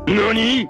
NANI?!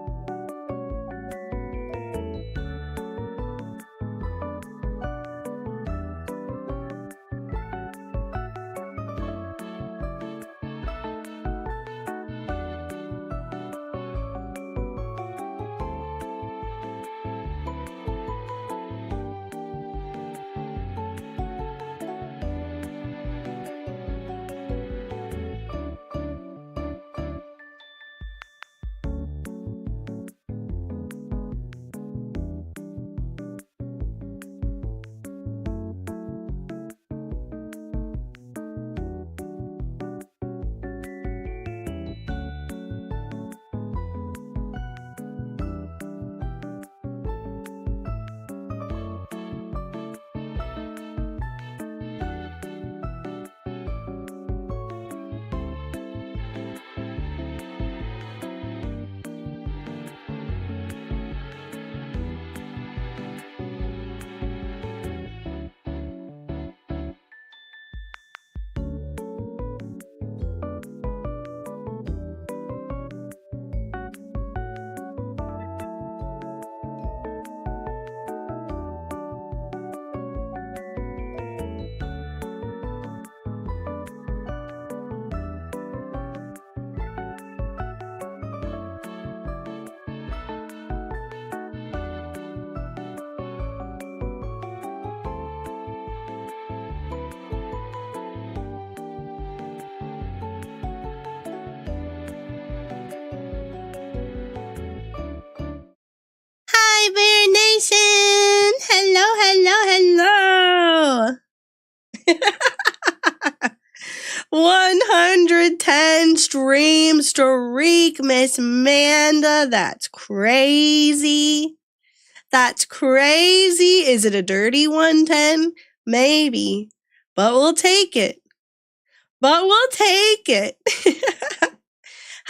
Hi, Bear Nation! Hello! 110 stream streak, Miss Amanda. That's crazy. That's crazy. Is it a dirty 110? Maybe. But we'll take it.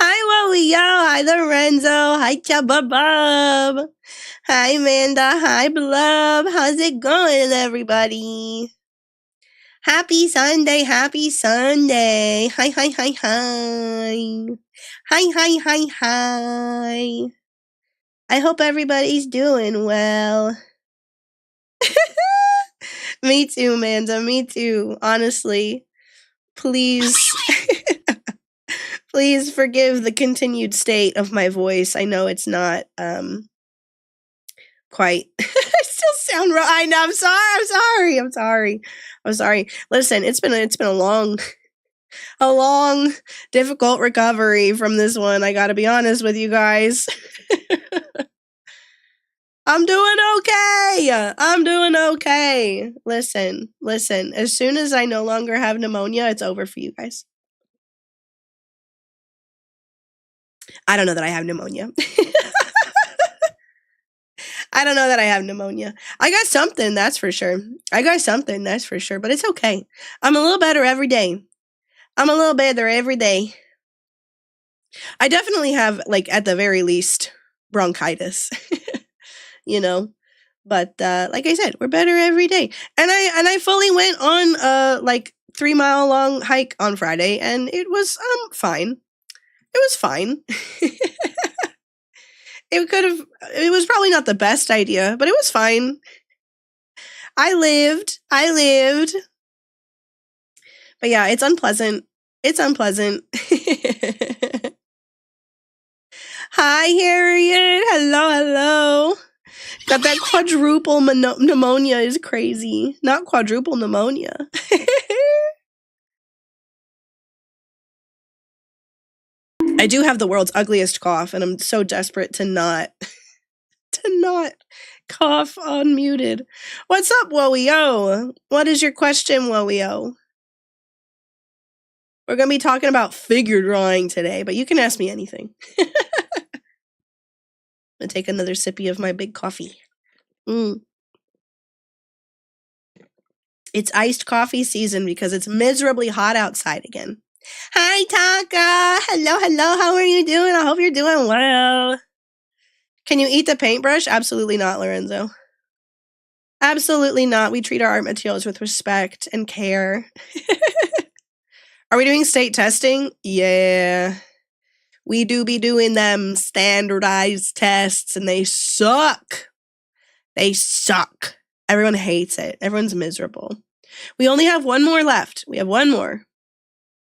Hi, Wowie Yo. Hi, Lorenzo. Hi, Chababub. Hi, Amanda. Hi, Blub. How's it going, everybody? Happy Sunday. Hi. Hi. I hope everybody's doing well. Me too, Amanda. Me too. Honestly. Please forgive the continued state of my voice. I know it's not quite I still sound wrong. I know. I'm sorry. Listen, it's been a long difficult recovery from this one. I got to be honest with you guys. I'm doing okay. Listen. As soon as I no longer have pneumonia, it's over for you guys. I don't know that I have pneumonia. I got something, that's for sure. But it's okay. I'm a little better every day. I definitely have, like, at the very least, bronchitis. You know? But like I said, we're better every day. And I fully went on a 3-mile long hike on Friday, and it was fine. It was fine. It was probably not the best idea, but it was fine. I lived. But yeah, it's unpleasant. Hi, Harriet. Hello. Got that quadruple pneumonia is crazy. Not quadruple pneumonia. I do have the world's ugliest cough, and I'm so desperate to not cough unmuted. What's up, Wowie-O? What is your question, Wowie-O? We're going to be talking about figure drawing today, but you can ask me anything. I'm going to take another sippy of my big coffee. It's iced coffee season because it's miserably hot outside again. Hi, Taka. Hello. How are you doing? I hope you're doing well. Can you eat the paintbrush? Absolutely not, Lorenzo. Absolutely not. We treat our art materials with respect and care. Are we doing state testing? Yeah. We do be doing them standardized tests, and they suck. They suck. Everyone hates it. Everyone's miserable. We only have one more left. We have one more.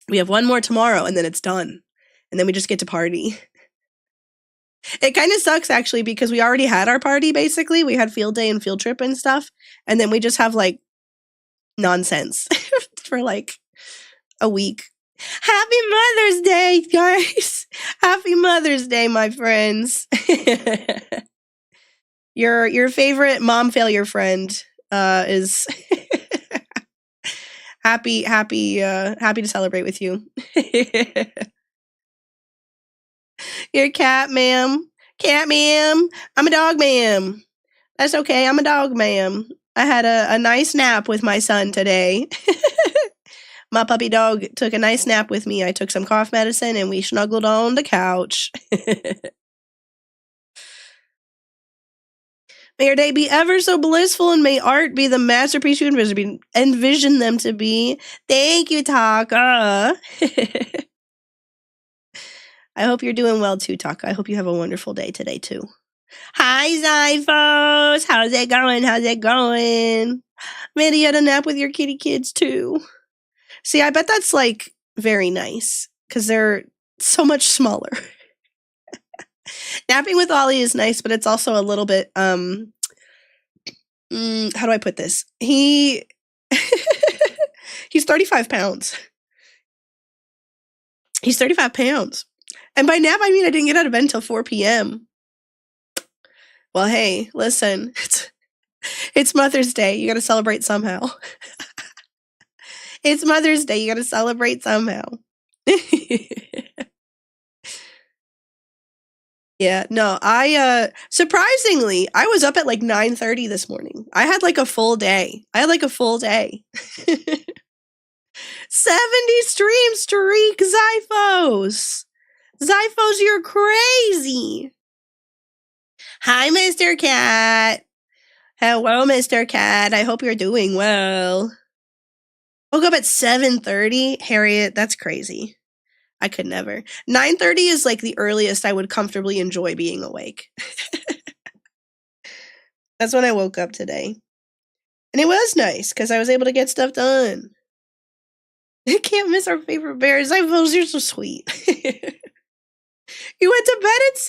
We have one more tomorrow, and then it's done. And then we just get to party. It kind of sucks, actually, because we already had our party, basically. We had field day and field trip and stuff. And then we just have, like, nonsense for, like, a week. Happy Mother's Day, guys! Happy Mother's Day, my friends. Your favorite mom failure friend is happy to celebrate with you. You're a cat, ma'am. Cat, ma'am. I'm a dog, ma'am. That's okay. I'm a dog, ma'am. I had a nice nap with my son today. My puppy dog took a nice nap with me. I took some cough medicine and we snuggled on the couch. May your day be ever so blissful, and may art be the masterpiece you envision them to be. Thank you, Taka. I hope you're doing well too, Taka. I hope you have a wonderful day today too. Hi, Zyphos. How's it going? How's it going? Maybe you had a nap with your kitty kids too. See, I bet that's like very nice because they're so much smaller. Napping with Ollie is nice, but it's also a little bit, how do I put this? He's 35 pounds. He's 35 pounds. And by nap, I mean I didn't get out of bed until 4 p.m. Well, hey, listen, it's Mother's Day. You got to celebrate somehow. It's Mother's Day. You got to celebrate somehow. Yeah, no, surprisingly, I was up at like 9:30 this morning. I had like a full day. 70 stream streak, Zyphos. Zyphos, you're crazy. Hi, Mr. Cat. Hello, Mr. Cat. I hope you're doing well. Woke up at 7:30. Harriet, that's crazy. I could never. 9:30 is like the earliest I would comfortably enjoy being awake. That's when I woke up today. And it was nice because I was able to get stuff done. I can't miss our favorite bears. You're so sweet. You went to bed at 7:30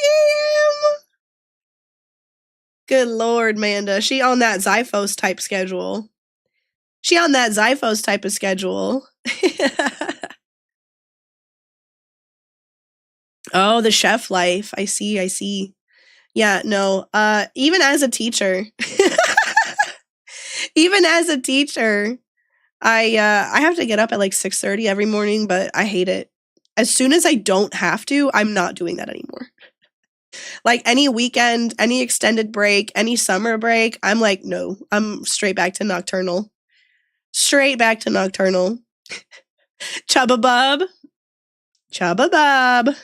a.m.? Good Lord, Manda. She on that Zyphos type schedule. Oh, the chef life. I see. Yeah, no. Even as a teacher, I have to get up at like 6:30 every morning, but I hate it. As soon as I don't have to, I'm not doing that anymore. Like any weekend, any extended break, any summer break, I'm like, no, I'm straight back to nocturnal. Chubba Bub. Chubba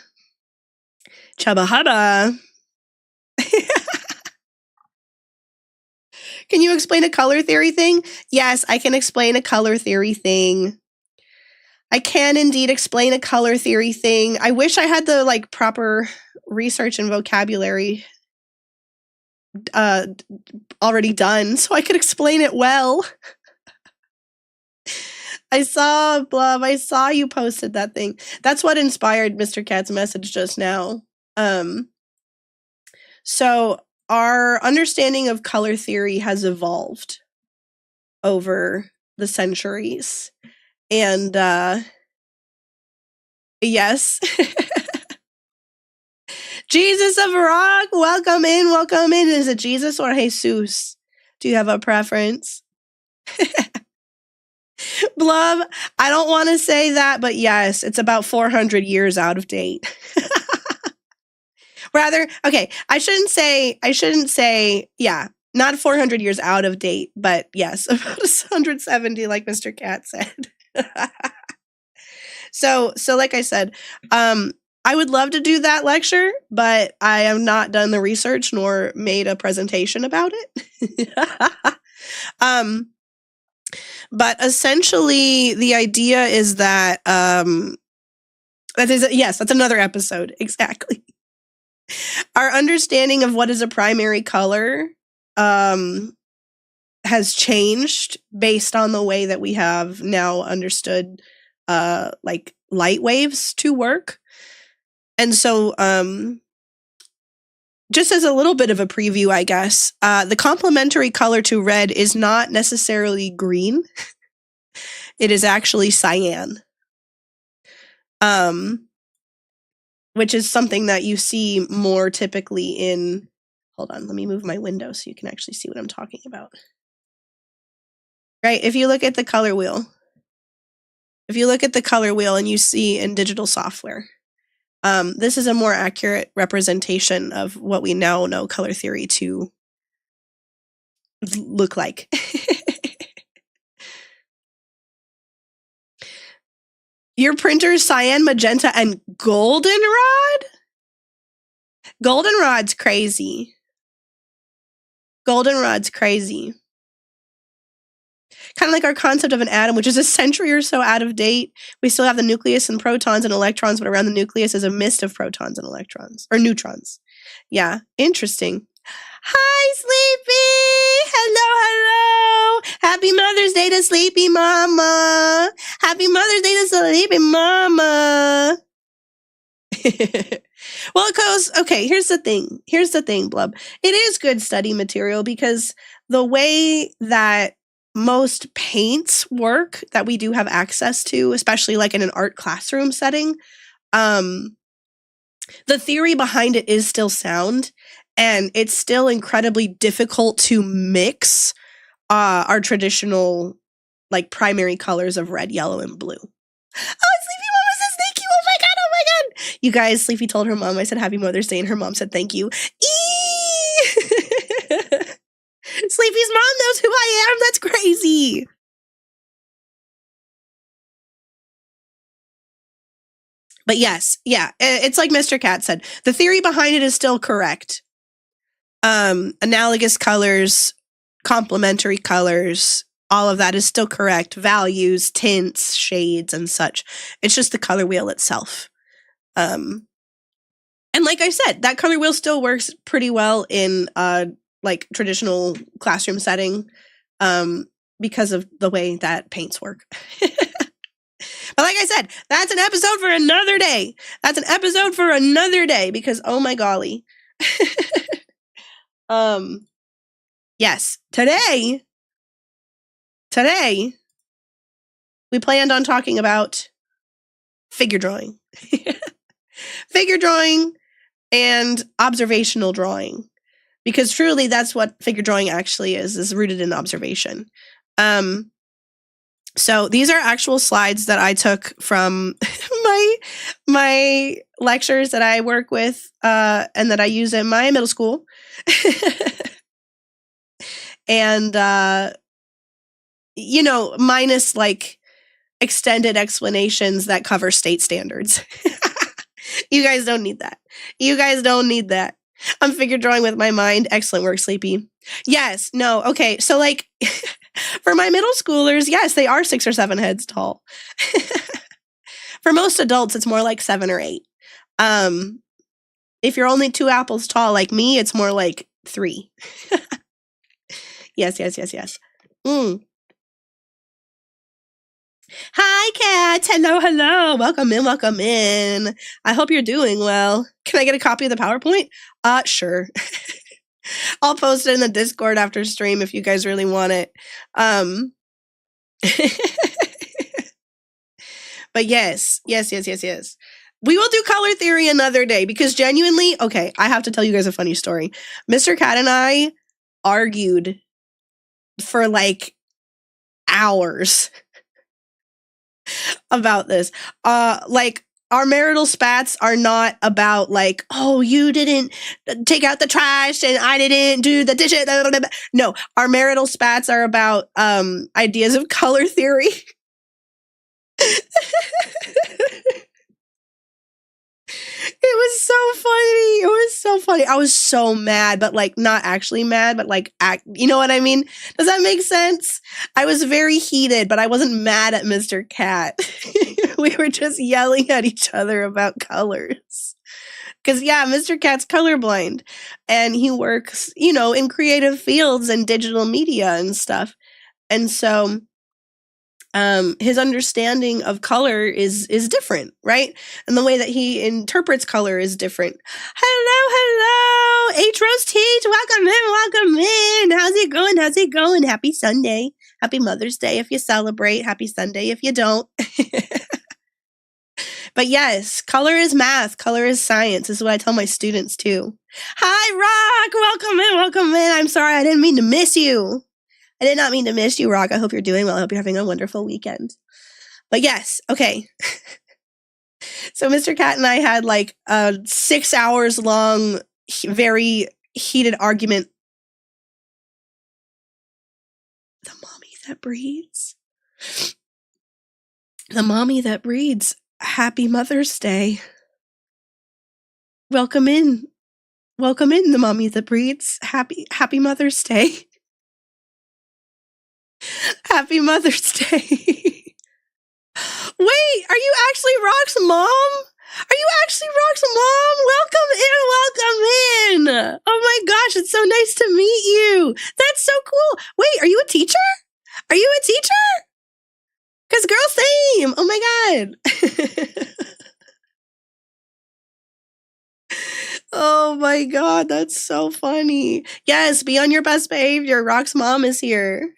Hubba. Can you explain a color theory thing? Yes, I can explain a color theory thing. I can indeed explain a color theory thing. I wish I had the like proper research and vocabulary already done so I could explain it well. I saw you posted that thing. That's what inspired Mr. Cat's message just now. So our understanding of color theory has evolved over the centuries. And yes. Jesus of Rock, welcome in. Is it Jesus or Jesus? Do you have a preference? Blub, I don't want to say that, but yes, it's about 400 years out of date. Rather, okay, I shouldn't say, yeah, not 400 years out of date, but yes, about 170, like Mr. Cat said. So like I said, I would love to do that lecture, but I have not done the research nor made a presentation about it. But essentially, the idea is that Yes, that's another episode. Exactly. Our understanding of what is a primary color has changed based on the way that we have now understood like light waves to work. And so just as a little bit of a preview, I guess, the complementary color to red is not necessarily green. It is actually cyan. Which is something that you see more typically in, hold on, let me move my window so you can actually see what I'm talking about. Right, if you look at the color wheel, and you see in digital software, this is a more accurate representation of what we now know color theory to look like. Your printer's cyan, magenta, and goldenrod? Goldenrod's crazy. Goldenrod's crazy. Kind of like our concept of an atom, which is a century or so out of date. We still have the nucleus and protons and electrons, but around the nucleus is a mist of protons and electrons, or neutrons. Yeah, interesting. Hi, Sleepy! Hello! Happy Mother's Day to Sleepy Mama! Happy Mother's Day to Sleepy Mama! Well, okay, here's the thing, Blub. It is good study material because the way that most paints work that we do have access to, especially like in an art classroom setting, the theory behind it is still sound, and it's still incredibly difficult to mix our traditional like primary colors of red, yellow, and blue. Oh, Sleepy Mama says thank you. Oh my god. You guys, Sleepy told her mom I said Happy Mother's Day, and her mom said thank you. Sleepy's mom knows who I am. That's crazy. But yes, yeah, it's like Mr. Cat said. The theory behind it is still correct. Analogous colors, complementary colors, all of that is still correct. Values, tints, shades, and such. It's just the color wheel itself. And like I said, that color wheel still works pretty well in like traditional classroom setting because of the way that paints work. But like I said, that's an episode for another day. Because oh my golly. Yes, today we planned on talking about figure drawing. Figure drawing and observational drawing. Because truly that's what figure drawing actually is rooted in observation. So these are actual slides that I took from my lectures that I work with and that I use in my middle school. And minus like extended explanations that cover state standards. You guys don't need that. I'm figure drawing with my mind. Excellent work, Sleepy. Yes, no, okay. So like for my middle schoolers, yes, they are 6 or 7 heads tall. For most adults, it's more like 7 or 8. If you're only 2 apples tall like me, it's more like 3. Yes. Hi, cats. Hello. Welcome in. I hope you're doing well. Can I get a copy of the PowerPoint? Sure. I'll post it in the Discord after stream if you guys really want it. But yes. We will do color theory another day because genuinely, okay, I have to tell you guys a funny story. Mr. Cat and I argued for like hours about this. Like our marital spats are not about like, oh, you didn't take out the trash and I didn't do the dishes. No, our marital spats are about ideas of color theory. It was so funny. It was so funny. I was so mad, but like not actually mad, but like you know what I mean? Does that make sense? I was very heated, but I wasn't mad at Mr. Cat. We were just yelling at each other about colors. Cause yeah, Mr. Cat's colorblind and he works, in creative fields and digital media and stuff. And so his understanding of color is different, right? And the way that he interprets color is different. Hello, H Rose Teach, welcome in. How's it going? How's it going? Happy Sunday. Happy Mother's Day if you celebrate. Happy Sunday if you don't. But yes, color is math. Color is science. This is what I tell my students too. Hi, Rock. Welcome in. I'm sorry. I didn't mean to miss you. I did not mean to miss you, Rock. I hope you're doing well. I hope you're having a wonderful weekend. But yes, okay. So Mr. Cat and I had like a 6 hours long, very heated argument. The mommy that breeds. The mommy that breeds. Happy Mother's Day. Welcome in. Welcome in, the mommy that breeds. Happy Mother's Day. Happy Mother's Day. Wait, are you actually Rock's mom? Are you actually Rock's mom? Welcome in. Oh my gosh, it's so nice to meet you. That's so cool. Wait, are you a teacher? Are you a teacher? Because girl, same. Oh my God. Oh my God, that's so funny. Yes, be on your best behavior. Rock's mom is here.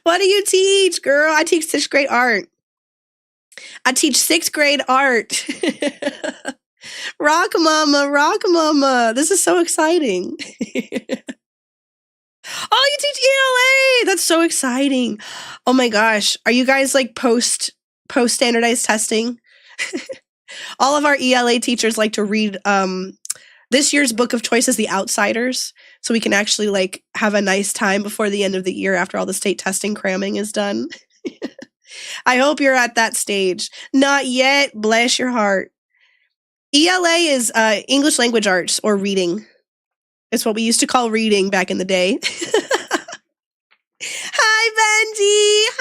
What do you teach, girl? I teach 6th grade art. I teach 6th grade art. Rock mama. This is so exciting. Oh, you teach ELA. That's so exciting. Oh my gosh. Are you guys like post standardized testing? All of our ELA teachers like to read this year's book of choice is The Outsiders, so we can actually like have a nice time before the end of the year after all the state testing cramming is done. I hope you're at that stage. Not yet. Bless your heart. ELA is English language arts or reading. It's what we used to call reading back in the day.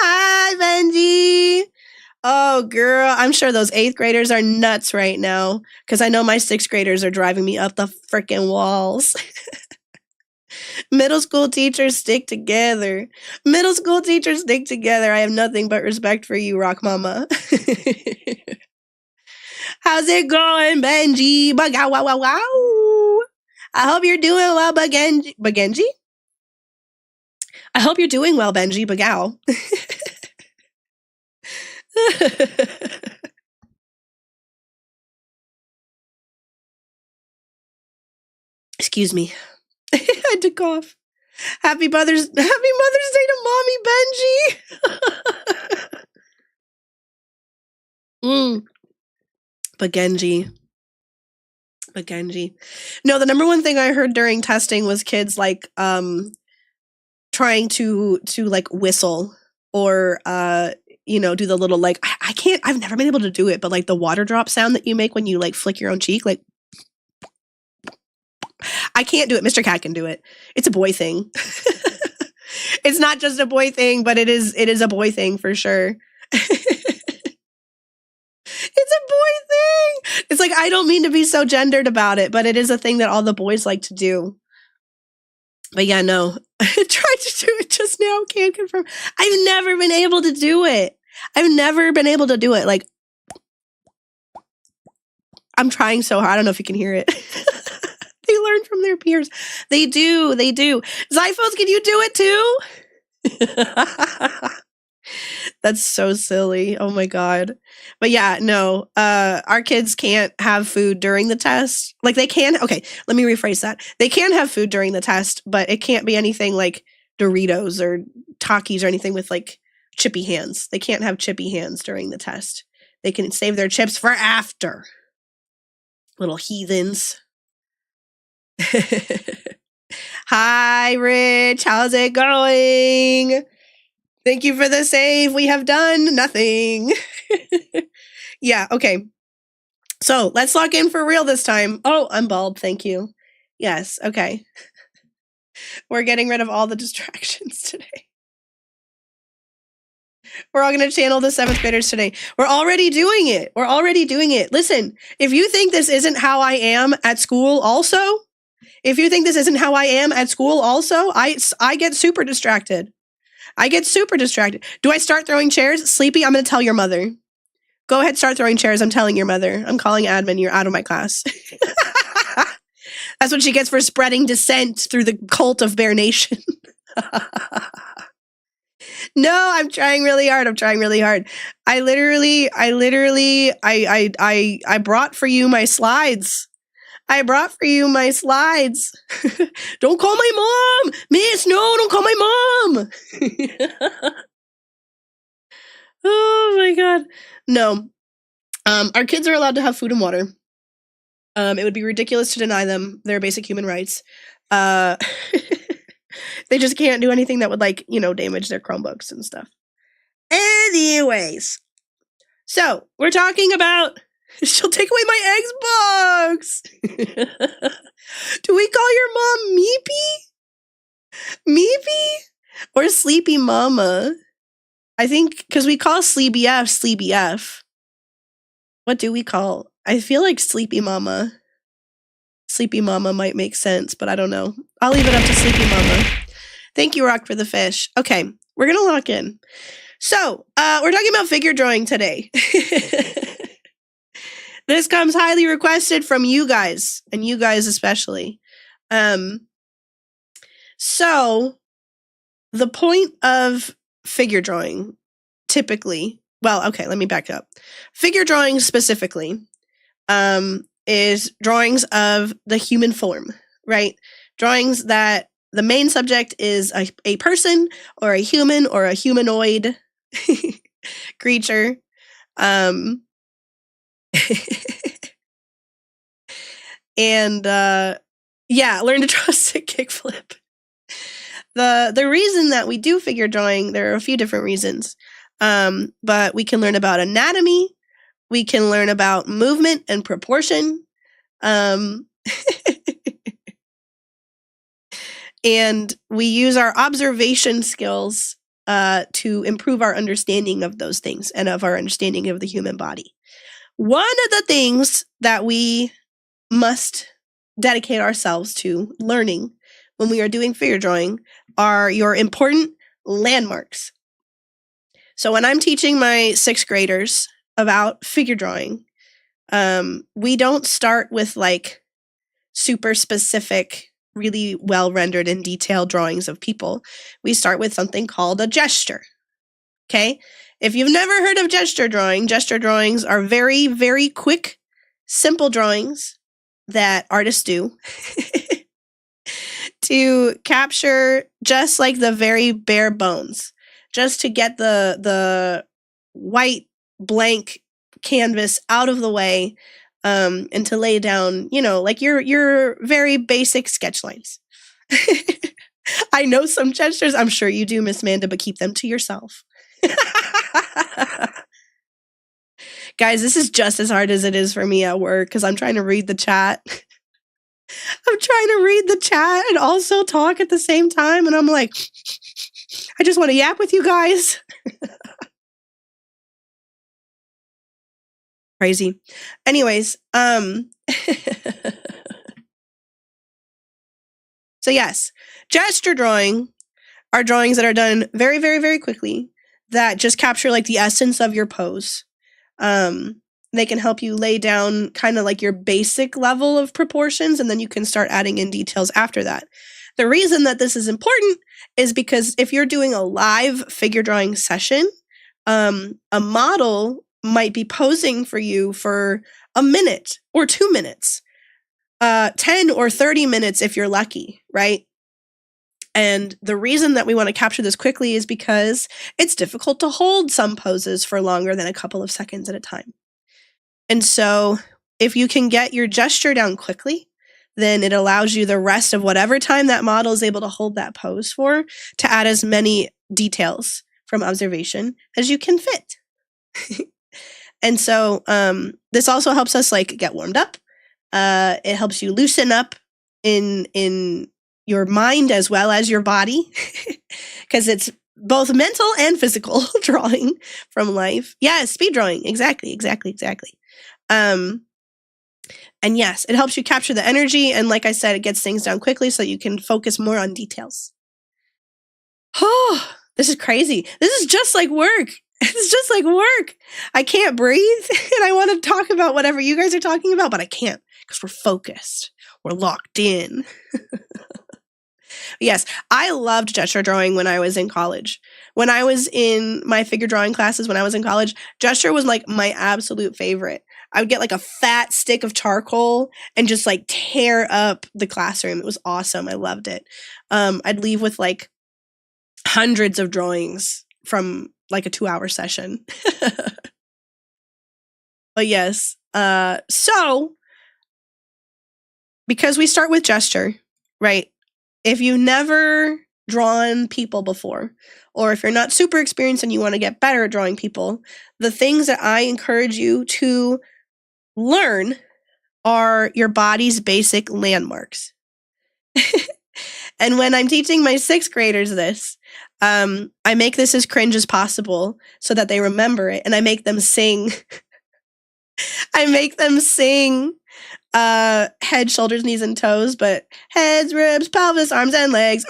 Hi, Benji. Oh, girl, I'm sure those 8th graders are nuts right now because I know my 6th graders are driving me up the freaking walls. Middle school teachers stick together. I have nothing but respect for you, Rock Mama. How's it going, Benji? Wow. I hope you're doing well, Bagenji? I hope you're doing well, Benji Bagao. Excuse me. I had to cough. Happy Mother's Day to Mommy Benji. Bagenji. No, the number one thing I heard during testing was kids like trying to like whistle or do the little like I've never been able to do it, but like the water drop sound that you make when you like flick your own cheek, like I can't do it. Mr. Cat can do it. It's a boy thing. It's not just a boy thing, but it is a boy thing for sure. It's a boy thing. It's like, I don't mean to be so gendered about it, but it is a thing that all the boys like to do. But yeah, no. I tried to do it just now. Can't confirm. I've never been able to do it. Like, I'm trying so hard. I don't know if you can hear it. They learn from their peers. They do. Zyphos, can you do it too? That's so silly. Oh my God. But yeah, no, our kids can't have food during the test. Like they can. Okay, let me rephrase that. They can have food during the test, but it can't be anything like Doritos or Takis or anything with like chippy hands. They can't have chippy hands during the test. They can save their chips for after. Little heathens. Hi, Rich. How's it going? Thank you for the save. We have done nothing. Yeah, okay. So let's lock in for real this time. Oh, I'm bald. Thank you. Yes. Okay. We're getting rid of all the distractions today. We're all going to channel the 7th graders today. We're already doing it. We're already doing it. Listen, if you think this isn't how I am at school also, I get super distracted. Do I start throwing chairs? Sleepy, I'm going to tell your mother. Go ahead, start throwing chairs. I'm telling your mother. I'm calling admin. You're out of my class. That's what she gets for spreading dissent through the cult of Bear Nation. No, I'm trying really hard. I brought for you my slides. Don't call my mom. Miss, no, don't call my mom. Oh my God. No. Our kids are allowed to have food and water. It would be ridiculous to deny them their basic human rights. They just can't do anything that would damage their Chromebooks and stuff. Anyways. So, we're talking about she'll take away my Xbox. Do we call your mom Meepy? Or Sleepy Mama? I think because we call Sleepy F. What do we call? I feel like Sleepy Mama. Sleepy Mama might make sense, but I don't know. I'll leave it up to Sleepy Mama. Thank you, Rock, for the fish. Okay, we're going to lock in. So, we're talking about figure drawing today. This comes highly requested from you guys, and you guys especially. So, the point of figure drawing, typically, let me back up. Figure drawing specifically is drawings of the human form, right? Drawings that the main subject is a person or a human or a humanoid creature. And learn to draw a sick kickflip. The reason that we do figure drawing, there are a few different reasons. But we can learn about anatomy. We can learn about movement and proportion. And we use our observation skills to improve our understanding of those things and of our understanding of the human body. One of the things that we must dedicate ourselves to learning when we are doing figure drawing are your important landmarks. So when I'm teaching my 6th graders about figure drawing, we don't start with super specific, really well rendered and detailed drawings of people. We start with something called a gesture. Okay? If you've never heard of gesture drawings are very, very quick, simple drawings that artists do to capture just the very bare bones, just to get the white blank canvas out of the way, and to lay down, your very basic sketch lines. I know some gestures. I'm sure you do, Miss Amanda, but keep them to yourself. Guys, this is just as hard as it is for me at work because I'm trying to read the chat. And also talk at the same time. And I'm like, I just want to yap with you guys. Crazy. Anyways, so yes, gesture drawing are drawings that are done very, very, very quickly that just capture the essence of your pose. They can help you lay down kind of your basic level of proportions, and then you can start adding in details after that. The reason that this is important is because if you're doing a live figure drawing session, a model might be posing for you for a minute or 2 minutes, 10 or 30 minutes if you're lucky, right? And the reason that we want to capture this quickly is because it's difficult to hold some poses for longer than a couple of seconds at a time. And so if you can get your gesture down quickly, then it allows you the rest of whatever time that model is able to hold that pose for to add as many details from observation as you can fit. And so this also helps us like get warmed up. It helps you loosen up in your mind as well as your body, because it's both mental and physical drawing from life. Yeah, speed drawing. Exactly. And yes, it helps you capture the energy. And like I said, it gets things down quickly so you can focus more on details. Oh, this is crazy. This is just like work. It's just like work. I can't breathe and I want to talk about whatever you guys are talking about, but I can't because we're focused. We're locked in. Yes, I loved gesture drawing when I was in college. When I was in my figure drawing classes when I was in college, gesture was like my absolute favorite. I would get like a fat stick of charcoal and just like tear up the classroom. It was awesome. I loved it. I'd leave with like hundreds of drawings from like a 2-hour session. But yes, so because we start with gesture, right? If you've never drawn people before, or if you're not super experienced and you want to get better at drawing people, the things that I encourage you to learn are your body's basic landmarks. And when I'm teaching my 6th graders this, I make this as cringe as possible so that they remember it, and I make them sing. I make them sing head, shoulders, knees, and toes, but heads, ribs, pelvis, arms and legs.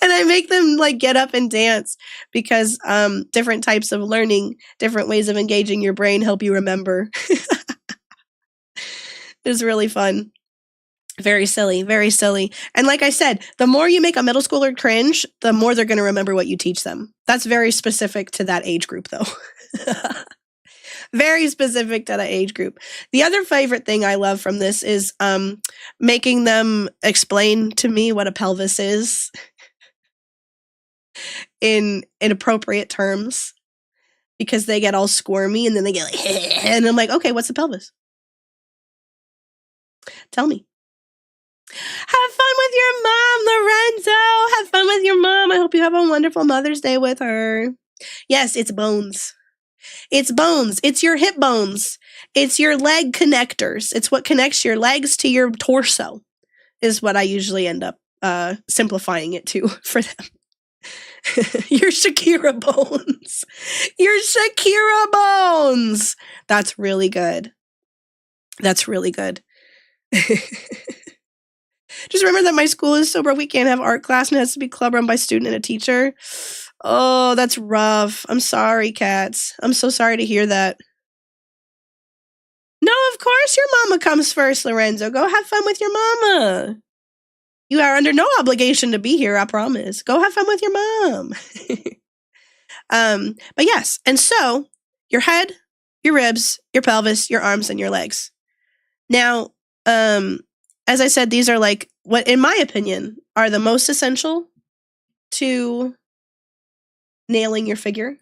And I make them like get up and dance because different types of learning, different ways of engaging your brain help you remember. It's really fun. Very silly, very silly. And like I said, the more you make a middle schooler cringe, the more they're going to remember what you teach them. That's very specific to that age group, though. Very specific to that age group. The other favorite thing I love from this is making them explain to me what a pelvis is in appropriate terms, because they get all squirmy and then they get like, and I'm like, okay, what's the pelvis? Tell me. Have fun with your mom, Lorenzo. Have fun with your mom. I hope you have a wonderful Mother's Day with her. Yes, it's bones. It's bones. It's your hip bones. It's your leg connectors. It's what connects your legs to your torso, is what I usually end up simplifying it to for them. Your Shakira bones. Your Shakira bones. That's really good. That's really good. Just remember that my school is so broke we can't have art class and it has to be club run by a student and a teacher. Oh, that's rough. I'm sorry, cats. I'm so sorry to hear that. No, of course your mama comes first, Lorenzo. Go have fun with your mama. You are under no obligation to be here, I promise. Go have fun with your mom. But yes, and so your head, your ribs, your pelvis, your arms, and your legs. Now, as I said, these are like what, in my opinion, are the most essential to nailing your figure,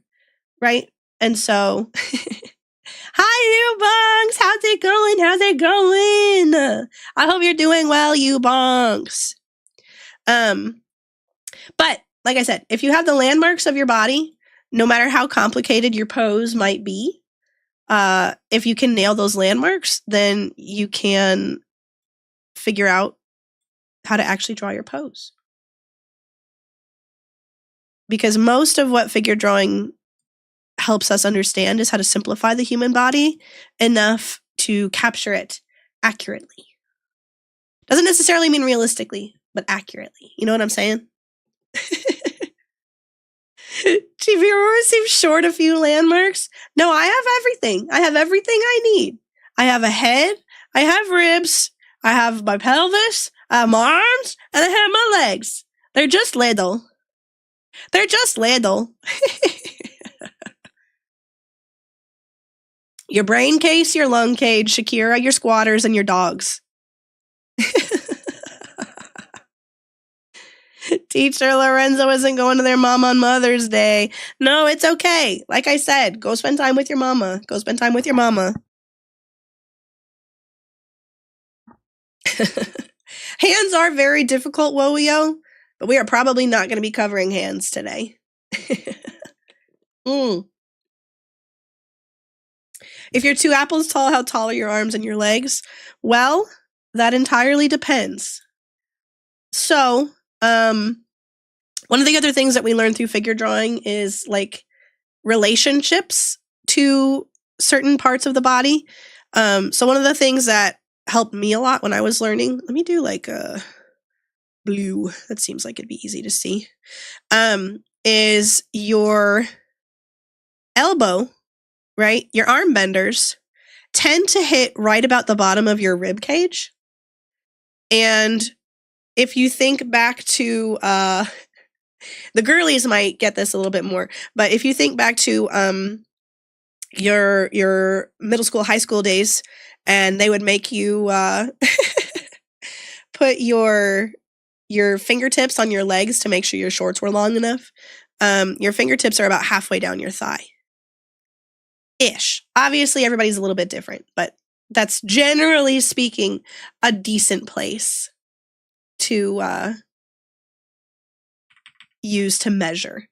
right? And so, hi, you bonks. How's it going? How's it going? I hope you're doing well, you bonks. But like I said, if you have the landmarks of your body, no matter how complicated your pose might be, if you can nail those landmarks, then you can figure out how to actually draw your pose. Because most of what figure drawing helps us understand is how to simplify the human body enough to capture it accurately. Doesn't necessarily mean realistically, but accurately. You know what I'm saying? GVR seems short a few landmarks. No, I have everything. I have everything I need. I have a head. I have ribs. I have my pelvis. I have my arms. And I have my legs. They're just little. They're just little. Your brain case, your lung cage, Shakira, your squatters, and your dogs. Teacher Lorenzo isn't going to their mom on Mother's Day. No, it's okay. Like I said, go spend time with your mama. Go spend time with your mama. Hands are very difficult, Woyo, but we are probably not going to be covering hands today. If you're 2 apples tall, how tall are your arms and your legs? Well, that entirely depends. So, one of the other things that we learn through figure drawing is like relationships to certain parts of the body. So one of the things that helped me a lot when I was learning, let me do like a blue. That seems like it'd be easy to see. Is your elbow, right? Your arm benders tend to hit right about the bottom of your rib cage. And if you think back to the girlies might get this a little bit more, but if you think back to your middle school, high school days, and they would make you put your fingertips on your legs to make sure your shorts were long enough. Your fingertips are about halfway down your thigh. Ish. Obviously, everybody's a little bit different, but that's generally speaking a decent place to use to measure.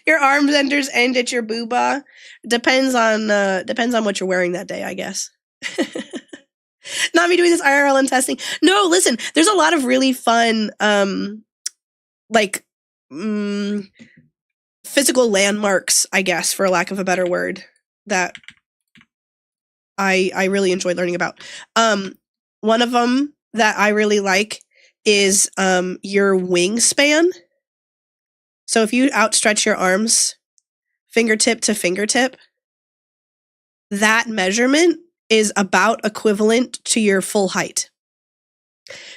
Your arm benders end at your booba. Depends on what you're wearing that day, I guess. Not me doing this IRL and testing. No, listen, there's a lot of really fun physical landmarks, I guess, for lack of a better word, that I really enjoy learning about. One of them that I really like is your wingspan. So if you outstretch your arms fingertip to fingertip, that measurement is about equivalent to your full height.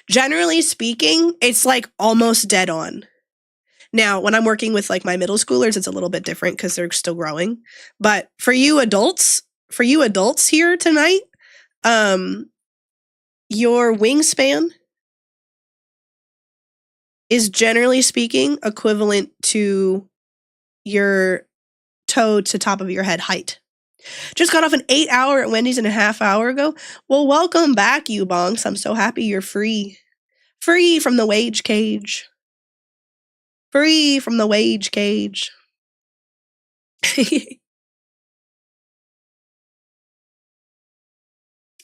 Generally speaking, it's like almost dead on. Now, when I'm working with like my middle schoolers, it's a little bit different because they're still growing. But for you adults here tonight, your wingspan is generally speaking equivalent to your toe to top of your head height. Just got off an 8-hour at Wendy's and a half hour ago. Well, welcome back, you bonks. I'm so happy you're free. Free from the wage cage. Free from the wage cage.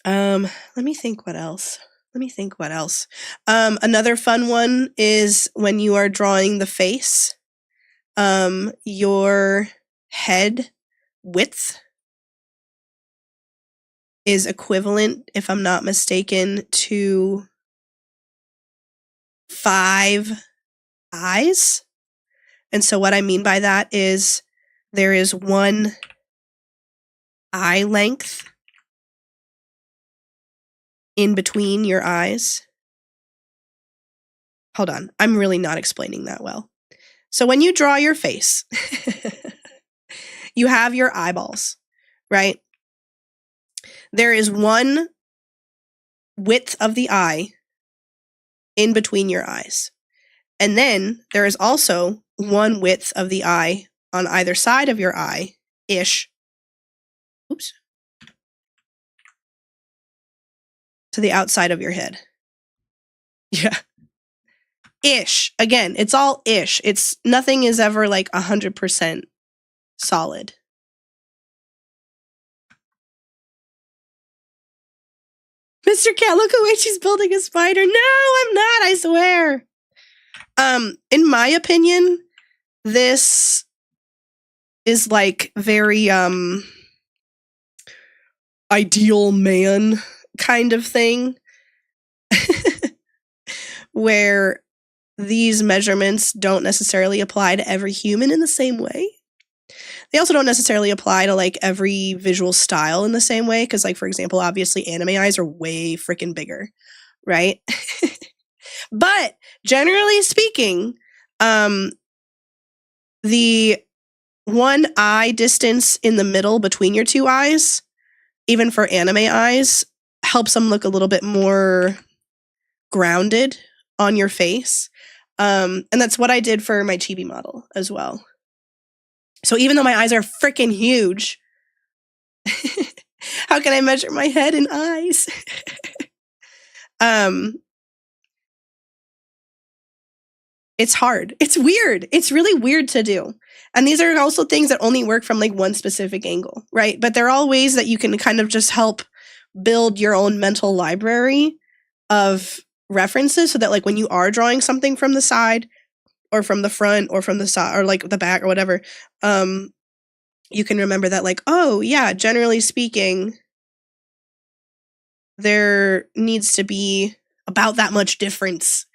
Let me think what else. Another fun one is when you are drawing the face, your head width is equivalent, if I'm not mistaken, to 5 eyes. And so what I mean by that is there is 1 eye length in between your eyes. Hold on, I'm really not explaining that well. So when you draw your face, you have your eyeballs, right? There is 1 width of the eye in between your eyes. And then there is also 1 width of the eye on either side of your eye-ish. Oops. To the outside of your head. Yeah. Ish. Again, it's all ish. Nothing is ever like 100% solid. Mr. Cat, look away, she's building a spider. No, I'm not, I swear. In my opinion, this is like very ideal man kind of thing. Where these measurements don't necessarily apply to every human in the same way. They also don't necessarily apply to like every visual style in the same way. Cause like, for example, obviously anime eyes are way freaking bigger, right? But generally speaking, the 1 eye distance in the middle between your 2 eyes, even for anime eyes, helps them look a little bit more grounded on your face. And that's what I did for my chibi model as well. So even though my eyes are freaking huge, how can I measure my head and eyes? It's hard. It's weird. It's really weird to do. And these are also things that only work from like one specific angle, right? But they're all ways that you can kind of just help build your own mental library of references so that like when you are drawing something from the side or from the front or from the side or like the back or whatever, you can remember that like, oh yeah, generally speaking, there needs to be about that much difference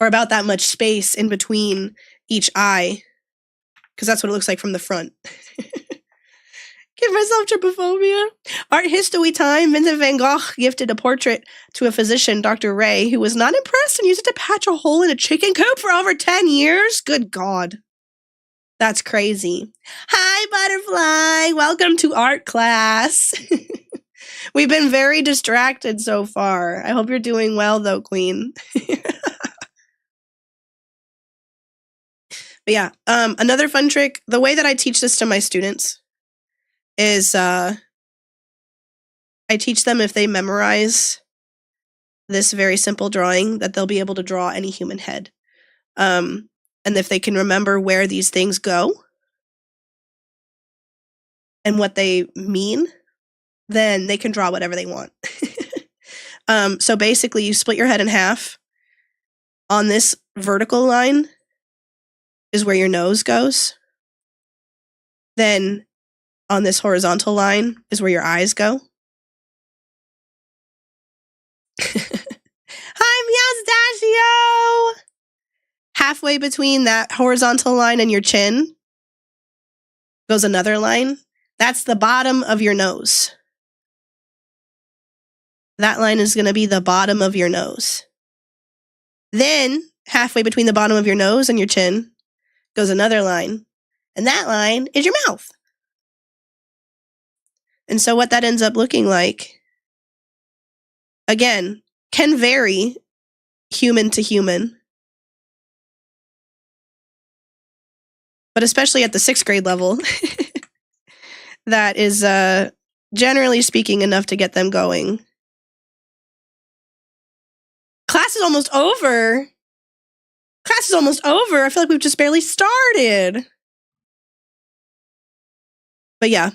or about that much space in between each eye, because that's what it looks like from the front. Give myself trypophobia. Art history time. Vincent van Gogh gifted a portrait to a physician, Dr. Ray, who was not impressed and used it to patch a hole in a chicken coop for over 10 years. Good God. That's crazy. Hi, Butterfly. Welcome to art class. We've been very distracted so far. I hope you're doing well, though, Queen. But yeah, another fun trick, the way that I teach this to my students is I teach them if they memorize this very simple drawing that they'll be able to draw any human head. And if they can remember where these things go and what they mean, then they can draw whatever they want. So basically, you split your head in half. On this vertical line is where your nose goes. Then on this horizontal line is where your eyes go. Hi, Meowsdashio! Halfway between that horizontal line and your chin goes another line. That's the bottom of your nose. That line is going to be the bottom of your nose. Then, halfway between the bottom of your nose and your chin goes another line. And that line is your mouth. And so what that ends up looking like, again, can vary human to human. But especially at the 6th grade level, that is, generally speaking, enough to get them going. Class is almost over. Class is almost over. I feel like we've just barely started. But yeah.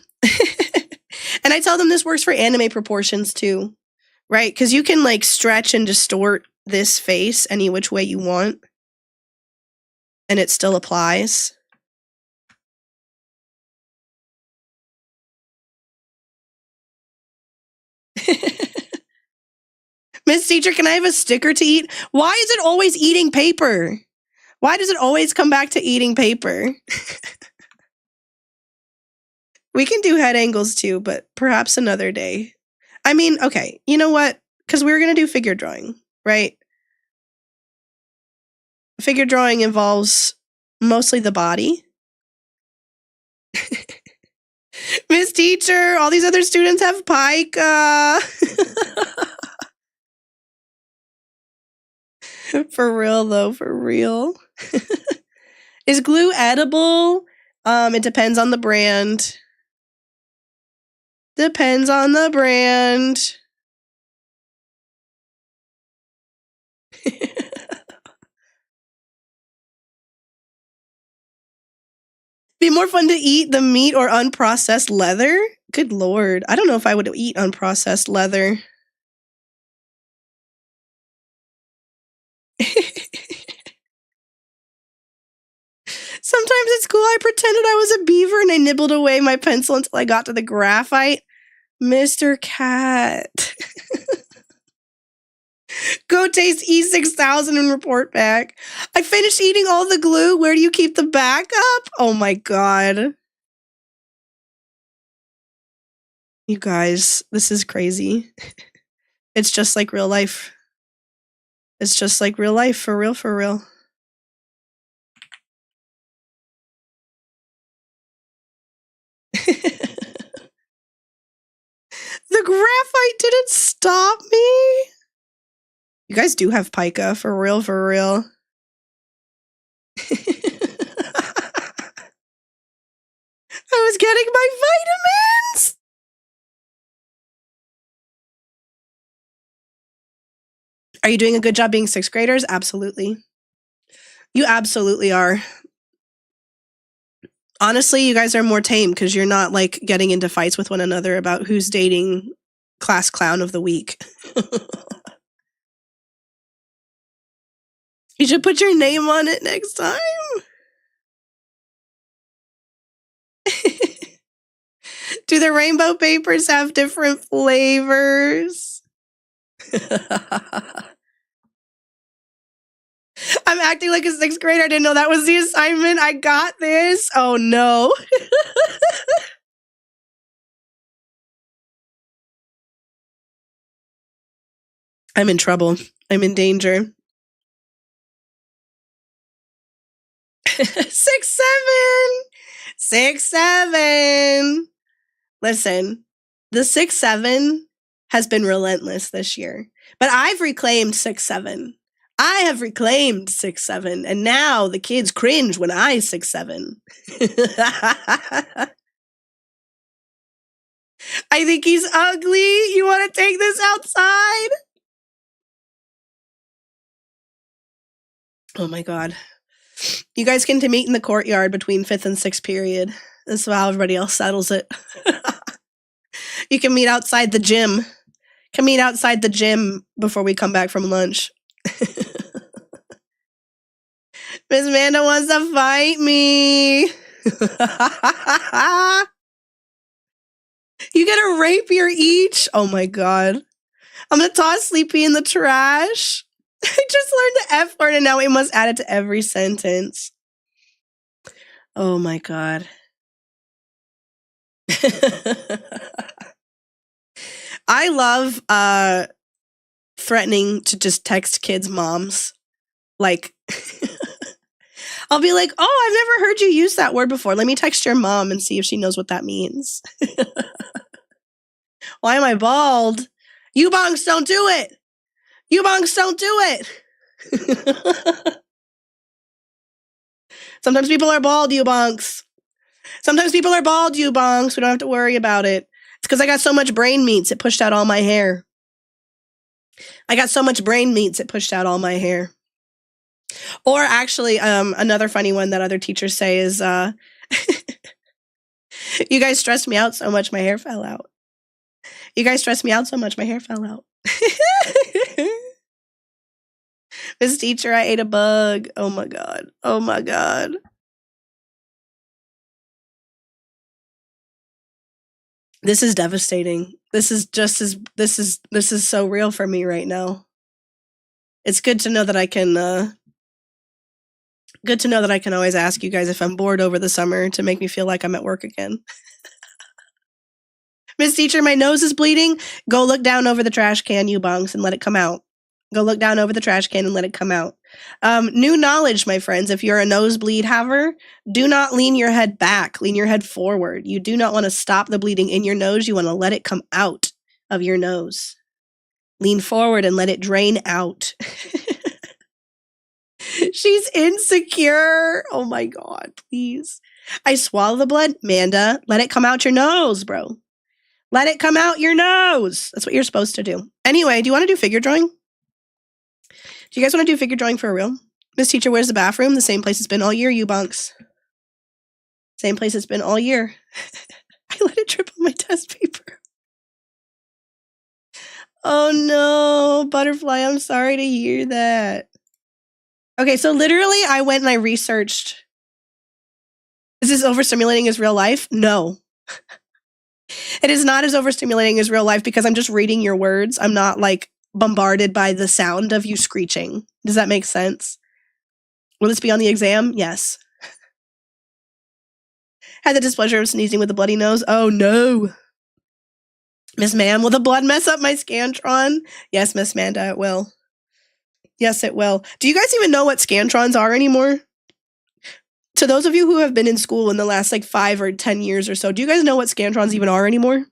And I tell them this works for anime proportions too, right? Because you can like stretch and distort this face any which way you want, and it still applies. Miss Teacher, can I have a sticker to eat? Why is it always eating paper? Why does it always come back to eating paper? We can do head angles too, but perhaps another day. I mean, okay, you know what? Because we were going to do figure drawing, right? Figure drawing involves mostly the body. Miss Teacher, all these other students have pica. For real, though, for real. Is glue edible? It depends on the brand. Depends on the brand. Be more fun to eat the meat or unprocessed leather? Good Lord. I don't know if I would eat unprocessed leather. Sometimes at school I pretended I was a beaver and I nibbled away my pencil until I got to the graphite. Mr. Cat. Go taste E6000 and report back. I finished eating all the glue. Where do you keep the backup? Oh my God. You guys, this is crazy. It's just like real life. It's just like real life, for real, for real. The graphite didn't stop me. You guys do have pica, for real, for real. I was getting my vitamins. Are you doing a good job being 6th graders? Absolutely. You absolutely are. Honestly, you guys are more tame because you're not like getting into fights with one another about who's dating class clown of the week. You should put your name on it next time. Do the rainbow papers have different flavors? I'm acting like a 6th grader. I didn't know that was the assignment. I got this. Oh no. I'm in trouble. I'm in danger. 6'7". 6'7". Listen, the 6'7" has been relentless this year, but I've reclaimed 6'7". I have reclaimed 6'7", and now the kids cringe when I 6'7". I think he's ugly. You want to take this outside? Oh my god. You guys can meet in the courtyard between 5th and 6th period. That's how everybody else settles it. You can meet outside the gym. Can meet outside the gym before we come back from lunch. Miss Amanda wants to fight me. You get a rapier each? Oh my god. I'm gonna toss Sleepy in the trash. I just learned the F word and now we must add it to every sentence. Oh my god. I love threatening to just text kids' moms. Like, I'll be like, oh, I've never heard you use that word before. Let me text your mom and see if she knows what that means. Why am I bald? You bonks don't do it. You bonks don't do it. Sometimes people are bald, you bonks. Sometimes people are bald, you bonks. We don't have to worry about it. It's because I got so much brain meats, it pushed out all my hair. I got so much brain meats, it pushed out all my hair. Or actually, another funny one that other teachers say is, you guys stressed me out so much, my hair fell out. You guys stressed me out so much, my hair fell out. Miss Teacher, I ate a bug. Oh my god. Oh my god. This is devastating. This is so real for me right now. It's good to know that I can always ask you guys if I'm bored over the summer to make me feel like I'm at work again. Miss Teacher, my nose is bleeding. Go look down over the trash can, you bonks, and let it come out. Go look down over the trash can and let it come out. New knowledge, my friends. If you're a nosebleed haver, do not lean your head back. Lean your head forward. You do not want to stop the bleeding in your nose. You want to let it come out of your nose. Lean forward and let it drain out. She's insecure. Oh my god, please. I swallow the blood. Manda, let it come out your nose, bro. Let it come out your nose. That's what you're supposed to do. Anyway, do you want to do figure drawing? Do you guys want to do figure drawing for real? Miss Teacher, where's the bathroom? The same place it's been all year, you bunks. Same place it's been all year. I let it drip on my test paper. Oh no, Butterfly, I'm sorry to hear that. Okay, so literally I went and I researched. Is this overstimulating as real life? No. It is not as overstimulating as real life because I'm just reading your words. I'm not like bombarded by the sound of you screeching. Does that make sense? Will this be on the exam? Yes. Had the displeasure of sneezing with a bloody nose. Oh no. Miss Ma'am, will the blood mess up my Scantron? Yes, Miss Manda, it will. Yes, it will. Do you guys even know what Scantrons are anymore? To those of you who have been in school in the last like 5 or 10 years or so, do you guys know what Scantrons even are anymore?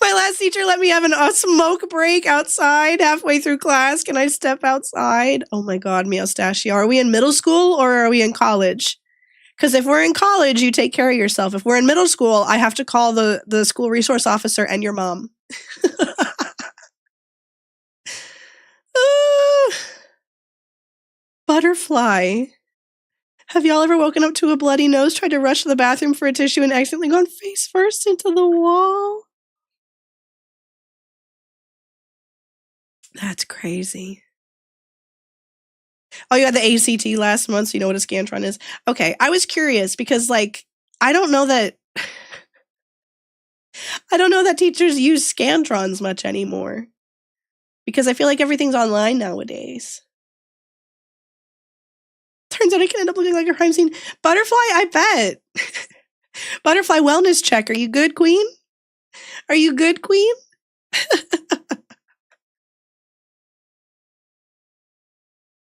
My last teacher let me have a smoke break outside halfway through class. Can I step outside? Oh my god, Meowstachio. Are we in middle school or are we in college? Because if we're in college, you take care of yourself. If we're in middle school, I have to call the school resource officer and your mom. Butterfly. Have y'all ever woken up to a bloody nose, tried to rush to the bathroom for a tissue, and accidentally gone face first into the wall? That's crazy. Oh, you had the ACT last month, so you know what a Scantron is? Okay, I was curious because, like, I don't know that teachers use Scantrons much anymore. Because I feel like everything's online nowadays. Turns out I can end up looking like a crime scene. Butterfly, I bet. Butterfly wellness check. Are you good, Queen? Are you good, Queen?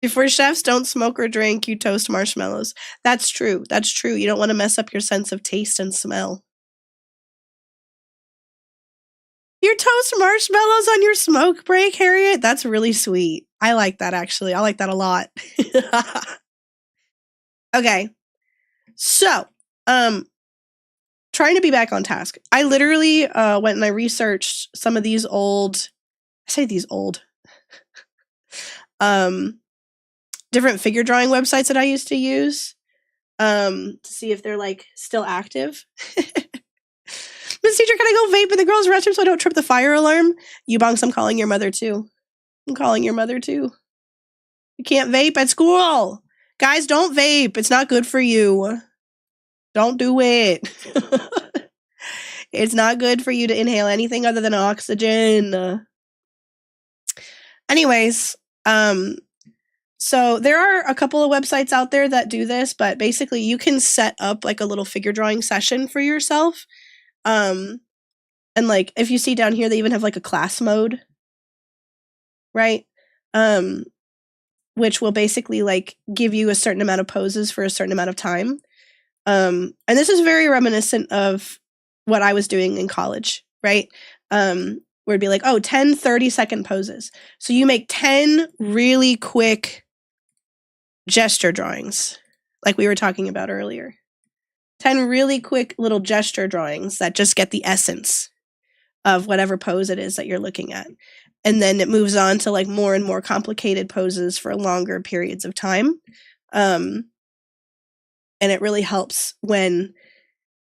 Before chefs don't smoke or drink, you toast marshmallows. That's true. That's true. You don't want to mess up your sense of taste and smell. You toast marshmallows on your smoke break, Harriet? That's really sweet. I like that, actually. I like that a lot. Okay. So, trying to be back on task. I literally went and I researched some of these old, different figure drawing websites that I used to use to see if they're like still active. Miss Teacher, can I go vape in the girls' restroom so I don't trip the fire alarm? Bonks, I'm calling your mother too. I'm calling your mother too. You can't vape at school. Guys, don't vape. It's not good for you. Don't do it. It's not good for you to inhale anything other than oxygen. Anyways, so there are a couple of websites out there that do this, but basically you can set up like a little figure drawing session for yourself. And like if you see down here, they even have like a class mode, right? Which will basically like give you a certain amount of poses for a certain amount of time. And this is very reminiscent of what I was doing in college, right? Where it'd be like, 10 30-second poses. So you make 10 really quick gesture drawings, like we were talking about earlier. 10 really quick little gesture drawings that just get the essence of whatever pose it is that you're looking at. And then it moves on to like more and more complicated poses for longer periods of time. And it really helps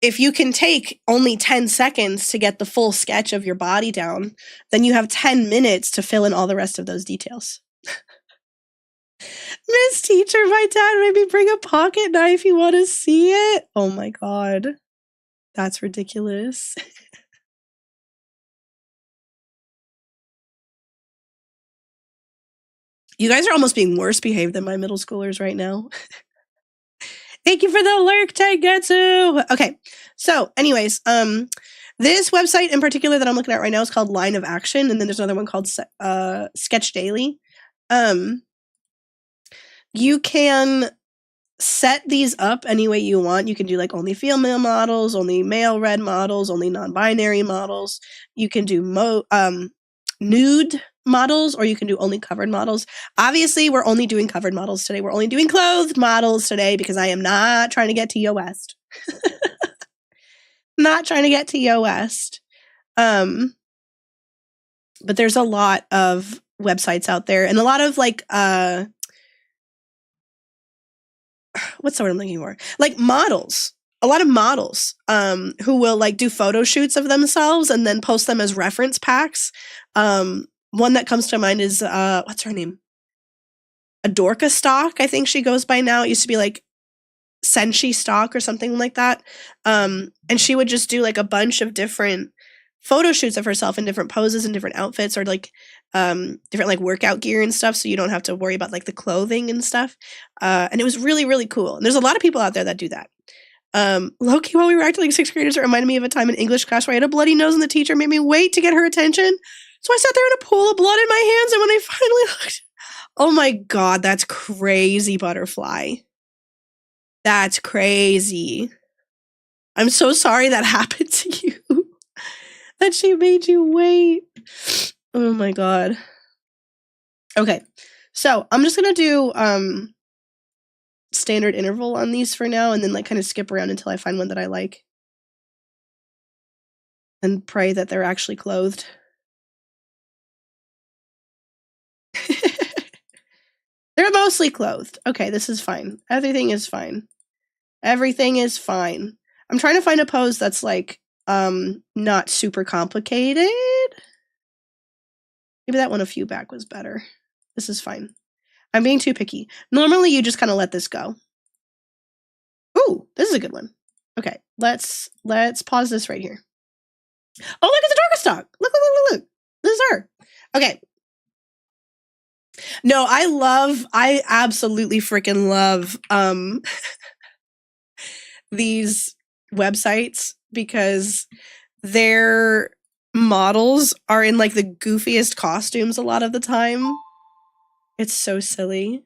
if you can take only 10 seconds to get the full sketch of your body down, then you have 10 minutes to fill in all the rest of those details. Miss Teacher, my dad made me bring a pocket knife. You want to see it? Oh my God. That's ridiculous. You guys are almost being worse behaved than my middle schoolers right now. Thank you for the lurk, Tengetsu. Okay, so anyways, this website in particular that I'm looking at right now is called Line of Action, and then there's another one called Sketch Daily. You can set these up any way you want. You can do like only female models, only male red models, only non-binary models. You can do nude models, or you can do only covered models. Obviously, we're only doing covered models today. We're only doing clothed models today because I am not trying to get to Yo West. Not trying to get to Yo West. But there's a lot of websites out there and a lot of like what's the word I'm looking for? Like models. A lot of models who will like do photo shoots of themselves and then post them as reference packs. One that comes to mind is what's her name? Adorka Stock, I think she goes by now. It used to be like Senshi Stock or something like that. And she would just do like a bunch of different photo shoots of herself in different poses and different outfits, or like different like workout gear and stuff, so you don't have to worry about like the clothing and stuff. And it was really, really cool. And there's a lot of people out there that do that. Low-key, while we were acting like sixth graders, it reminded me of a time in English class where I had a bloody nose and the teacher made me wait to get her attention. So I sat there in a pool of blood in my hands, and when I finally looked, oh my God, that's crazy, Butterfly. That's crazy. I'm so sorry that happened to you. That she made you wait. Oh my God. Okay, so I'm just gonna do standard interval on these for now, and then like kind of skip around until I find one that I like. And pray that they're actually clothed. They're mostly clothed. Okay, this is fine. Everything is fine. Everything is fine. I'm trying to find a pose that's like not super complicated. Maybe that one a few back was better. This is fine. I'm being too picky. Normally you just kind of let this go. Ooh, this is a good one. Okay, let's pause this right here. Oh, look, it's a Darkstalk. Look. This is her. Okay. No, I absolutely freaking love these websites because their models are in like the goofiest costumes a lot of the time. It's so silly.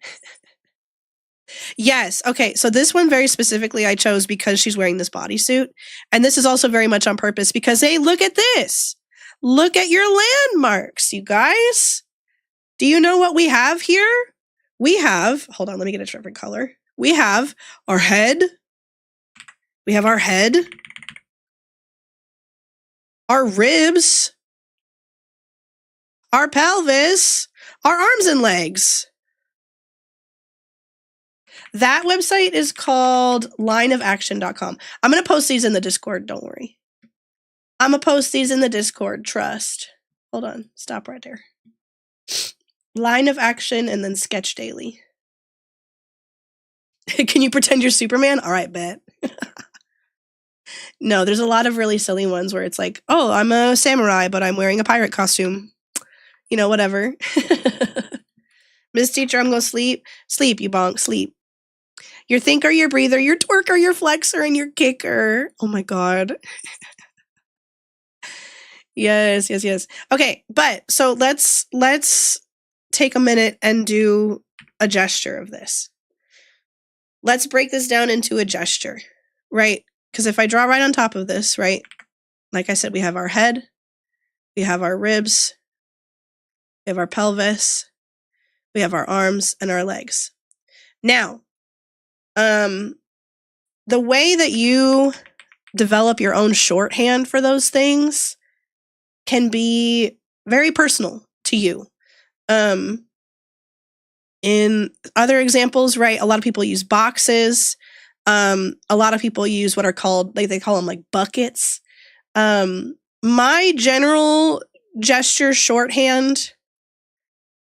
Yes. Okay. So this one very specifically I chose because she's wearing this bodysuit. And this is also very much on purpose because, hey, look at this. Look at your landmarks, you guys. Do you know what we have here? We have, hold on, let me get a different color. We have our head. We have our head. Our ribs. Our pelvis. Our arms and legs. That website is called lineofaction.com. I'm going to post these in the Discord, don't worry. I'm going to post these in the Discord, trust. Hold on, stop right there. Line of Action and then Sketch Daily. Can you pretend you're Superman? All right, bet. No, there's a lot of really silly ones where it's like, oh, I'm a samurai, but I'm wearing a pirate costume. You know, whatever. Miss Teacher, I'm going to sleep. Sleep, you bonk, sleep. Your thinker, your breather, your twerker, your flexor, and your kicker. Oh my God. Yes. Okay, but so let's take a minute and do a gesture of this. Let's break this down into a gesture, right? Because if I draw right on top of this, right? Like I said, we have our head, we have our ribs, we have our pelvis, we have our arms and our legs. Now, the way that you develop your own shorthand for those things can be very personal to you. In other examples, right, a lot of people use boxes. A lot of people use what are called, like they call them like buckets. My general gesture shorthand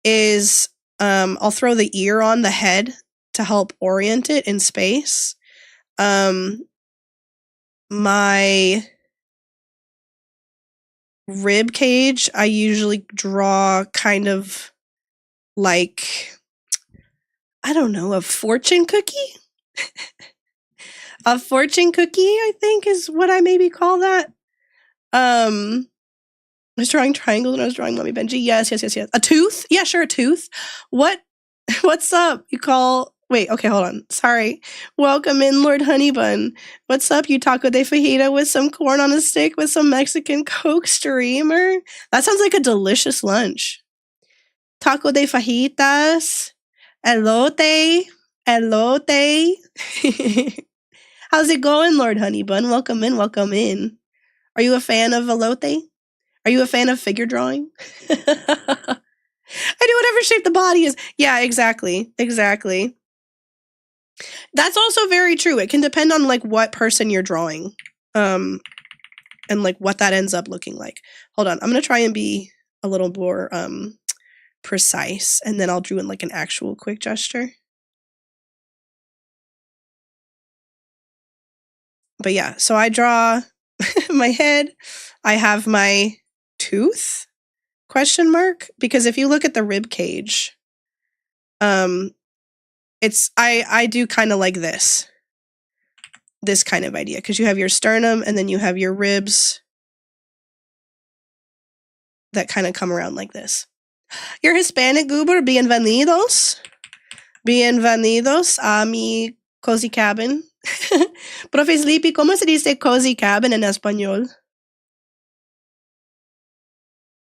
is I'll throw the ear on the head to help orient it in space. My rib cage, I usually draw kind of like, I don't know, a fortune cookie? A fortune cookie, I think, is what I maybe call that. I was drawing triangles when I was drawing Mommy Benji. Yes. A tooth? Yeah, sure, a tooth. What's up? You call... Wait, okay, hold on. Sorry. Welcome in, Lord Honeybun. What's up, you taco de fajita with some corn on a stick with some Mexican Coke streamer? That sounds like a delicious lunch. Taco de fajitas. Elote. How's it going, Lord Honeybun? Welcome in. Are you a fan of elote? Are you a fan of figure drawing? I do whatever shape the body is. Yeah, exactly. That's also very true. It can depend on like what person you're drawing. And like what that ends up looking like. Hold on. I'm going to try and be a little more precise, and then I'll do in like an actual quick gesture. But yeah, so I draw my head. I have my tooth ? Because if you look at the rib cage, it's I do kind of like this kind of idea, because you have your sternum and then you have your ribs that kind of come around like this. You're Hispanic, Goober. Bienvenidos a mi cozy cabin. Profe Sleepy, ¿cómo se dice cozy cabin en español?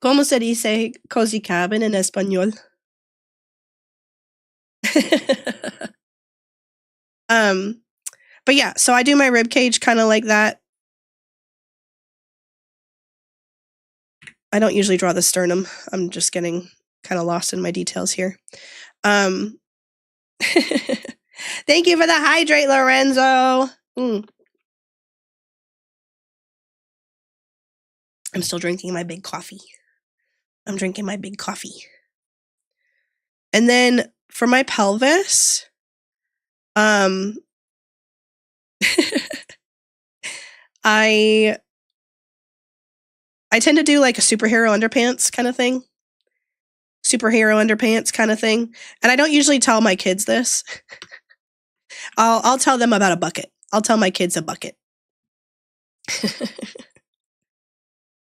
¿Cómo se dice cozy cabin en español? But yeah, so I do my rib cage kind of like that. I don't usually draw the sternum. I'm just getting kind of lost in my details here. Thank you for the hydrate, Lorenzo. I'm still drinking my big coffee. I'm drinking my big coffee. And then for my pelvis, I tend to do like a superhero underpants kind of thing. And I don't usually tell my kids this. I'll tell them about a bucket. I'll tell my kids a bucket.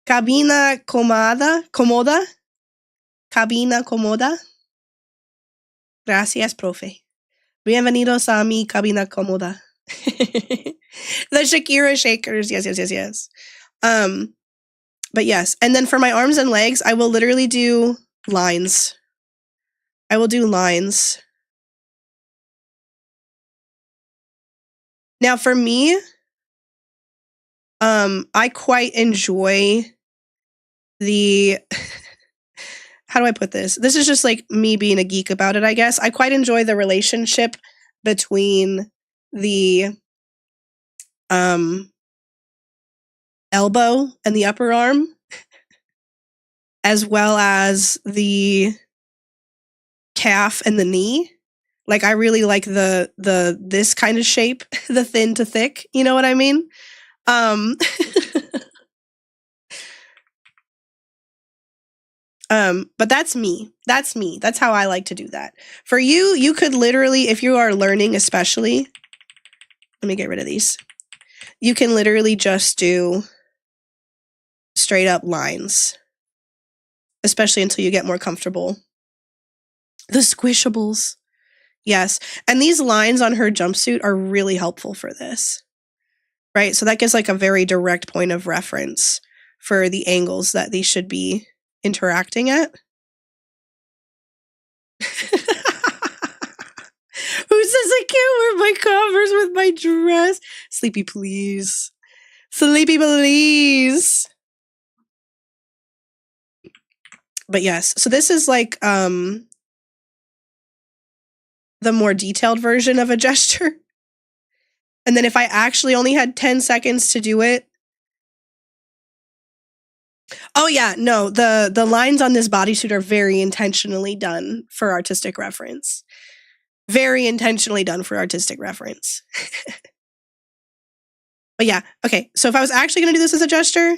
Cabina cómoda. Cabina cómoda. Gracias, profe. Bienvenidos a mi cabina cómoda. The Shakira shakers. Yes. But yes. And then for my arms and legs, I will literally do lines. I will do lines. Now for me, I quite enjoy the how do I put this? This is just like me being a geek about it, I guess. I quite enjoy the relationship between the elbow and the upper arm, as well as the calf and the knee. Like I really like the this kind of shape, the thin to thick, you know what I mean? But that's me. That's how I like to do that. For you, you could literally, if you are learning especially, let me get rid of these. You can literally just do straight up lines, especially until you get more comfortable. The squishables. Yes. And these lines on her jumpsuit are really helpful for this, right? So that gives like a very direct point of reference for the angles that they should be interacting at. Who says I can't wear my Converse with my dress? Sleepy, please. Sleepy, please. But yes, so this is like the more detailed version of a gesture. And then if I actually only had 10 seconds to do it. Oh yeah, no, the lines on this bodysuit are very intentionally done for artistic reference. Very intentionally done for artistic reference. But yeah, okay. So if I was actually going to do this as a gesture,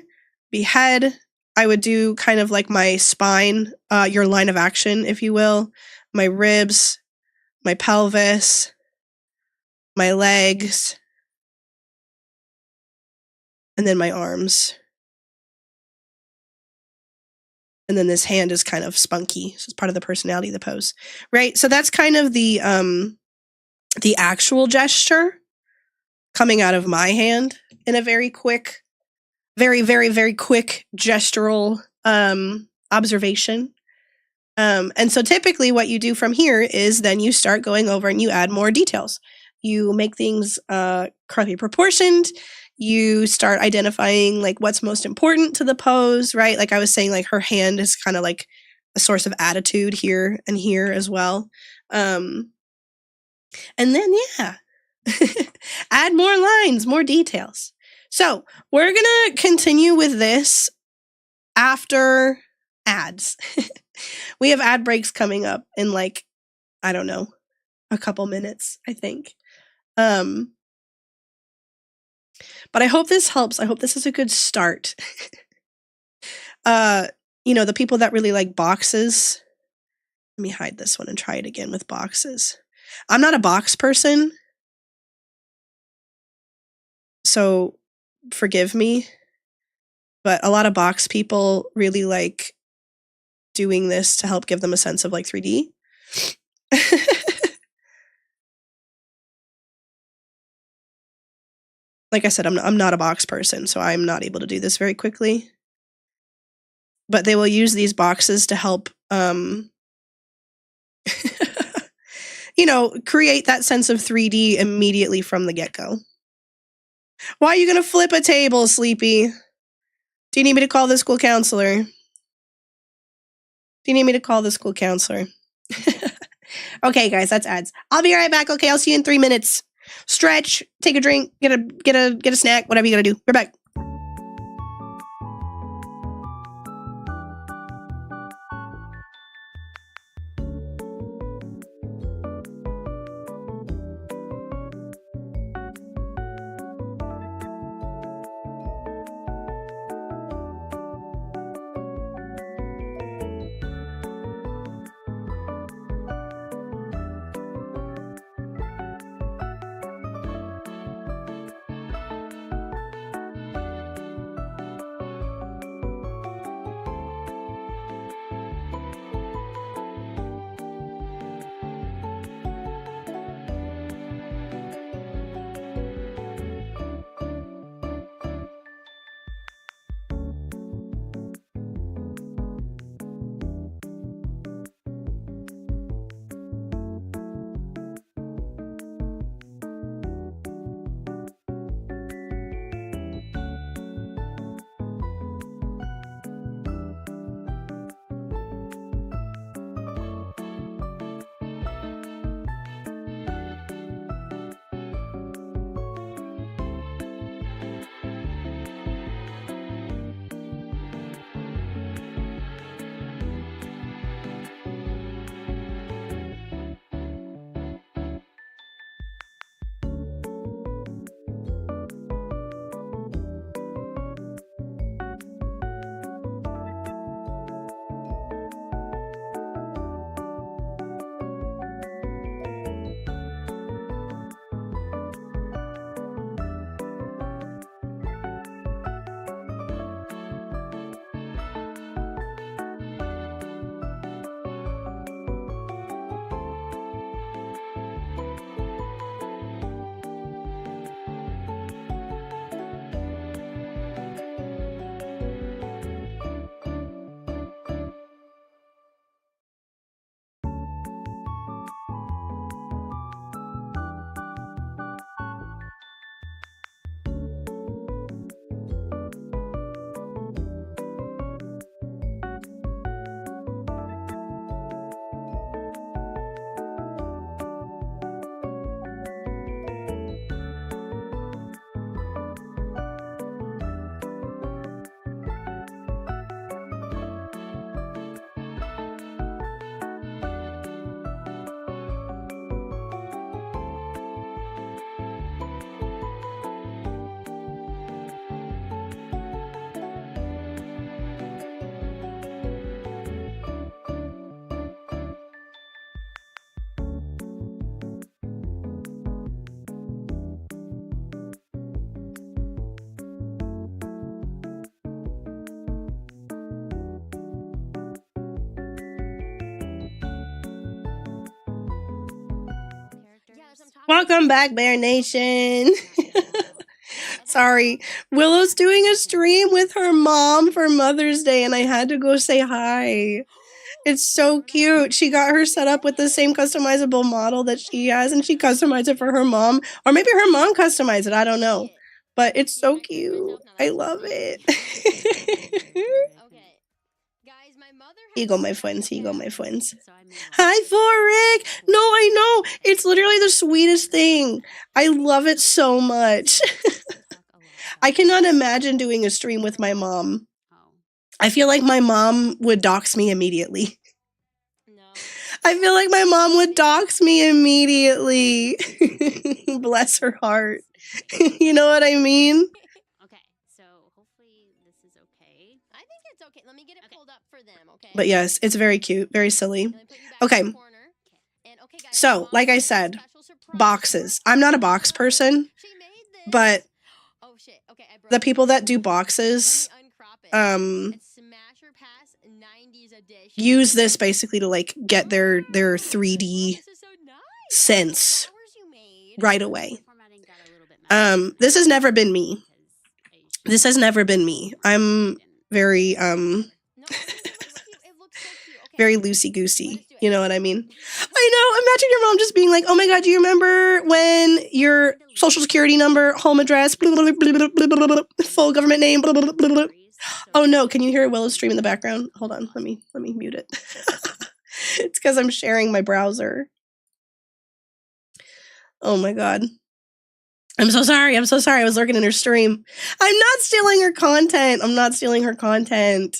behead, I would do kind of like my spine, your line of action, if you will, my ribs, my pelvis, my legs, and then my arms. And then this hand is kind of spunky. So it's part of the personality of the pose, right? So that's kind of the actual gesture coming out of my hand in a very quick, very, very, very quick gestural observation. And so typically what you do from here is then you start going over and you add more details. You make things correctly proportioned. You start identifying like what's most important to the pose, right? Like I was saying, like her hand is kind of like a source of attitude here and here as well. And then, yeah, add more lines, more details. So we're going to continue with this after ads. We have ad breaks coming up in like, I don't know, a couple minutes, I think. But I hope this helps. I hope this is a good start. The people that really like boxes. Let me hide this one and try it again with boxes. I'm not a box person, so forgive me. But a lot of box people really like doing this to help give them a sense of like 3D. Like I said, I'm not a box person, so I'm not able to do this very quickly. But they will use these boxes to help, create that sense of 3D immediately from the get-go. Why are you going to flip a table, Sleepy? Do you need me to call the school counselor? Okay, guys, that's ads. I'll be right back. Okay, I'll see you in 3 minutes. Stretch, take a drink, get a snack, whatever you gotta do. We're back. Welcome back, Bear Nation. Sorry, Willow's doing a stream with her mom for Mother's Day, and I had to go say hi. It's so cute. She got her set up with the same customizable model that she has, and she customized it for her mom. Or maybe her mom customized it, I don't know. But it's so cute. I love it. Here you go, my friends. Here you go, my friends. Hi, Forik! No, I know. It's literally the sweetest thing. I love it so much. I cannot imagine doing a stream with my mom. I feel like my mom would dox me immediately. I feel like my mom would dox me immediately. Bless her heart. You know what I mean? Okay, so hopefully this is okay. I think it's okay. Let me get it pulled up for them, okay? But yes, it's very cute, very silly. Okay. So, like I said, boxes. I'm not a box person, but the people that do boxes use this basically to like get their 3D sense right away. This has never been me. This has never been me. I'm very very loosey-goosey. You know what I mean? I know. Imagine your mom just being like, oh my god, do you remember when your social security number, home address, blah, blah, blah, blah, blah, blah, full government name, blah, blah, blah, blah. Oh no, can you hear Willow's stream in the background? Hold on, let me mute it. It's because I'm sharing my browser. Oh my god. I'm so sorry. I'm so sorry. I was lurking in her stream. I'm not stealing her content. I'm not stealing her content.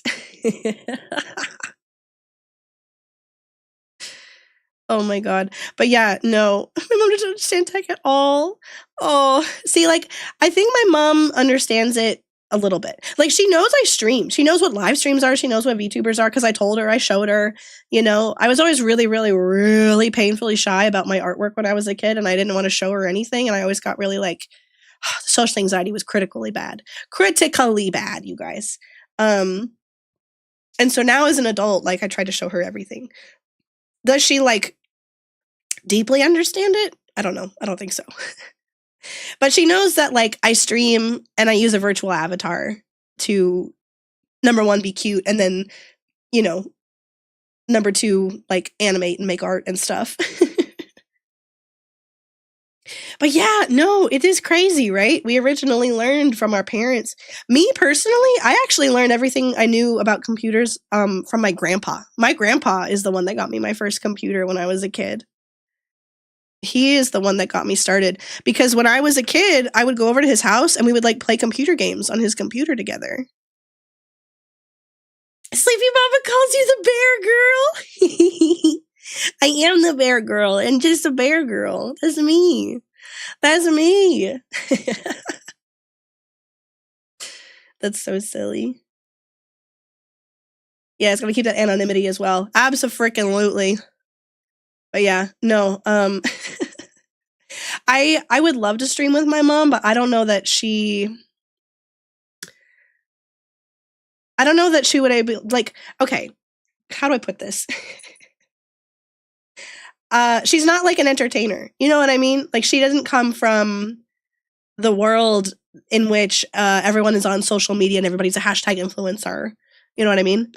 Oh my god. But yeah, no. My mom doesn't understand tech at all. Oh, see, like, I think my mom understands it a little bit. Like, she knows I stream. She knows what live streams are. She knows what VTubers are because I told her, I showed her. You know, I was always really, really, really painfully shy about my artwork when I was a kid, and I didn't want to show her anything. And I always got really like, social anxiety was critically bad, you guys. And so now as an adult, like, I try to show her everything. Does she like deeply understand it? I don't know. I don't think so. But she knows that like I stream and I use a virtual avatar to, number one, be cute, and then, you know, number two, like animate and make art and stuff. But yeah, no, it is crazy, right? We originally learned from our parents. Me personally, I actually learned everything I knew about computers from my grandpa. My grandpa is the one that got me my first computer when I was a kid. He is the one that got me started because when I was a kid, I would go over to his house and we would like play computer games on his computer together. Sleepy Mama calls you the bear girl. I am the bear girl and just a bear girl. That's me. That's me. That's so silly. Yeah, it's gonna keep that anonymity as well. Abso-freaking-lutely. But yeah, no. I would love to stream with my mom, but I don't know that she would able, like, okay, how do I put this? She's not like an entertainer. You know what I mean? Like, she doesn't come from the world in which everyone is on social media and everybody's a hashtag influencer. You know what I mean?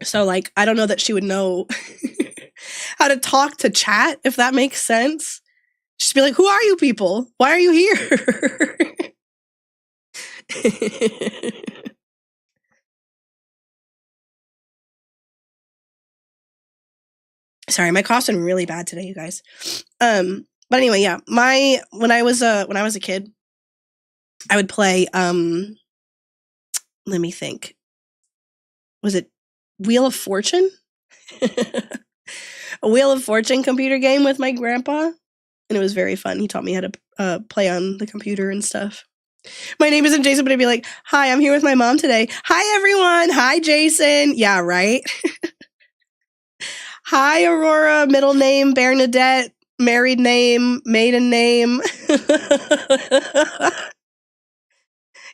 So, like, I don't know that she would know how to talk to chat, if that makes sense. Just be like, who are you people? Why are you here? Sorry, my cough's been really bad today, you guys. But anyway, yeah, when I was a kid, I would play let me think. Was it Wheel of Fortune? A Wheel of Fortune computer game with my grandpa, and it was very fun. He taught me how to play on the computer and stuff. My name isn't Jason, but I'd be like, hi, I'm here with my mom today. Hi, everyone. Hi, Jason. Yeah, right? Hi, Aurora. Middle name, Bernadette. Married name, maiden name.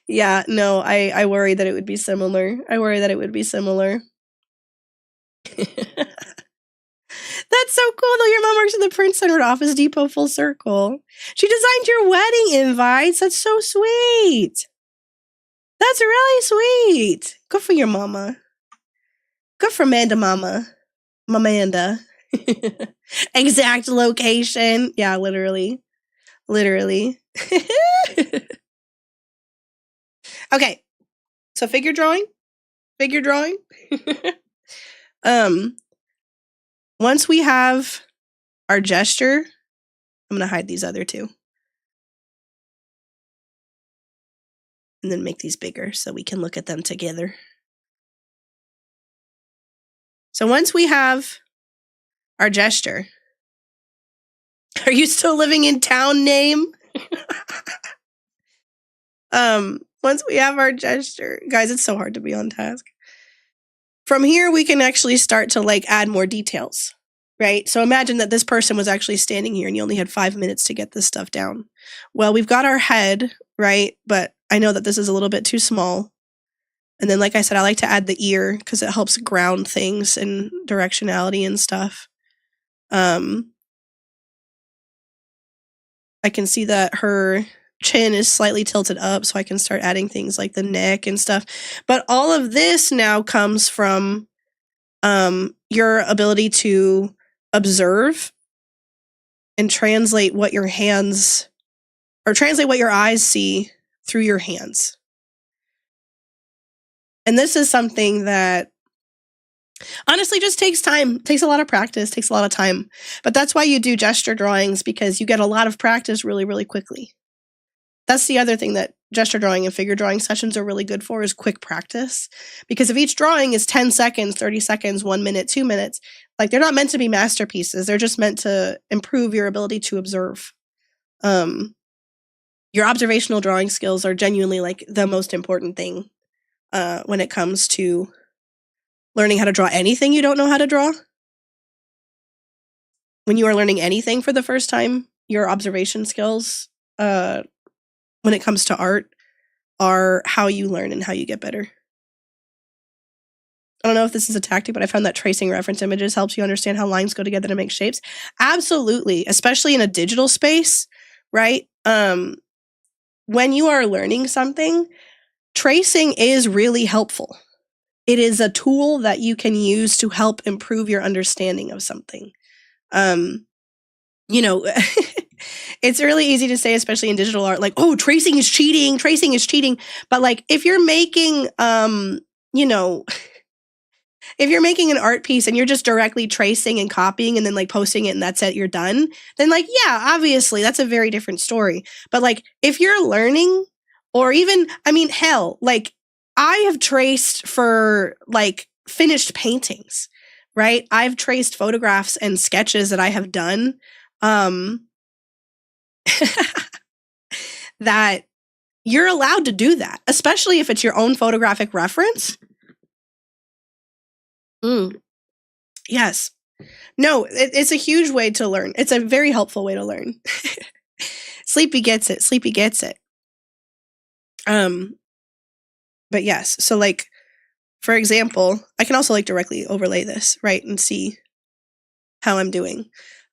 Yeah, no, I worry that it would be similar. That's so cool, though. Your mom works at the Prince Center at Office Depot full circle. She designed your wedding invites. That's so sweet. That's really sweet. Good for your mama. Good for Amanda mama. Mamanda. Exact location. Yeah, literally. Okay. So figure drawing. Once we have our gesture, I'm going to hide these other two. And then make these bigger so we can look at them together. So once we have our gesture, are you still living in town name? Once we have our gesture, guys, it's so hard to be on task. From here, we can actually start to like add more details, right? So imagine that this person was actually standing here and you only had 5 minutes to get this stuff down. Well, we've got our head, right? But I know that this is a little bit too small. And then, like I said, I like to add the ear because it helps ground things and directionality and stuff. I can see that her chin is slightly tilted up, so I can start adding things like the neck and stuff. But all of this now comes from your ability to observe and translate what your eyes see through your hands. And this is something that honestly just takes time, takes a lot of practice, takes a lot of time. But that's why you do gesture drawings, because you get a lot of practice really, really quickly. That's the other thing that gesture drawing and figure drawing sessions are really good for, is quick practice. Because if each drawing is 10 seconds, 30 seconds, 1 minute, 2 minutes, like they're not meant to be masterpieces. They're just meant to improve your ability to observe. Your observational drawing skills are genuinely like the most important thing when it comes to learning how to draw anything you don't know how to draw. When you are learning anything for the first time, your observation skills when it comes to art are how you learn and how you get better. I don't know if this is a tactic, but I found that tracing reference images helps you understand how lines go together to make shapes. Absolutely, especially in a digital space, right? When you are learning something, tracing is really helpful. It is a tool that you can use to help improve your understanding of something. It's really easy to say, especially in digital art, like, oh, tracing is cheating. But like, if you're making, if you're making an art piece and you're just directly tracing and copying and then like posting it and that's it, you're done, then like, yeah, obviously that's a very different story. But like, if you're learning, or even, hell, like I have traced for like finished paintings, right? I've traced photographs and sketches that I have done that you're allowed to do that, especially if it's your own photographic reference. Yes. No, it's a huge way to learn. It's a very helpful way to learn. Sleepy gets it. But yes, so like, for example, I can also like directly overlay this, right, and see how I'm doing.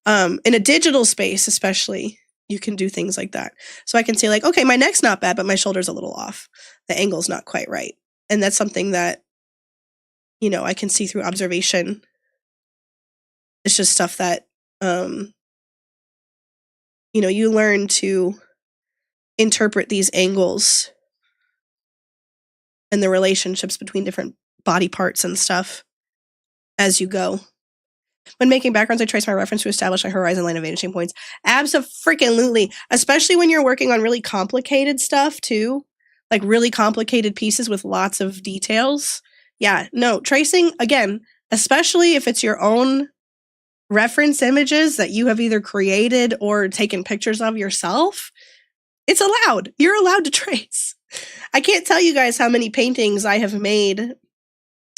In a digital space, especially, you can do things like that. So I can say like, okay, my neck's not bad, but my shoulder's a little off. The angle's not quite right. And that's something that, I can see through observation. It's just stuff that, you learn to interpret these angles and the relationships between different body parts and stuff as you go. When making backgrounds, I trace my reference to establish a horizon line of vanishing points. Abso-freaking-lutely. Especially when you're working on really complicated stuff, too. Like really complicated pieces with lots of details. Yeah, no, tracing, again, especially if it's your own reference images that you have either created or taken pictures of yourself, it's allowed. You're allowed to trace. I can't tell you guys how many paintings I have made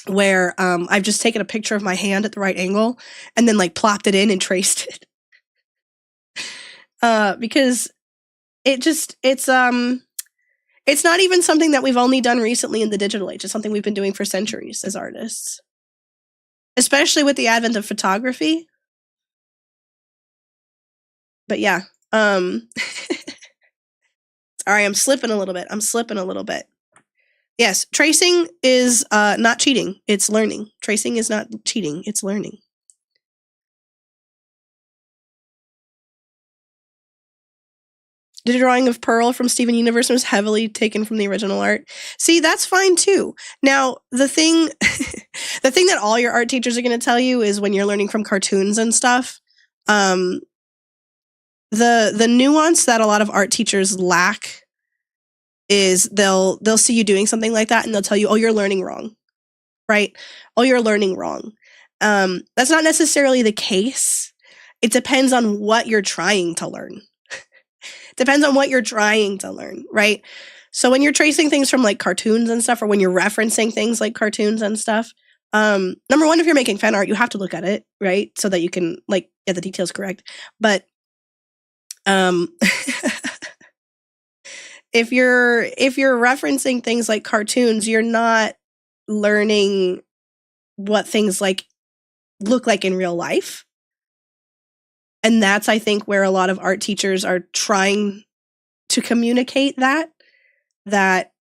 where I've just taken a picture of my hand at the right angle and then like plopped it in and traced it. Because it's not even something that we've only done recently in the digital age. It's something we've been doing for centuries as artists. Especially with the advent of photography. But yeah. Sorry, I'm slipping a little bit. Yes, tracing is not cheating. It's learning. Tracing is not cheating. It's learning. The drawing of Pearl from Steven Universe was heavily taken from the original art. See, that's fine too. Now, the thing that all your art teachers are going to tell you is when you're learning from cartoons and stuff, the nuance that a lot of art teachers lack is they'll see you doing something like that and they'll tell you, oh, you're learning wrong, right? Oh, you're learning wrong. That's not necessarily the case. It depends on what you're trying to learn. Right? So when you're tracing things from like cartoons and stuff, or when you're referencing things like cartoons and stuff, number one, if you're making fan art, you have to look at it, right? So that you can like get the details correct. But if you're referencing things like cartoons, you're not learning what things like look like in real life. And that's, I think, where a lot of art teachers are trying to communicate that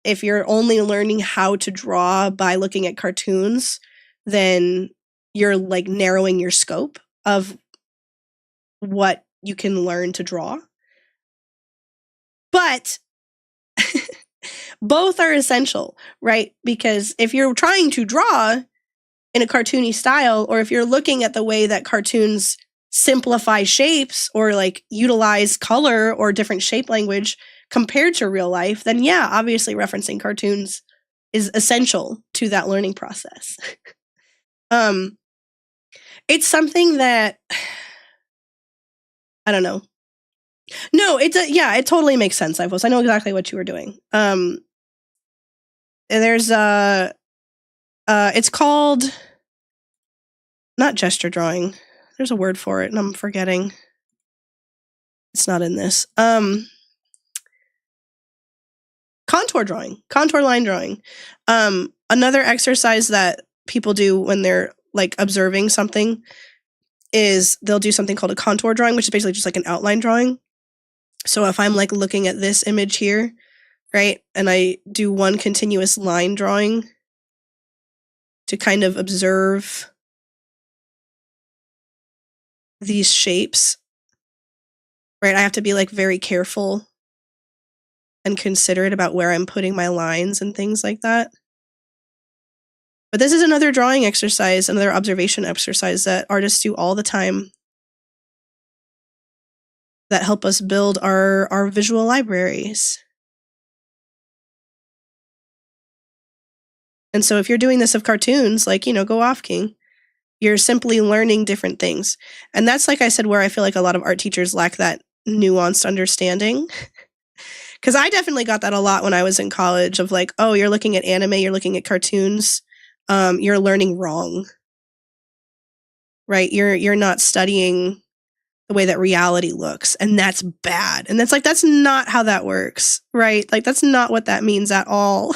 if you're only learning how to draw by looking at cartoons, then you're like narrowing your scope of what you can learn to draw. But both are essential, right? Because if you're trying to draw in a cartoony style, or if you're looking at the way that cartoons simplify shapes or like utilize color or different shape language compared to real life, then yeah, obviously referencing cartoons is essential to that learning process. It's something that I don't know. No, it totally makes sense, I know exactly what you were doing. There's it's called not gesture drawing. There's a word for it and I'm forgetting. It's not in this. Contour drawing, contour line drawing. Another exercise that people do when they're like observing something is they'll do something called a contour drawing, which is basically just like an outline drawing. So if I'm like looking at this image here, right, and I do one continuous line drawing to kind of observe these shapes, right, I have to be like very careful and considerate about where I'm putting my lines and things like that. But this is another drawing exercise, another observation exercise that artists do all the time that help us build our visual libraries. And so if you're doing this of cartoons, like, go off, King. You're simply learning different things. And that's, like I said, where I feel like a lot of art teachers lack that nuanced understanding. Because I definitely got that a lot when I was in college of like, oh, you're looking at anime, you're looking at cartoons, you're learning wrong, right? You're not studying the way that reality looks, and that's bad. And that's like, that's not how that works, right? Like, that's not what that means at all.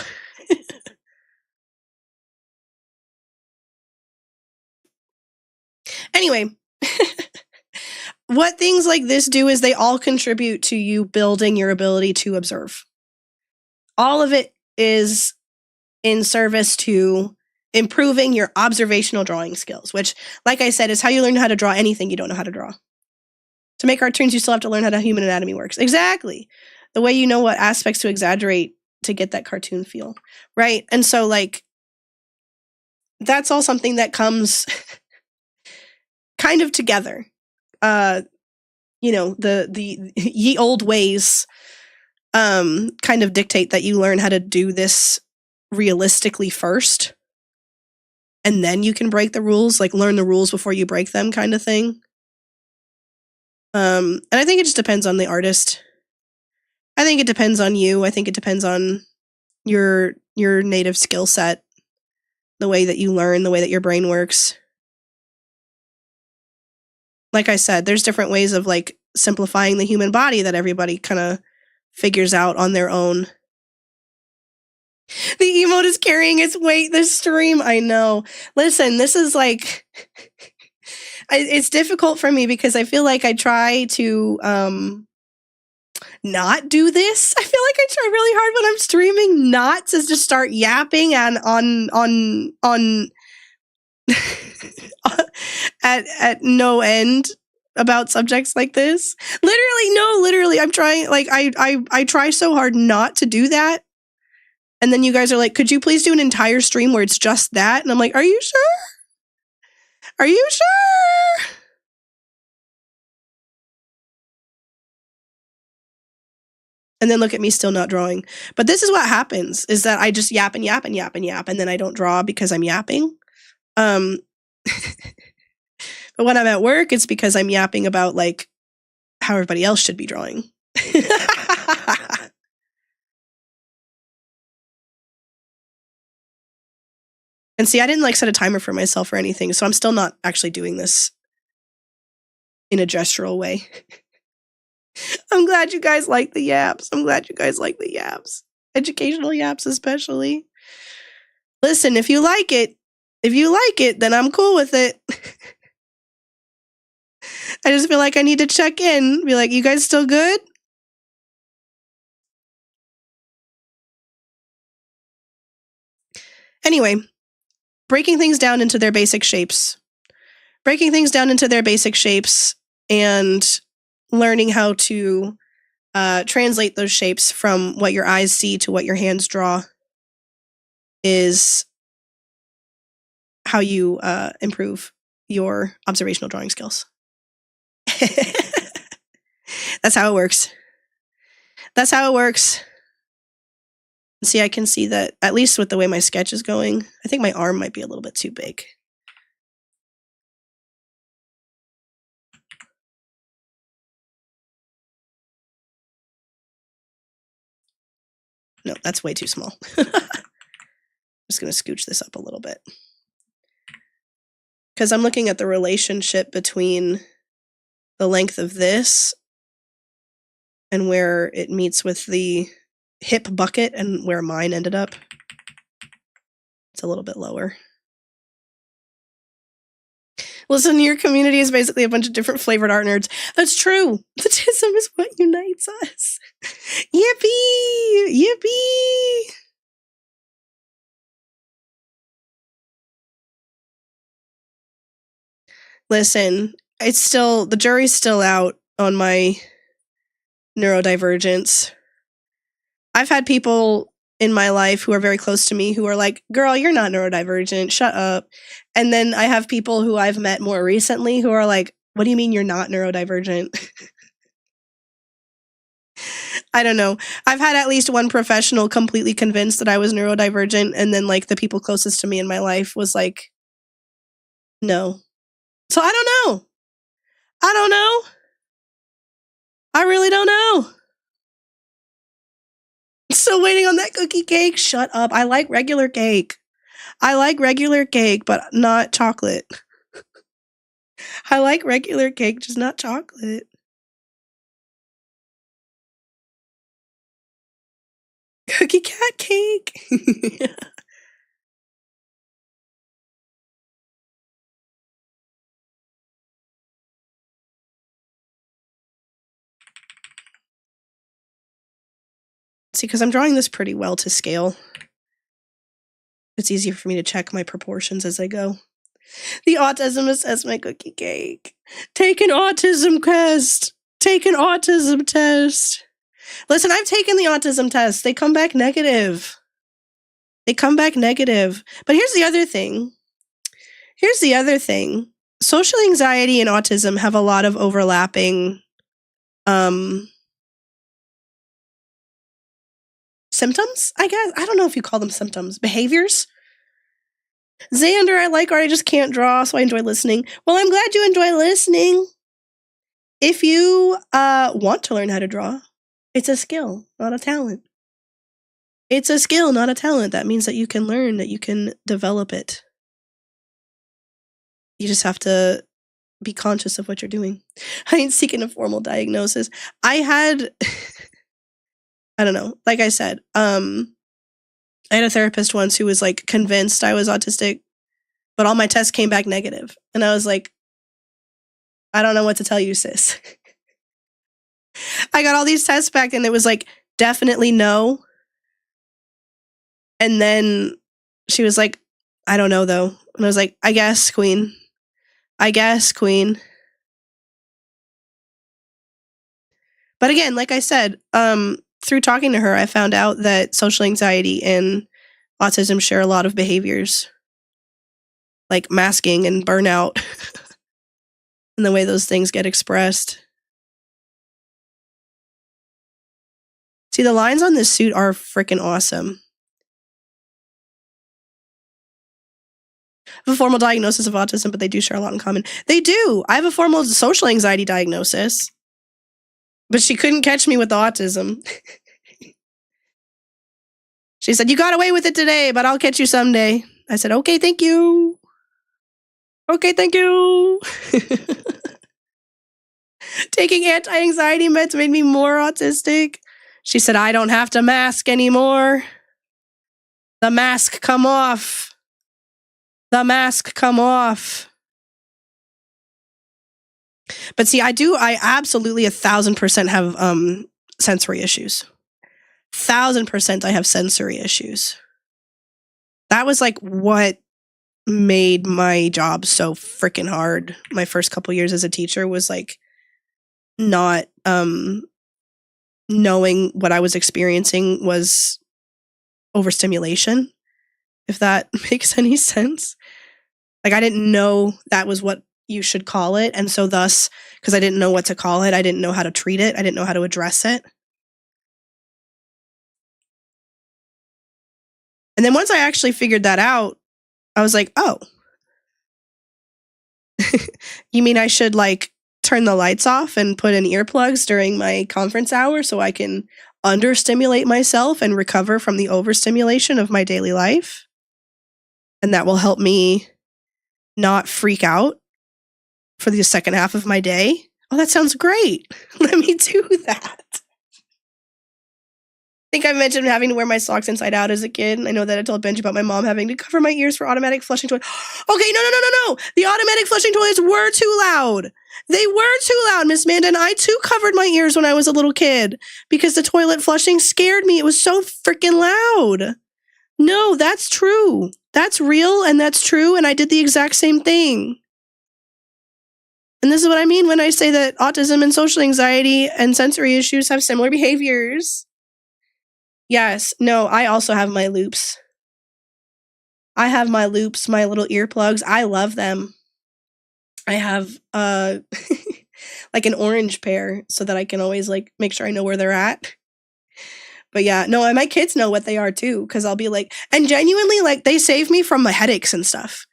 Anyway, what things like this do is they all contribute to you building your ability to observe. All of it is in service to improving your observational drawing skills, which, like I said, is how you learn how to draw anything you don't know how to draw. To make cartoons, you still have to learn how human anatomy works. Exactly. The way you know what aspects to exaggerate to get that cartoon feel, right? And so, like, that's all something that comes kind of together. The ye old ways kind of dictate that you learn how to do this realistically first, and then you can break the rules, like learn the rules before you break them kind of thing. And I think it just depends on the artist. I think it depends on you. I think it depends on your native skill set, the way that you learn, the way that your brain works. Like I said, there's different ways of like simplifying the human body that everybody kind of figures out on their own. The emote is carrying its weight this stream. I know. Listen, this is like it's difficult for me because I feel like I try to not do this. I feel like I try really hard when I'm streaming not to just start yapping and on at no end about subjects like this. Literally, I'm trying, like, I try so hard not to do that. And then you guys are like, could you please do an entire stream where it's just that? And I'm like, are you sure? Are you sure? And then look at me still not drawing. But this is what happens, is that I just yap and yap and yap and yap, and then I don't draw because I'm yapping. But when I'm at work, it's because I'm yapping about, like, how everybody else should be drawing. And see, I didn't, like, set a timer for myself or anything, so I'm still not actually doing this in a gestural way. I'm glad you guys like the yaps. Educational yaps especially. Listen, if you like it, then I'm cool with it. I just feel like I need to check in. Be like, you guys still good? Anyway, breaking things down into their basic shapes. And learning how to translate those shapes from what your eyes see to what your hands draw is how you improve your observational drawing skills. That's how it works. That's how it works. See, I can see that, at least with the way my sketch is going. I think my arm might be a little bit too big. No, that's way too small. I'm just going to scooch this up a little bit. Because I'm looking at the relationship between the length of this and where it meets with the hip bucket and where mine ended up. It's a little bit lower. Listen, your community is basically a bunch of different flavored art nerds. That's true. Autism is what unites us. Yippee! Yippee! Listen, it's still, the jury's still out on my neurodivergence. I've had people in my life who are very close to me who are like, girl, you're not neurodivergent, shut up. And then I have people who I've met more recently who are like, what do you mean you're not neurodivergent? I don't know. I've had at least one professional completely convinced that I was neurodivergent, and then like the people closest to me in my life was like, no. So I don't know. I don't know. I really don't know. Still waiting on that cookie cake. Shut up. I like regular cake. I like regular cake, but not chocolate. I like regular cake, just not chocolate. Cookie cat cake. See, because I'm drawing this pretty well to scale. It's easier for me to check my proportions as I go. The autism assessment cookie cake. Take an autism test. Take an autism test. Listen, I've taken the autism test. They come back negative. They come back negative. But here's the other thing. Here's the other thing. Social anxiety and autism have a lot of overlapping symptoms, I guess. I don't know if you call them symptoms. Behaviors. Xander, I like art. I just can't draw, so I enjoy listening. Well, I'm glad you enjoy listening. If you want to learn how to draw, it's a skill, not a talent. It's a skill, not a talent. That means that you can learn, that you can develop it. You just have to be conscious of what you're doing. I ain't seeking a formal diagnosis. I had, I don't know, like I said, I had a therapist once who was like convinced I was autistic, but all my tests came back negative. And I was like, I don't know what to tell you, sis. I got all these tests back and it was like, definitely no. And then she was like, I don't know though. And I was like, I guess, queen. I guess, queen. But again, like I said, through talking to her, I found out that social anxiety and autism share a lot of behaviors, like masking and burnout, and the way those things get expressed. See, the lines on this suit are freaking awesome. I have a formal diagnosis of autism, but they do share a lot in common. They do. I have a formal social anxiety diagnosis, but she couldn't catch me with the autism. She said, you got away with it today, but I'll catch you someday. I said, okay, thank you. Okay, thank you. Taking anti-anxiety meds made me more autistic. She said, I don't have to mask anymore. The mask come off. The mask come off. But see, I absolutely 1,000% have sensory issues. 1,000% I have sensory issues. That was like what made my job so freaking hard. My first couple years as a teacher was like not knowing what I was experiencing was overstimulation, if that makes any sense. Like, I didn't know that was what you should call it. And so thus, because I didn't know what to call it, I didn't know how to treat it. I didn't know how to address it. And then once I actually figured that out, I was like, oh, you mean I should like turn the lights off and put in earplugs during my conference hour so I can understimulate myself and recover from the overstimulation of my daily life? And that will help me not freak out for the second half of my day. Oh, that sounds great. Let me do that. I think I mentioned having to wear my socks inside out as a kid. I know that I told Benji about my mom having to cover my ears for automatic flushing toilets. Okay, no. The automatic flushing toilets were too loud. They were too loud, Miss Amanda, and I too covered my ears when I was a little kid because the toilet flushing scared me. It was so freaking loud. No, that's true. That's real and that's true, and I did the exact same thing. And this is what I mean when I say that autism and social anxiety and sensory issues have similar behaviors. Yes, no, I also have my loops. I have my loops, my little earplugs. I love them. I have like an orange pair so that I can always like make sure I know where they're at. But yeah, no, and my kids know what they are too, because I'll be like, and genuinely, like, they save me from my headaches and stuff.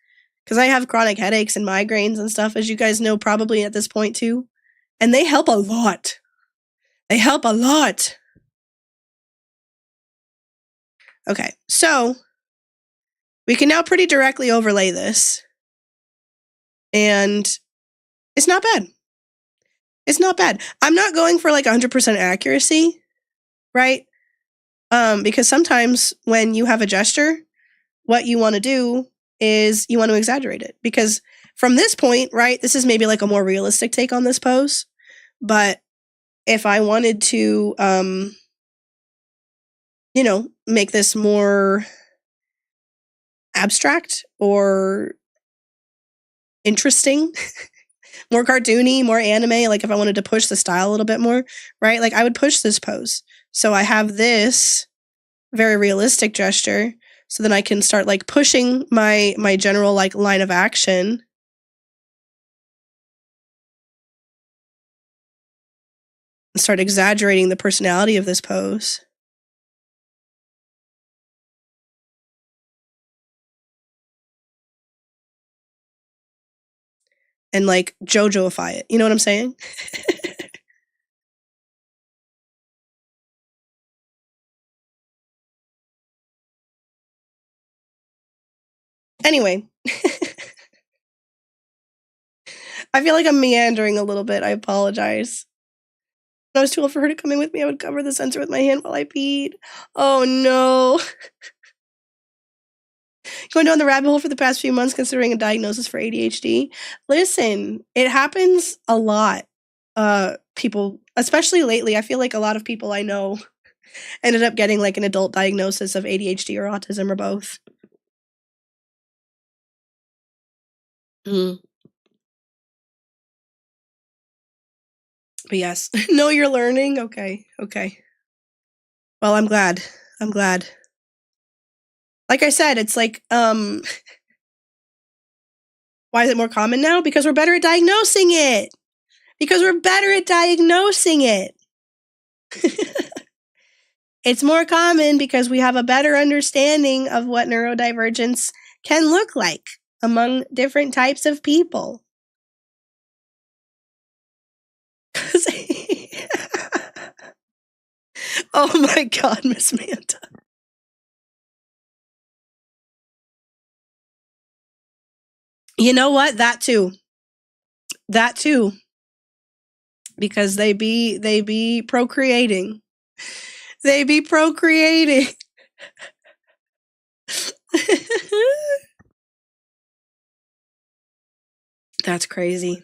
Because I have chronic headaches and migraines and stuff, as you guys know probably at this point too. And they help a lot. They help a lot. Okay, so we can now pretty directly overlay this. And it's not bad. It's not bad. I'm not going for like 100% accuracy, right? Because sometimes when you have a gesture, what you want to do is you want to exaggerate it. Because from this point, right, this is maybe like a more realistic take on this pose. But if I wanted to, make this more abstract or interesting, more cartoony, more anime, like if I wanted to push the style a little bit more, right? Like I would push this pose. So I have this very realistic gesture. So then I can start like pushing my general like line of action. And start exaggerating the personality of this pose. And like JoJo-ify it. You know what I'm saying? Anyway. I feel like I'm meandering a little bit. I apologize. When I was too old for her to come in with me, I would cover the sensor with my hand while I peed. Oh no. Going down the rabbit hole for the past few months considering a diagnosis for ADHD. Listen, it happens a lot. People, especially lately, I feel like a lot of people I know ended up getting like an adult diagnosis of ADHD or autism or both. But yes, know you're learning. Okay. Well, I'm glad. Like I said, it's like, why is it more common now? Because we're better at diagnosing it. It's more common because we have a better understanding of what neurodivergence can look like among different types of people. Oh my God, Miss Manta. You know what? That too. Because they be procreating. That's crazy.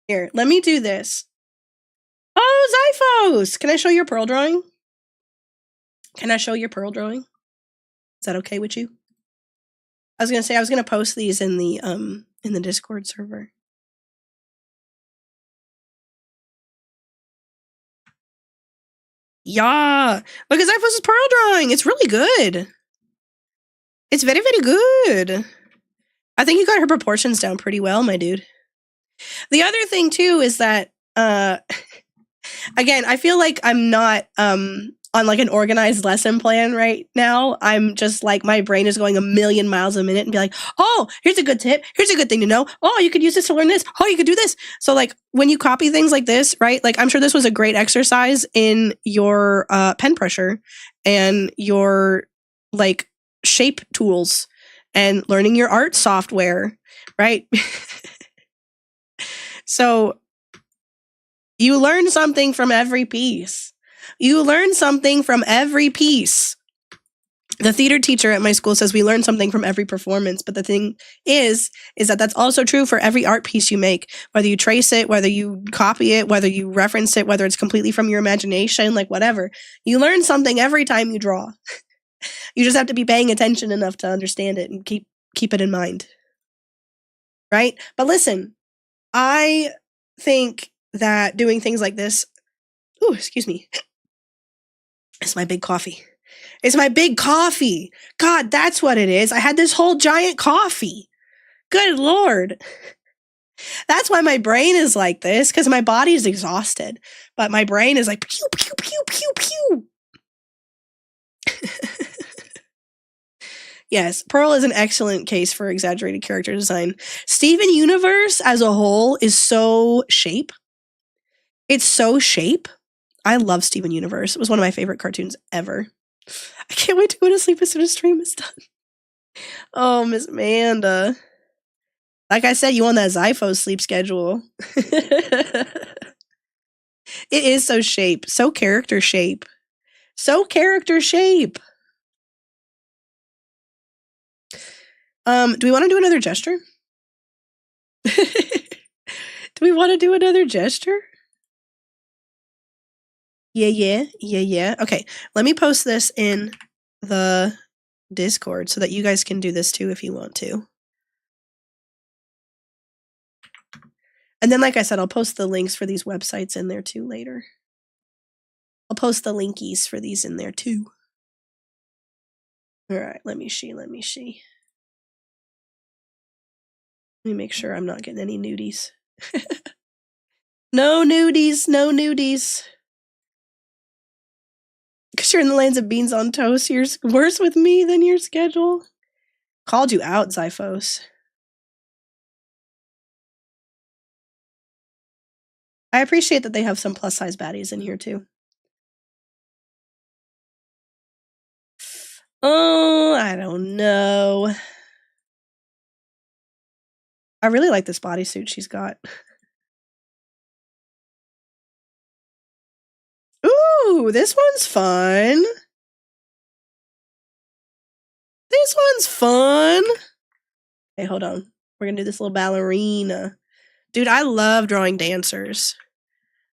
Here, let me do this. Oh, Zyphos! Can I show your pearl drawing? Is that okay with you? I was gonna post these in the Discord server. Yeah. Look at Zyphos' pearl drawing. It's really good. It's very, very good. I think you got her proportions down pretty well, my dude. The other thing, too, is that, again, I feel like I'm not on like an organized lesson plan right now. I'm just like, my brain is going a million miles a minute and be like, oh, here's a good tip. Here's a good thing to know. Oh, you could use this to learn this. Oh, you could do this. So like when you copy things like this, right? Like I'm sure this was a great exercise in your pen pressure and your like shape tools and learning your art software, right? So you learn something from every piece. You learn something from every piece. The theater teacher at my school says we learn something from every performance. But the thing is that that's also true for every art piece you make. Whether you trace it, whether you copy it, whether you reference it, whether it's completely from your imagination, like whatever. You learn something every time you draw. You just have to be paying attention enough to understand it and keep it in mind. Right? But listen, I think that doing things like this, ooh, excuse me. It's my big coffee. It's my big coffee. God, that's what it is. I had this whole giant coffee. Good Lord. That's why my brain is like this, because my body is exhausted. But my brain is like, pew, pew, pew, pew, pew. Yes, Pearl is an excellent case for exaggerated character design. Steven Universe as a whole is so shape. It's so shape. I love Steven Universe. It was one of my favorite cartoons ever. I can't wait to go to sleep as soon as stream is done. Oh, Miss Amanda. Like I said, you on that Zyphos sleep schedule. It is so shape. So character shape. So character shape. Do we want to do another gesture? Do we want to do another gesture? Yeah. Okay, let me post this in the Discord so that you guys can do this too if you want to. And then, like I said, I'll post the links for these websites in there too later. I'll post the linkies for these in there too. All right, let me see. Let me make sure I'm not getting any nudies. No nudies. Because you're in the lands of beans on toast. You're worse with me than your schedule. Called you out, Zyphos. I appreciate that they have some plus size baddies in here too. Oh, I don't know. I really like this bodysuit she's got. Ooh, this one's fun. This one's fun. Okay, hold on. We're gonna do this little ballerina. Dude, I love drawing dancers.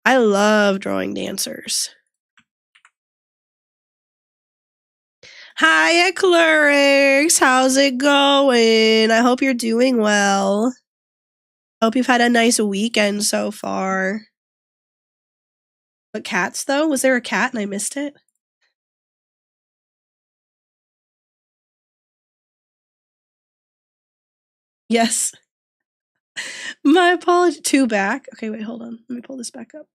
I love drawing dancers. Hi, Eclurix. How's it going? I hope you're doing well. Hope you've had a nice weekend so far. But cats, though? Was there a cat and I missed it? Yes. My apologies. 2 back. Okay, wait, hold on. Let me pull this back up.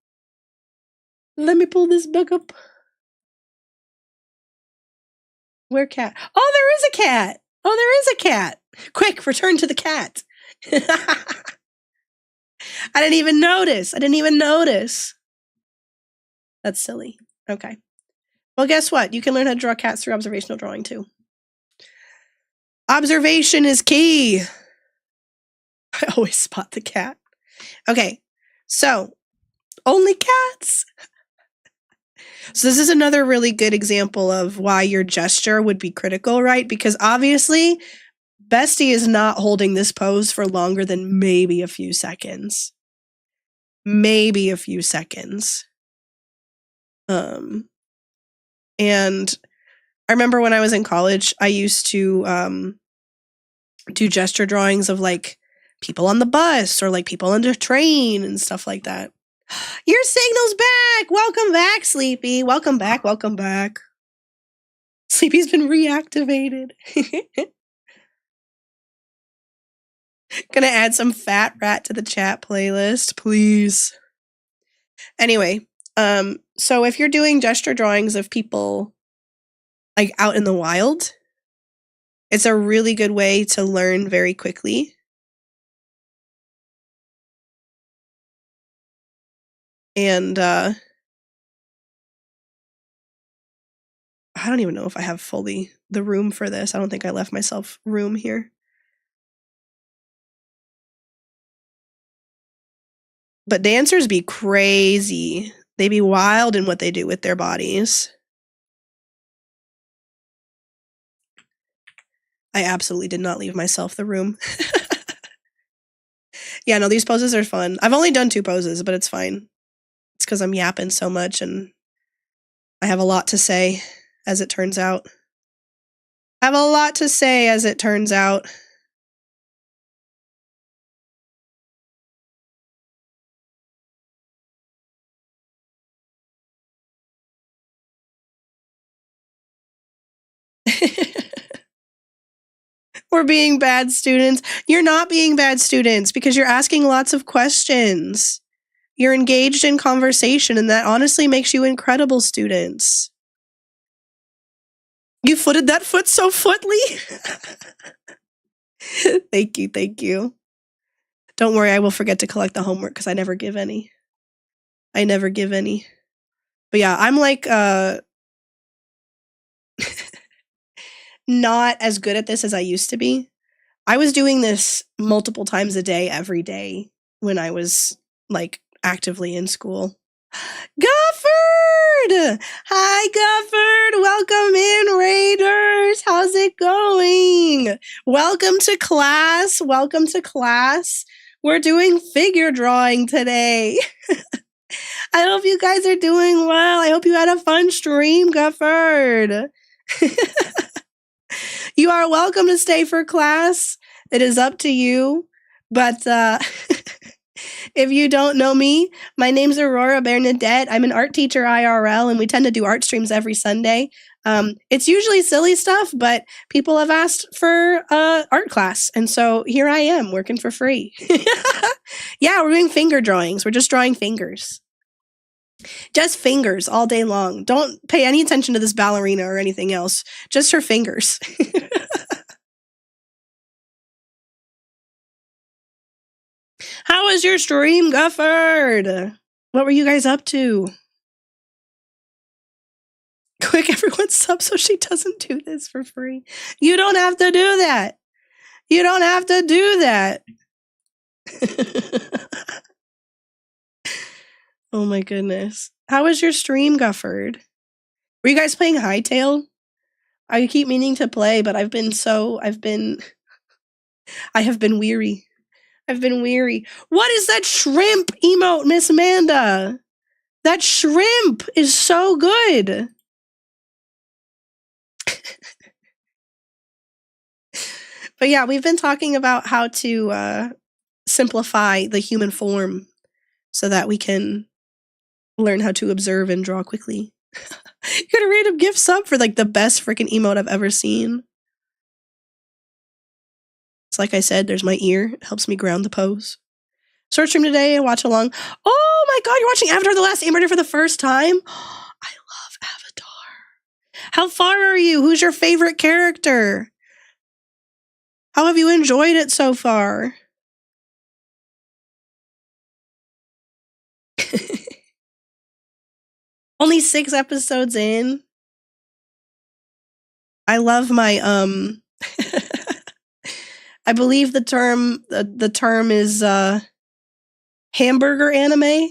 Where cat? Oh, there is a cat. Quick, return to the cat. I didn't even notice. That's silly. Okay. Well, guess what? You can learn how to draw cats through observational drawing too. Observation is key. I always spot the cat. Okay. So, only cats. So this is another really good example of why your gesture would be critical, right? Because obviously, Bestie is not holding this pose for longer than maybe a few seconds. And I remember when I was in college, I used to do gesture drawings of like people on the bus or like people on the train and stuff like that. Your signal's back. Welcome back, Sleepy. Welcome back. Welcome back. Sleepy's been reactivated. Gonna add some Fat Rat to the chat playlist, please. Anyway, so if you're doing gesture drawings of people like out in the wild, it's a really good way to learn very quickly. And I don't even know if I have fully the room for this. I don't think I left myself room here. But dancers be crazy. They be wild in what they do with their bodies. I absolutely did not leave myself the room. Yeah, no, these poses are fun. I've only done 2 poses, but it's fine. It's because I'm yapping so much and I have a lot to say, as it turns out. I have a lot to say, as it turns out. We're being bad students. You're not being bad students because you're asking lots of questions. You're engaged in conversation, and that honestly makes you incredible students. You footed that foot so footly. Thank you, thank you. Don't worry, I will forget to collect the homework because I never give any. I never give any. But yeah, I'm like not as good at this as I used to be. I was doing this multiple times a day, every day, when I was like actively in school. Gufford! Hi, Gufford! Welcome in, Raiders! How's it going? Welcome to class. Welcome to class. We're doing figure drawing today. I hope you guys are doing well. I hope you had a fun stream, Gufford. You are welcome to stay for class. It is up to you. But if you don't know me, my name's Aurora Bernadette. I'm an art teacher IRL, and we tend to do art streams every Sunday. It's usually silly stuff, but people have asked for art class, and so here I am working for free. Yeah, we're doing finger drawings. We're just drawing fingers. Just fingers all day long. Don't pay any attention to this ballerina or anything else. Just her fingers. How was your stream, Gufford? What were you guys up to? Quick, everyone sub so she doesn't do this for free. You don't have to do that. You don't have to do that. Oh my goodness. How was your stream, Gufford? Were you guys playing Hightail? I keep meaning to play, but I have been weary. I've been weary. What is that shrimp emote, Miss Amanda? That shrimp is so good. But yeah, we've been talking about how to simplify the human form so that we can learn how to observe and draw quickly. You got a random gift sub for like the best freaking emote I've ever seen. It's like I said, there's my ear. It helps me ground the pose. Search stream today and watch along. Oh my god, you're watching Avatar: The Last Airbender for the first time? I love Avatar. How far are you? Who's your favorite character? How have you enjoyed it so far? Only 6 episodes in. I love my I believe the term is hamburger anime.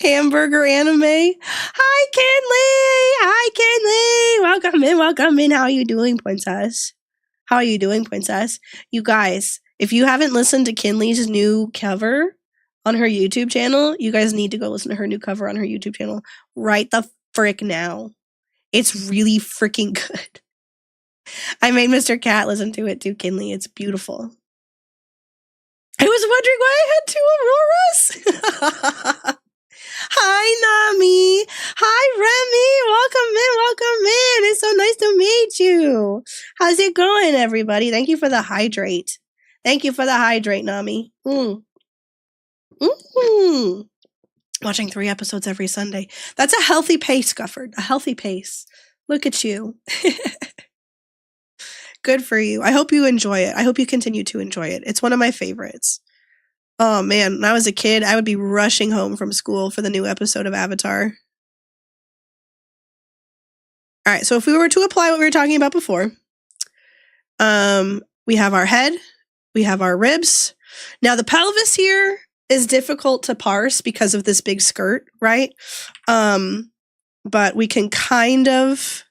Hamburger anime. Hi, Kinley. Hi, Kinley. Welcome in. How are you doing, princess? How are you doing, princess? You guys, if you haven't listened to Kinley's new cover on her YouTube channel, you guys need to go listen to her new cover on her YouTube channel right the frick now. It's really freaking good. I made Mr. Cat listen to it too, Kinley. It's beautiful. It was wondering why I had 2 Auroras. Hi, Nami. Hi, Remy. Welcome in. It's so nice to meet you. How's it going, everybody? Thank you for the hydrate. Nami. Watching 3 episodes every Sunday. That's a healthy pace, Gufford. A healthy pace. Look at you. Good for you. I hope you enjoy it. I hope you continue to enjoy it. It's one of my favorites. Oh man, when I was a kid, I would be rushing home from school for the new episode of Avatar. All right, so if we were to apply what we were talking about before, we have our head, we have our ribs. Now the pelvis here is difficult to parse because of this big skirt, right? But we can kind of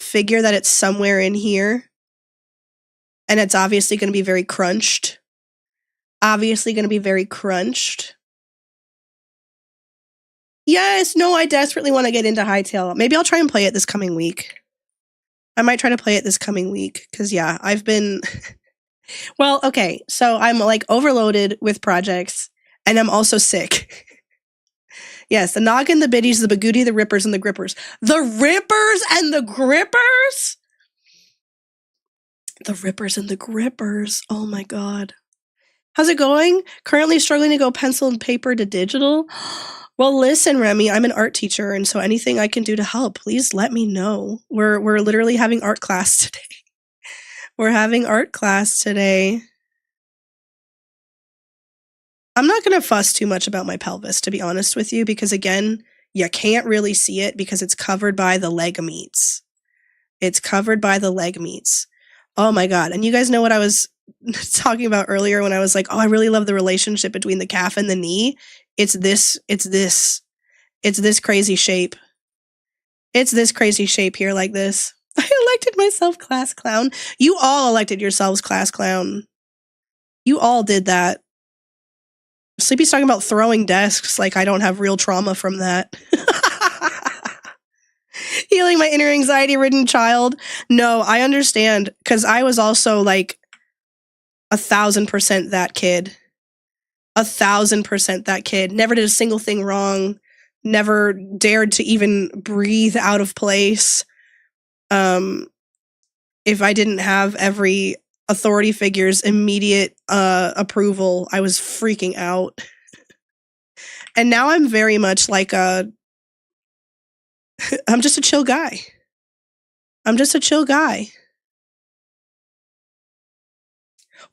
figure that it's somewhere in here. And it's obviously going to be very crunched. Yes, no, I desperately want to get into Hytale. Maybe I'll try and play it this coming week. I might try to play it this coming week. Because, yeah, I've been... Well, okay, so I'm, like, overloaded with projects. And I'm also sick. Yes, the Noggin, the Biddies, the Bagooty, the Rippers, and the Grippers. The Rippers and the Grippers? The Rippers and the Grippers. Oh my god. How's it going? Currently struggling to go pencil and paper to digital? Well, listen, Remy, I'm an art teacher, and so anything I can do to help, please let me know. We're literally having art class today. I'm not going to fuss too much about my pelvis, to be honest with you, because again, you can't really see it because it's covered by the leg meats. Oh my god. And you guys know what I was talking about earlier when I was like, oh, I really love the relationship between the calf and the knee. It's this crazy shape. It's this crazy shape here like this. I elected myself class clown. You all elected yourselves class clown. You all did that. Sleepy's talking about throwing desks like I don't have real trauma from that. Healing my inner anxiety-ridden child. No, I understand, because I was also like 1,000% that kid. 1,000% that kid. Never did a single thing wrong. Never dared to even breathe out of place. If I didn't have every authority figure's immediate approval, I was freaking out. And now I'm very much like I'm just a chill guy.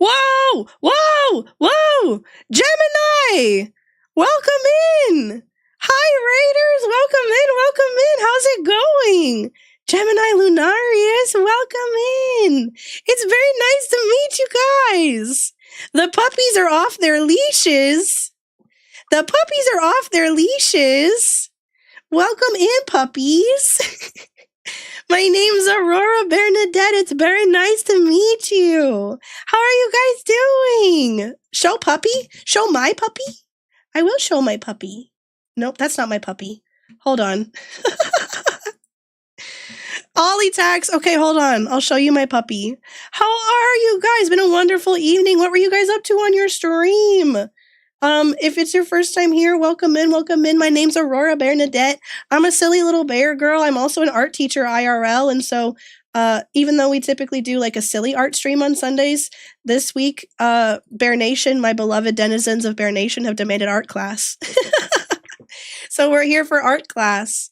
Whoa! Gemini! Welcome in! Hi, Raiders! Welcome in! How's it going? Gemini Lunarius, welcome in! It's very nice to meet you guys! The puppies are off their leashes! Welcome in, puppies! My name's Aurora Bernadette. It's very nice to meet you. How are you guys doing? Show puppy? Show my puppy? I will show my puppy. Nope, that's not my puppy. Hold on. Ollie Tax. Okay, hold on. I'll show you my puppy. How are you guys? Been a wonderful evening. What were you guys up to on your stream? If it's your first time here, welcome in. My name's Aurora Bernadette. I'm a silly little bear girl. I'm also an art teacher IRL. And so, even though we typically do like a silly art stream on Sundays, this week, Bear Nation, my beloved denizens of Bear Nation, have demanded art class. So we're here for art class.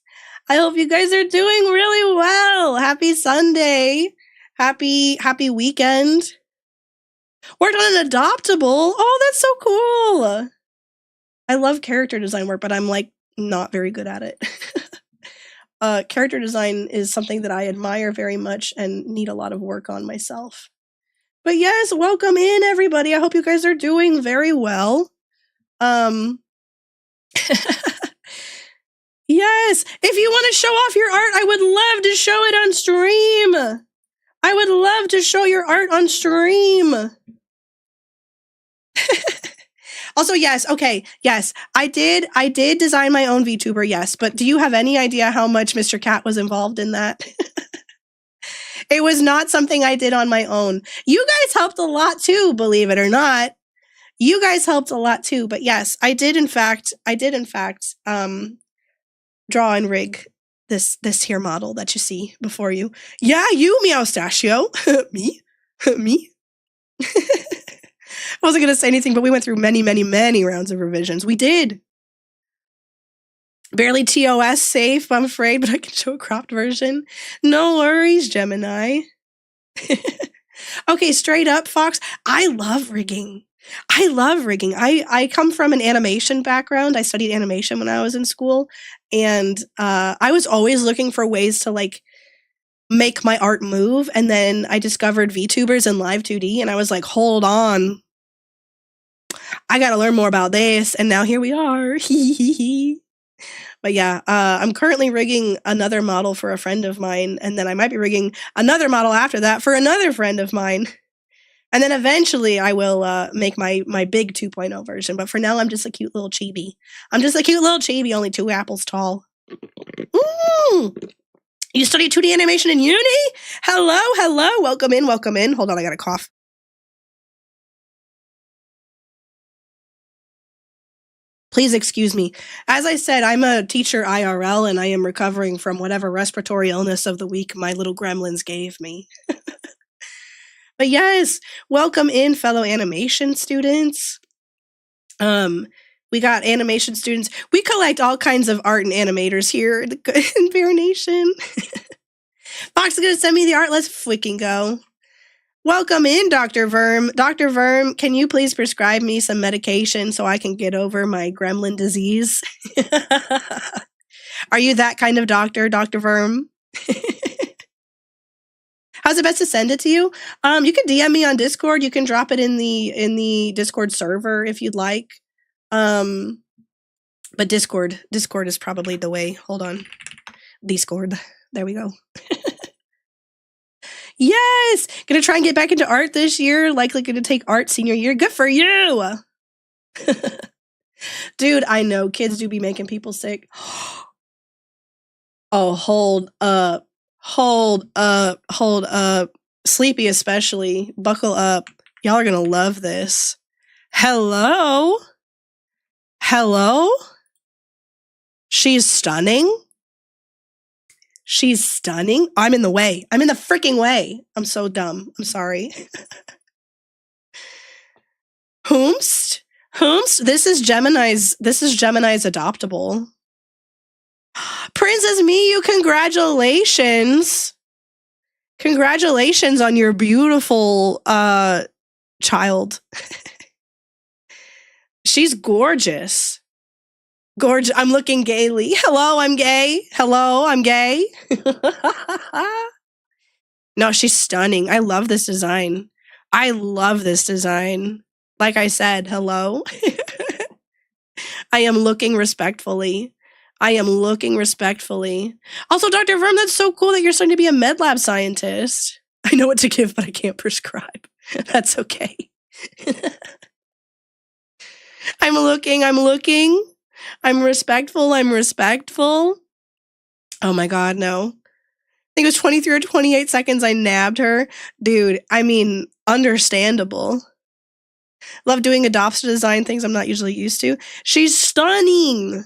I hope you guys are doing really well. Happy Sunday. Happy weekend. Worked on an adoptable. Oh, that's so cool. I love character design work, but I'm like not very good at it. Character design is something that I admire very much and need a lot of work on myself. But yes, welcome in everybody. I hope you guys are doing very well. Yes, if you want to show off your art, I would love to show it on stream. I would love to show your art on stream. Also, yes, okay, yes, I did design my own VTuber, yes, but do you have any idea how much Mr. Cat was involved in that? It was not something I did on my own. You guys helped a lot too, believe it or not. You guys helped a lot too. But yes, I did in fact draw and rig this here model that you see before you. Yeah, you, Meowstachio. Me? Me? I wasn't going to say anything, but we went through many, many, many rounds of revisions. We did. Barely TOS safe, I'm afraid, but I can show a cropped version. No worries, Gemini. Okay, straight up, Fox. I love rigging. I come from an animation background. I studied animation when I was in school, and I was always looking for ways to like make my art move. And then I discovered VTubers and Live 2D, and I was like, hold on, I got to learn more about this. And now here we are. But yeah, I'm currently rigging another model for a friend of mine, and then I might be rigging another model after that for another friend of mine. And then eventually I will make my big 2.0 version. But for now, I'm just a cute little chibi. Only 2 apples tall. Ooh! You study 2D animation in uni? Hello. Welcome in. Hold on, I got a cough. Please excuse me. As I said, I'm a teacher IRL, and I am recovering from whatever respiratory illness of the week my little gremlins gave me. But yes, welcome in, fellow animation students. We got animation students. We collect all kinds of art and animators here in Bear Nation. Fox is going to send me the art. Let's freaking go. Welcome in, Dr. Verm. Dr. Verm, can you please prescribe me some medication so I can get over my gremlin disease? Are you that kind of doctor, Dr. Verm? How's it best to send it to you? You can DM me on Discord. You can drop it in the Discord server if you'd like. But Discord is probably the way. Hold on. Discord. There we go. Yes! Gonna try and get back into art this year. Likely gonna take art senior year. Good for you! Dude, I know. Kids do be making people sick. Oh, hold up. Sleepy especially. Buckle up. Y'all are gonna love this. Hello? She's stunning. I'm in the way. I'm in the freaking way. I'm so dumb. I'm sorry. Whomst? This is Gemini's adoptable. Princess Miyu, congratulations. Congratulations on your beautiful child. She's gorgeous. I'm looking gaily. Hello, I'm gay. No, she's stunning. I love this design. Like I said, hello. I am looking respectfully. Also, Dr. Verm, that's so cool that you're starting to be a med lab scientist. I know what to give, but I can't prescribe. That's okay. I'm looking. I'm respectful. Oh my God, no. I think it was 23 or 28 seconds I nabbed her. Dude, I mean, understandable. Love doing adoption design things I'm not usually used to. She's stunning.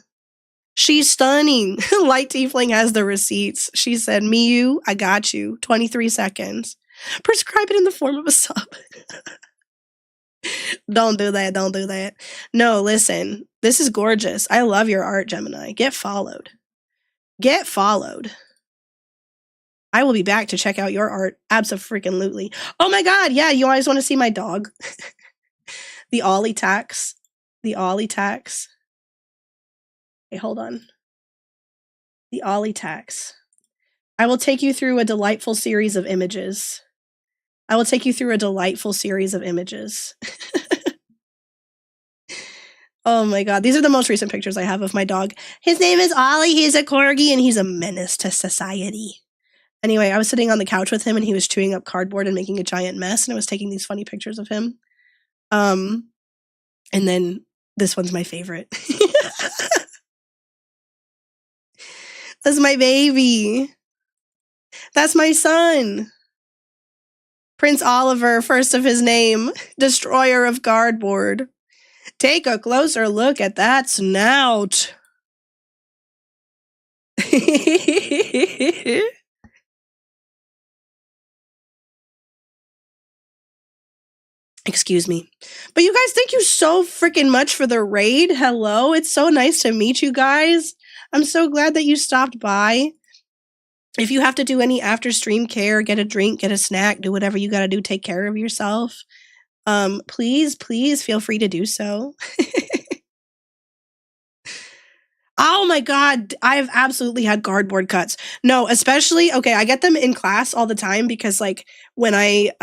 Light Tiefling has the receipts. She said, Miyu, I got you. 23 seconds. Prescribe it in the form of a sub. Don't do that. No, listen. This is gorgeous. I love your art, Gemini. Get followed. I will be back to check out your art. Abso-freaking-lutely. Oh my God, yeah, you always want to see my dog. The Ollie tax. Hey, hold on. The Ollie tax. I will take you through a delightful series of images. Oh my God. These are the most recent pictures I have of my dog. His name is Ollie. He's a corgi and he's a menace to society. Anyway, I was sitting on the couch with him and he was chewing up cardboard and making a giant mess, and I was taking these funny pictures of him. And then this one's my favorite. That's my baby. That's my son. Prince Oliver, first of his name, destroyer of cardboard. Take a closer look at that snout. Excuse me. But you guys, thank you so freaking much for the raid. Hello. It's so nice to meet you guys. I'm so glad that you stopped by. If you have to do any after stream care, get a drink, get a snack, do whatever you got to do, take care of yourself. Please feel free to do so. Oh my God, I've absolutely had cardboard cuts. No, especially, okay, I get them in class all the time because like when I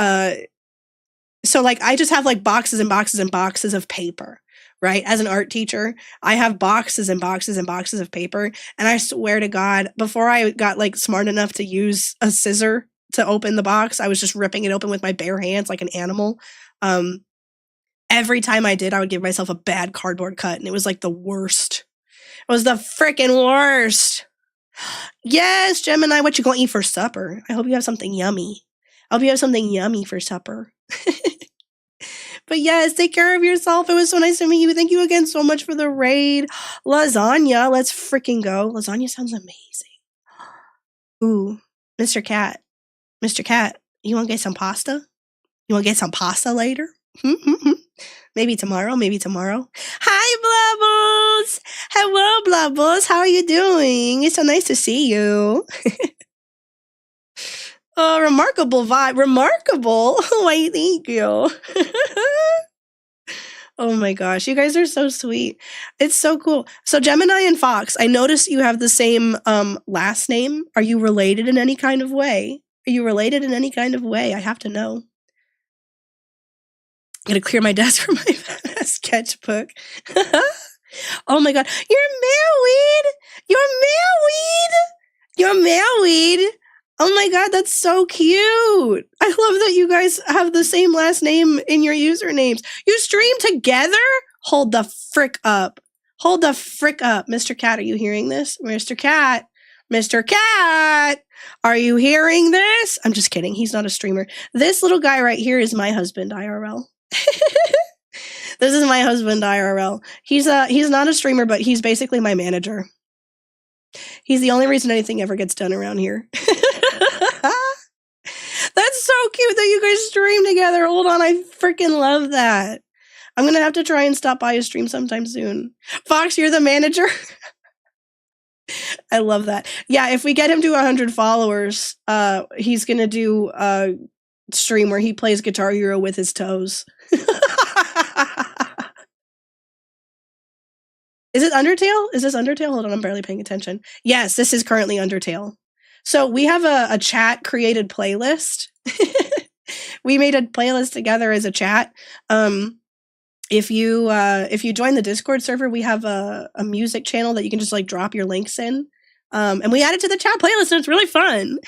just have like boxes and boxes and boxes of paper, right? As an art teacher, I have boxes and boxes and boxes of paper. And I swear to God, before I got like smart enough to use a scissor to open the box, I was just ripping it open with my bare hands like an animal. Every time I did, I would give myself a bad cardboard cut, and it was like the worst. It was the freaking worst. Yes, Gemini, what you gonna eat for supper? I hope you have something yummy. I hope you have something yummy for supper. But yes, take care of yourself. It was so nice to meet you. Thank you again so much for the raid. Lasagna, let's freaking go. Lasagna sounds amazing. Ooh, Mr. Cat. Mr. Cat, you want to get some pasta? You want to get some pasta later? Maybe tomorrow, maybe tomorrow. Hi, Blubbles! Hello, Blubbles. How are you doing? It's so nice to see you. Oh, remarkable vibe. Remarkable. Why, thank you. Oh my gosh, you guys are so sweet. It's so cool. So Gemini and Fox, I noticed you have the same last name. Are you related in any kind of way? Are you related in any kind of way? I have to know. I'm gonna clear my desk for my sketchbook. Oh my God, you're married. You're married. You're married. Oh my God, that's so cute. I love that you guys have the same last name in your usernames. You stream together? Hold the frick up. Hold the frick up. Mr. Cat, are you hearing this? Mr. Cat. Mr. Cat. Are you hearing this? I'm just kidding. He's not a streamer. This little guy right here is my husband, IRL. This is my husband, IRL. He's not a streamer, but he's basically my manager. He's the only reason anything ever gets done around here. That's so cute that you guys stream together. Hold on, I freaking love that. I'm gonna have to try and stop by a stream sometime soon. Fox, you're the manager? I love that. Yeah, if we get him to 100 followers, he's gonna do a stream where he plays Guitar Hero with his toes. Is it Undertale? Is this Undertale? Hold on, I'm barely paying attention. Yes, this is currently Undertale. So we have a chat created playlist. We made a playlist together as a chat. If you join the Discord server, we have a music channel that you can just like drop your links in. And we added to the chat playlist, and it's really fun.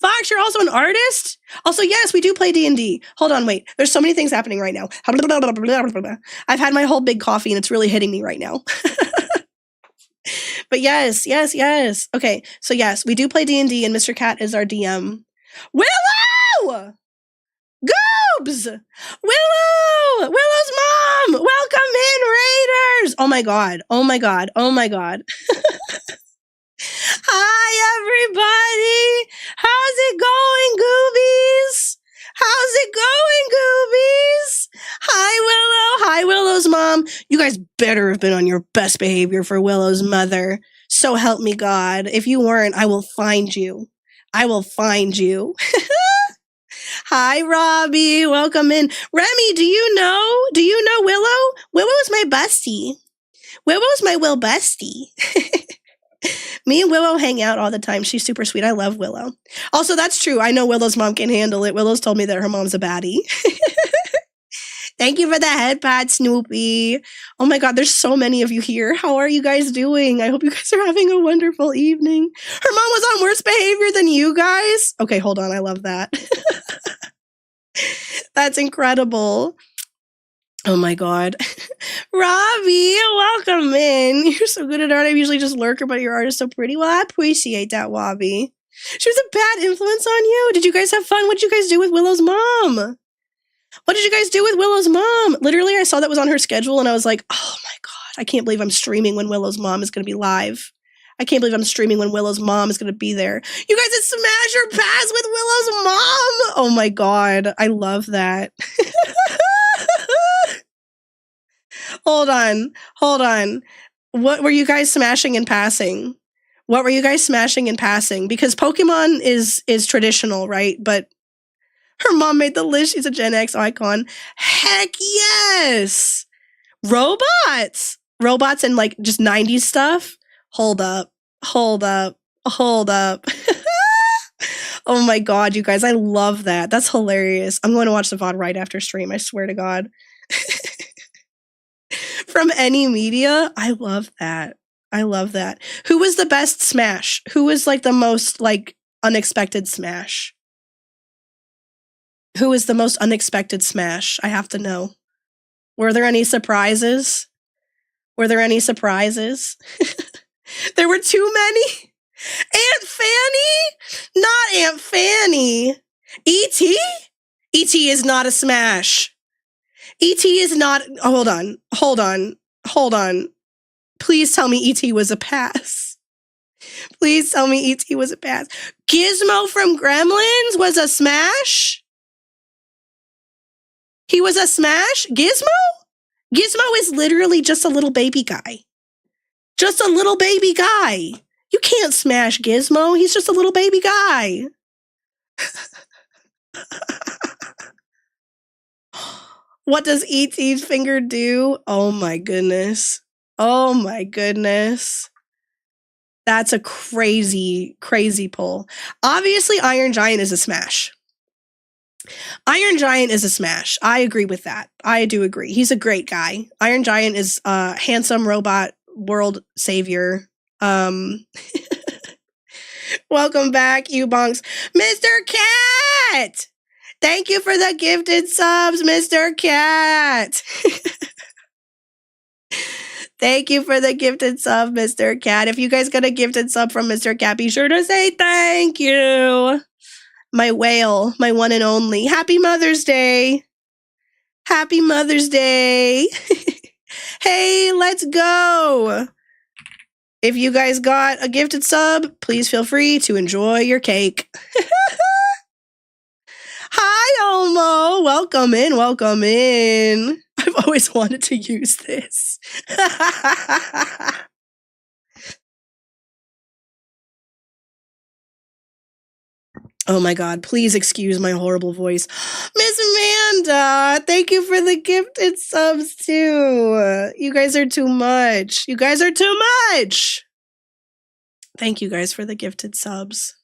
Fox, you're also an artist? Also, yes, we do play D&D. Hold on, wait. There's so many things happening right now. I've had my whole big coffee, and it's really hitting me right now. But yes. Okay, so yes, we do play D&D, and Mr. Cat is our DM. Willow! Goobs! Willow! Willow's mom! Welcome in, Raiders! Oh my god. Hi, everybody! How's it going, Goobies? How's it going, Goobies? Hi, Willow's mom. You guys better have been on your best behavior for Willow's mother. So help me God. If you weren't, I will find you. Hi, Robbie. Welcome in. Remy, do you know Willow? Willow's my bestie. Willow's my Will bestie. Me and Willow hang out all the time. She's super sweet. I love Willow. Also, that's true. I know Willow's mom can handle it. Willow's told me that her mom's a baddie. Thank you for the head pat, Snoopy. Oh my God, there's so many of you here. How are you guys doing? I hope you guys are having a wonderful evening. Her mom was on worse behavior than you guys? Okay, hold on. I love that. That's incredible. Oh my God. Robbie, welcome in. You're so good at art. I usually just lurk, but your art is so pretty. Well, I appreciate that, Robbie. She was a bad influence on you? Did you guys have fun? What did you guys do with Willow's mom? What did you guys do with Willow's mom? Literally, I saw that was on her schedule and I was like, oh my God, I can't believe I'm streaming when Willow's mom is going to be live. I can't believe I'm streaming when Willow's mom is going to be there. You guys did smash or pass with Willow's mom. Oh my God, I love that. Hold on. What were you guys smashing and passing? What were you guys smashing and passing? Because Pokemon is traditional, right? But her mom made the list. She's a Gen X icon. Heck yes! Robots and like just 90s stuff. Hold up. Oh my God, you guys, I love that. That's hilarious. I'm going to watch the VOD right after stream, I swear to God. From any media, I love that. Who was the best smash? Who was like the most like unexpected smash? Who was the most unexpected smash? I have to know. Were there any surprises? There were too many? Aunt Fanny? Not Aunt Fanny. E.T.? E.T. is not a smash. E.T. is not... Hold on. Please tell me E.T. was a pass. Gizmo from Gremlins was a smash? He was a smash? Gizmo? Gizmo is literally just a little baby guy. You can't smash Gizmo. He's just a little baby guy. What does E.T.'s finger do? Oh my goodness. That's a crazy, crazy pull. Obviously, Iron Giant is a smash. I agree with that. I do agree. He's a great guy. Iron Giant is a handsome robot world savior. Welcome back, you bonks. Mr. Cat! Thank you for the gifted subs, Mr. Cat. Thank you for the gifted sub, Mr. Cat. If you guys got a gifted sub from Mr. Cat, be sure to say thank you. My whale, my one and only. Happy Mother's Day. Hey, let's go. If you guys got a gifted sub, please feel free to enjoy your cake. Hi, Omo. Welcome in. I've always wanted to use this. Oh my God, please excuse my horrible voice. Miss Amanda, thank you for the gifted subs too. You guys are too much. Thank you guys for the gifted subs.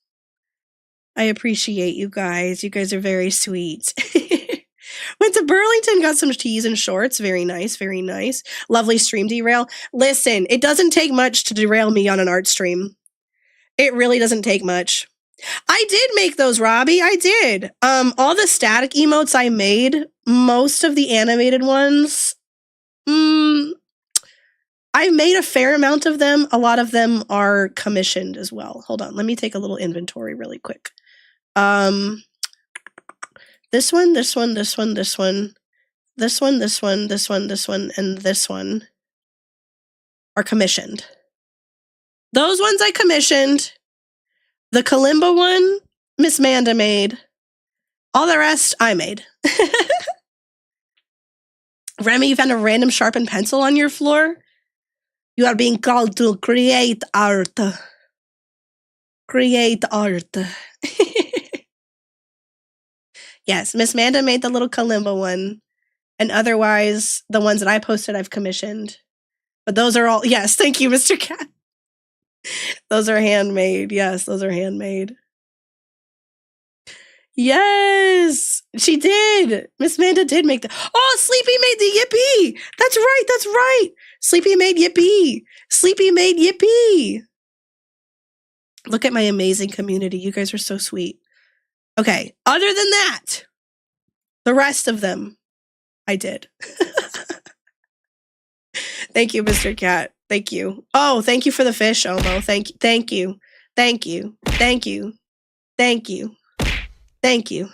I appreciate you guys. You guys are very sweet. Went to Burlington, got some teas and shorts. Very nice. Lovely stream derail. Listen, it doesn't take much to derail me on an art stream. It really doesn't take much. I did make those, Robbie. I did. All the static emotes I made, most of the animated ones, I made a fair amount of them. A lot of them are commissioned as well. Hold on. Let me take a little inventory really quick. This one, and this one are commissioned. Those ones I commissioned. The Kalimba one, Miss Manda made. All the rest, I made. Remy, you found a random sharpened pencil on your floor? You are being called to create art. Yes, Miss Manda made the little Kalimba one. And otherwise, the ones that I posted, I've commissioned. But those are all, yes, thank you, Mr. Cat. Those are handmade. Yes, those are handmade. Yes, she did. Miss Manda did make the... Oh, Sleepy made the Yippee. That's right. Sleepy made Yippee. Look at my amazing community. You guys are so sweet. Okay, other than that, the rest of them, I did. Thank you, Mr. Cat. Thank you. Oh, thank you for the fish, Omo. Thank you. Thank you. Thank you.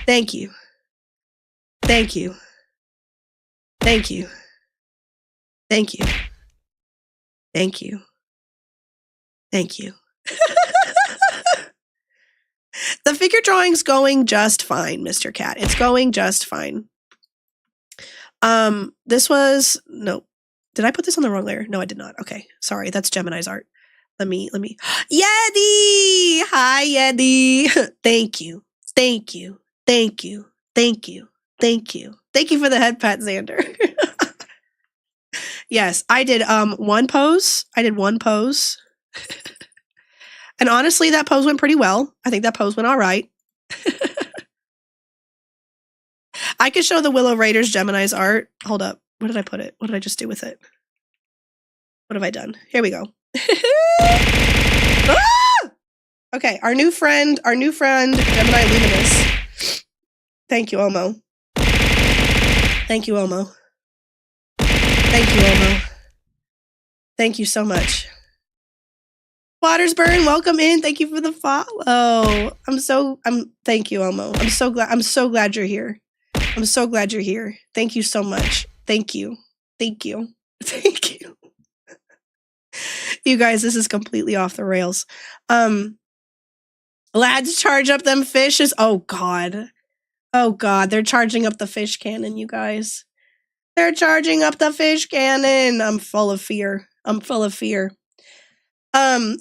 Thank you. Thank you. Thank you. Thank you. Thank you. Thank you. The figure drawing's going just fine, Mr. Cat. It's going just fine. This was no. Did I put this on the wrong layer? No, I did not. Okay. Sorry, that's Gemini's art. Let me Yeti! Hi, Yeti. Thank you. Thank you. Thank you. Thank you. Thank you. Thank you for the head pat, Xander. Yes, I did one pose. I did one pose. And honestly, that pose went pretty well. I think that pose went all right. I could show the Willow Raiders Gemini's art. Hold up. Where did I put it? What did I just do with it? What have I done? Here we go. Ah! Okay, our new friend, Gemini Luminous. Thank you, Omo. Thank you, Omo. Thank you, Omo. Thank you so much. Watersburn, welcome in. Thank you for the follow. Thank you, Omo. I'm so glad you're here. I'm so glad you're here. Thank you so much. Thank you. Thank you. Thank you. You guys, this is completely off the rails. Lads, charge up them fishes. Oh God. Oh God, they're charging up the fish cannon, you guys. They're charging up the fish cannon. I'm full of fear. I'm full of fear. Borigo.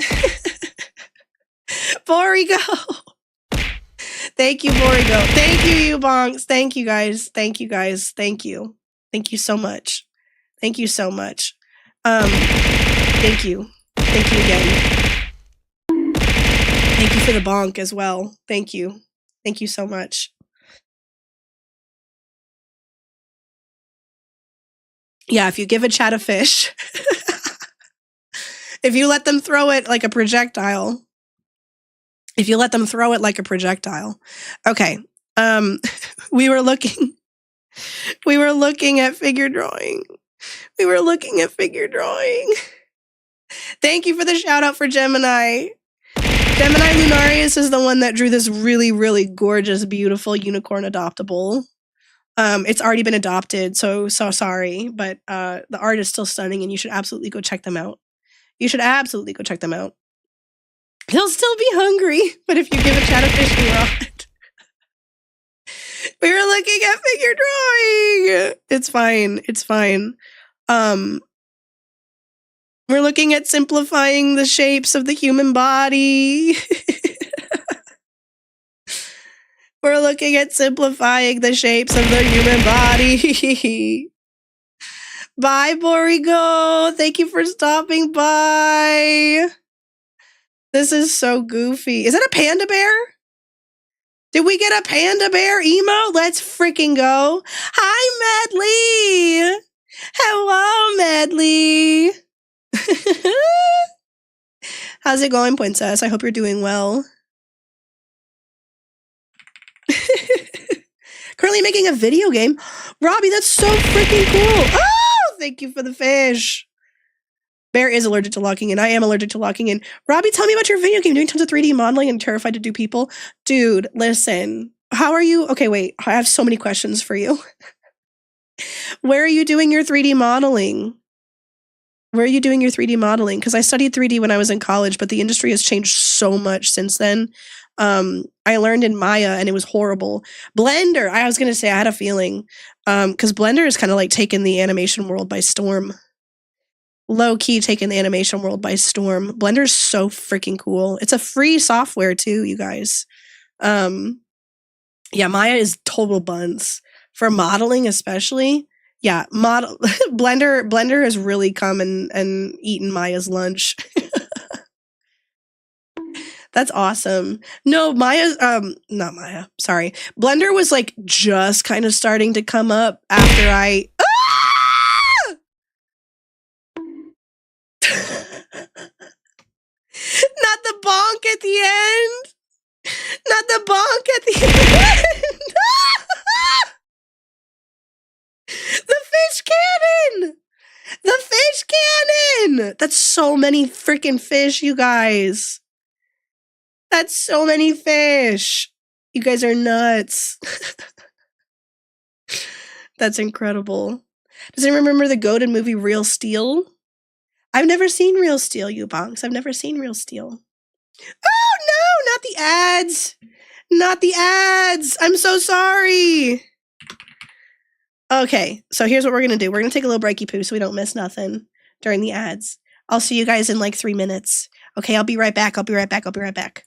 Thank you, Borigo. Thank you, you bonks. Thank you, guys. Thank you, guys. Thank you. Thank you so much. Thank you so much. Thank you. Thank you again. Thank you for the bonk as well. Thank you. Thank you so much. Yeah, if you give a chat a fish, if you let them throw it like a projectile, Okay. We were looking at figure drawing. Thank you for the shout out for Gemini. Gemini Lunarius is the one that drew this really, really gorgeous, beautiful unicorn adoptable. It's already been adopted, so sorry, but the art is still stunning, and you should absolutely go check them out. They'll still be hungry, but if you give a chat a fish, you rot. We were looking at figure drawing. It's fine. We're looking at simplifying the shapes of the human body. We're looking at simplifying the shapes of the human body. Bye, Borigo. Thank you for stopping by. This is so goofy. Is that a panda bear? Did we get a panda bear emo? Let's freaking go. Hi, Medley. Hello, Medley. How's it going, princess? I hope you're doing well. Currently making a video game. Robbie, that's so freaking cool. Oh, thank you for the fish. Bear is allergic to locking in. I am allergic to locking in. Robbie, tell me about your video game. Doing tons of 3D modeling and terrified to do people. Dude, listen. How are you? Okay, wait. I have so many questions for you. Where are you doing your 3D modeling? Because I studied 3D when I was in college, but the industry has changed so much since then. I learned in Maya and it was horrible. Blender, I was going to say I had a feeling. Because Blender is kind of like taking the animation world by storm. Low-key taking the animation world by storm. Blender's so freaking cool. It's a free software too, you guys. Yeah, Maya is total buns. For modeling especially. Yeah, Blender has really come and eaten Maya's lunch. That's awesome. No, not Maya. Sorry. Blender was like just kind of starting to come up after I. Ah! Not the bonk at the end. Not the bonk at the end. The fish cannon. The fish cannon. That's so many freaking fish, you guys. That's so many fish. You guys are nuts. That's incredible. Does anyone remember the goated movie Real Steel? I've never seen Real Steel, you bonks. I've never seen Real Steel. Oh no, not the ads. Not the ads. I'm so sorry. Okay, so here's what we're going to do. We're going to take a little breaky poo so we don't miss nothing during the ads. I'll see you guys in like 3 minutes. Okay, I'll be right back. I'll be right back. I'll be right back.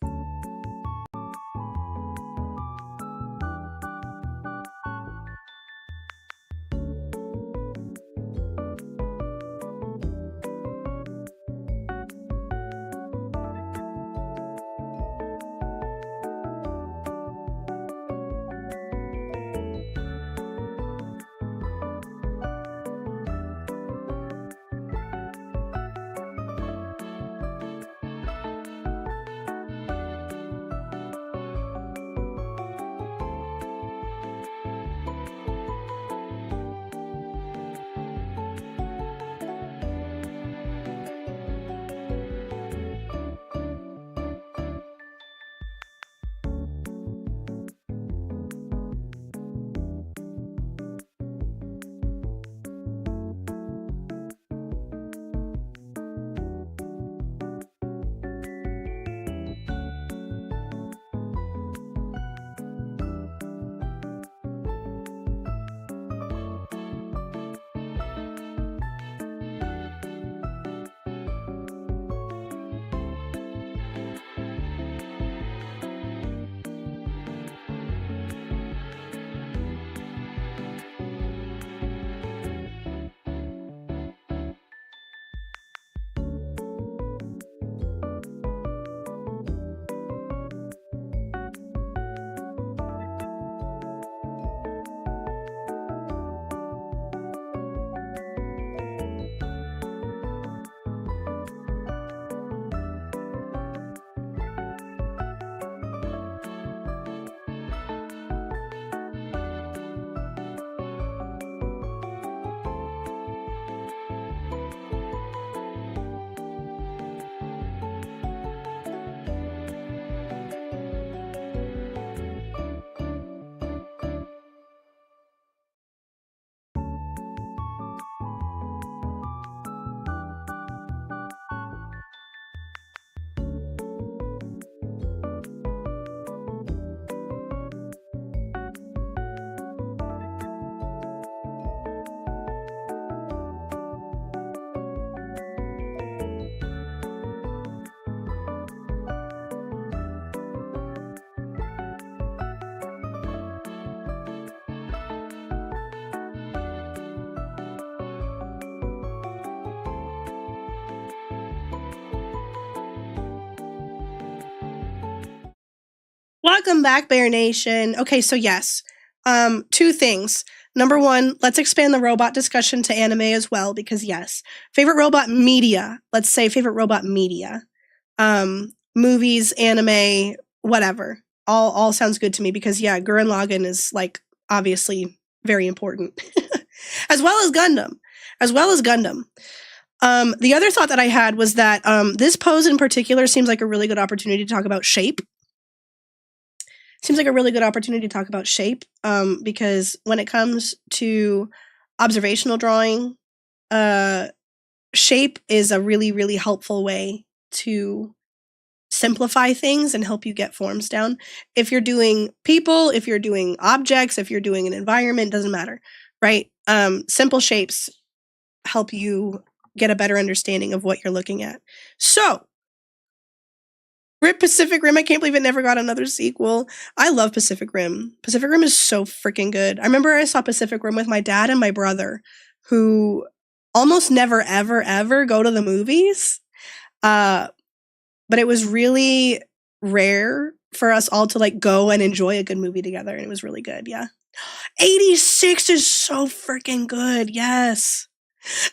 Welcome back, Bear Nation. Okay, so yes, 2 things. Number 1, let's expand the robot discussion to anime as well, because yes, favorite robot media. Let's say favorite robot media. Movies, anime, whatever. All sounds good to me because yeah, Gurren Lagann is like obviously very important. As well as Gundam. The other thought that I had was that this pose in particular seems like a really good opportunity to talk about shape. Because when it comes to observational drawing, shape is a really, really helpful way to simplify things and help you get forms down. If you're doing people, if you're doing objects, if you're doing an environment, doesn't matter, right? Simple shapes help you get a better understanding of what you're looking at. So, RIP Pacific Rim, I can't believe it never got another sequel. I love Pacific Rim. Pacific Rim is so freaking good. I remember I saw Pacific Rim with my dad and my brother, who almost never, ever, ever go to the movies. But it was really rare for us all to like go and enjoy a good movie together. And it was really good, yeah. 86 is so freaking good, yes.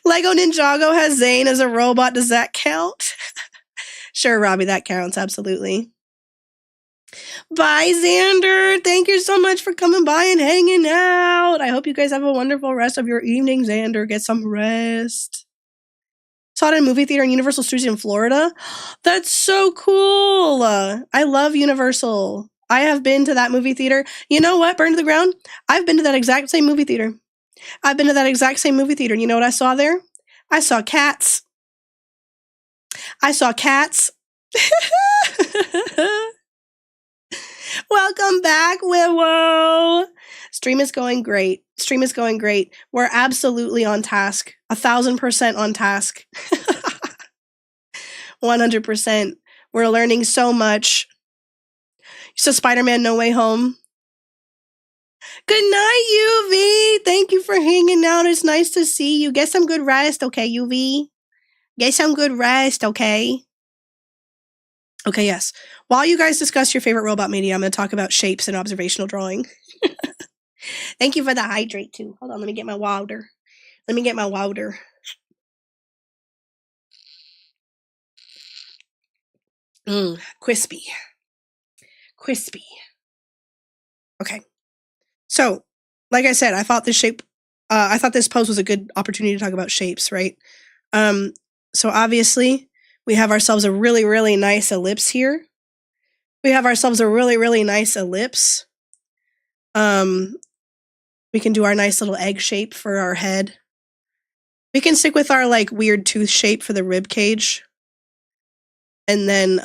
Lego Ninjago has Zane as a robot. Does that count? Sure, Robbie, that counts, absolutely. Bye, Xander. Thank you so much for coming by and hanging out. I hope you guys have a wonderful rest of your evening, Xander. Get some rest. Saw it in a movie theater in Universal Studios in Florida. That's so cool. I love Universal. I have been to that movie theater. You know what? Burn to the ground. I've been to that exact same movie theater. And you know what I saw there? I saw cats. Welcome back, Willow. Stream is going great. We're absolutely on task. 1,000% on task. 100%. We're learning so much. So Spider-Man No Way Home. Good night, UV. Thank you for hanging out. It's nice to see you. Get some good rest, okay, UV? Get some good rest, okay? Okay, yes. While you guys discuss your favorite robot media, I'm going to talk about shapes and observational drawing. Thank you for the hydrate, too. Hold on, let me get my water. Crispy. Okay. So, like I said, I thought this pose was a good opportunity to talk about shapes, right? So obviously, we have ourselves a really, really nice ellipse here. We can do our nice little egg shape for our head. We can stick with our like weird tooth shape for the rib cage. And then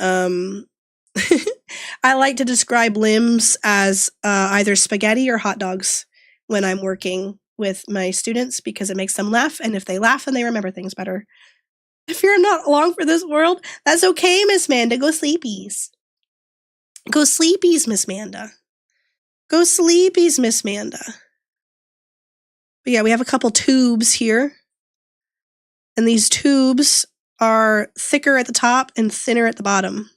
I like to describe limbs as either spaghetti or hot dogs when I'm working with my students because it makes them laugh. And if they laugh, then they remember things better. If you're not along for this world, that's okay, Miss Manda. Go sleepies. Miss Manda. But yeah, we have a couple tubes here. And these tubes are thicker at the top and thinner at the bottom.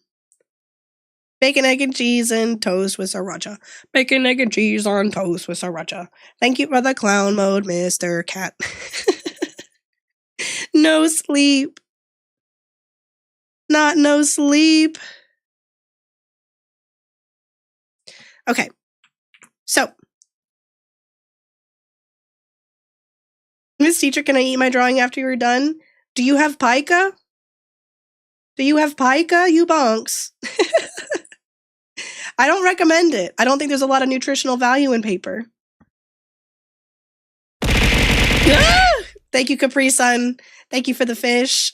Bacon, egg, and cheese and toast with sriracha. Bacon, egg, and cheese on toast with sriracha. Thank you for the clown mode, Mr. Cat. No sleep. Not no sleep. Okay. So. Miss Teacher, can I eat my drawing after you're done? Do you have pica? You bonks? I don't recommend it. I don't think there's a lot of nutritional value in paper. Thank you, Capri Sun. Thank you for the fish.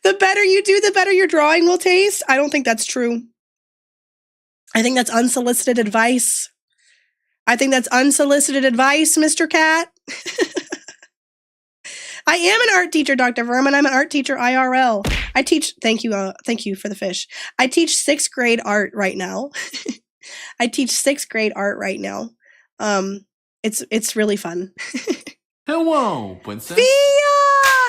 The better you do, the better your drawing will taste. I don't think that's true. I think that's unsolicited advice. Mr. Cat. I am an art teacher, Dr. Vermin. I'm an art teacher IRL. I teach, thank you for the fish. I teach 6th grade art right now. It's really fun. Hello, princess. Fia!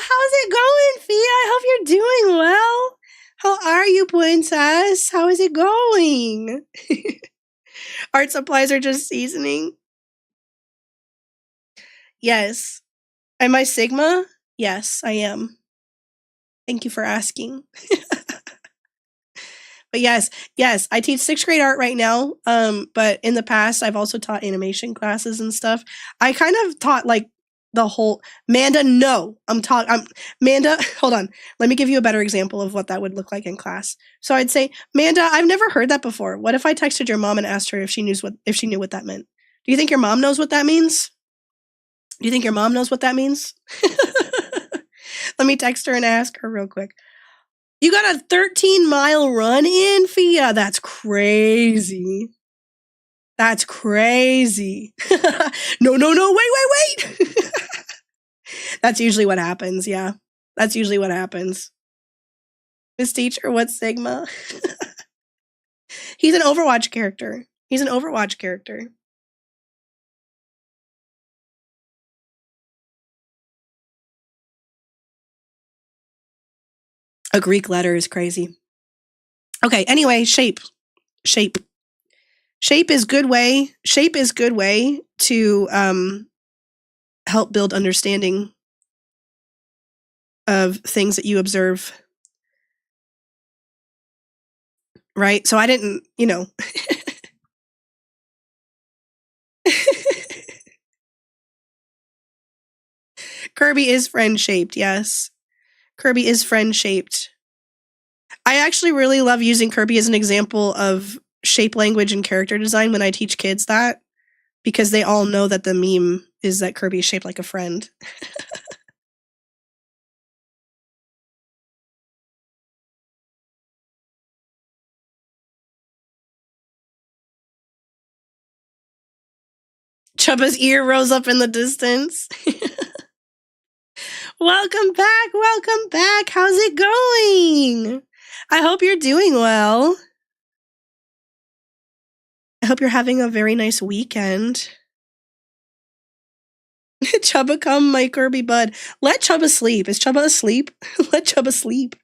How's it going, Fia? I hope you're doing well. How are you, princess? How is it going? Art supplies are just seasoning. Yes. Am I Sigma? Yes, I am. Thank you for asking. But yes, I teach 6th grade art right now. But in the past, I've also taught animation classes and stuff. I kind of taught like the whole Manda. No, Manda. Hold on. Let me give you a better example of what that would look like in class. So I'd say, Manda, I've never heard that before. What if I texted your mom and asked her if she knew what that meant? Do you think your mom knows what that means? Let me text her and ask her real quick. You got a 13-mile run in, Fia? That's crazy. No, wait. That's usually what happens, yeah. Miss Teacher, what's Sigma? He's an Overwatch character. A Greek letter is crazy. Okay, anyway, shape. Shape is good way to help build understanding of things that you observe. Right? So I didn't, Kirby is friend shaped, yes. Kirby is friend-shaped. I actually really love using Kirby as an example of shape language and character design when I teach kids that, because they all know that the meme is that Kirby is shaped like a friend. Chubba's ear rose up in the distance. Welcome back. Welcome back. How's it going? I hope you're doing well. I hope you're having a very nice weekend. Chubba, come, my Kirby bud. Let Chubba sleep. Is Chubba asleep? Let Chubba sleep.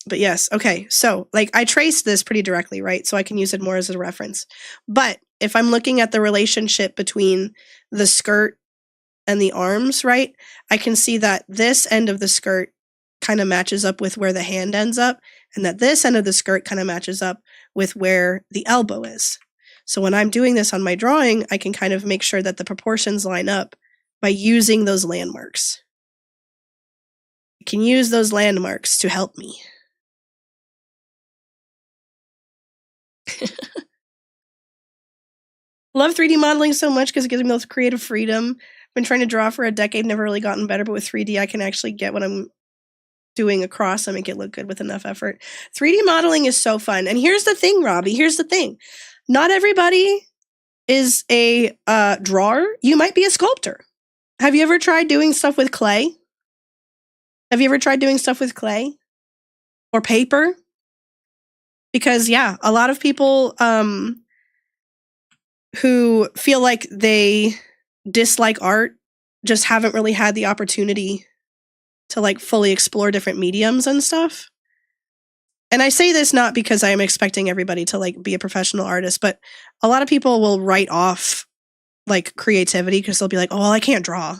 But yes, okay. So, like, I traced this pretty directly, right? So I can use it more as a reference. But if I'm looking at the relationship between the skirt and the arms, right? I can see that this end of the skirt kind of matches up with where the hand ends up, and that this end of the skirt kind of matches up with where the elbow is. So when I'm doing this on my drawing, I can kind of make sure that the proportions line up by using those landmarks. I can use those landmarks to help me. Love 3D modeling so much because it gives me those creative freedom. Been trying to draw for a decade, never really gotten better, but with 3D I can actually get what I'm doing across and make it look good with enough effort. 3D modeling is so fun. And here's the thing, Robbie, here's the thing. Not everybody is a drawer. You might be a sculptor. Have you ever tried doing stuff with clay? Have you ever tried doing stuff with clay? Or paper? Because yeah, a lot of people who feel like they dislike art just haven't really had the opportunity to like fully explore different mediums and stuff. And I say this not because I am expecting everybody to like be a professional artist, but a lot of people will write off like creativity because they'll be like, oh, well, I can't draw. And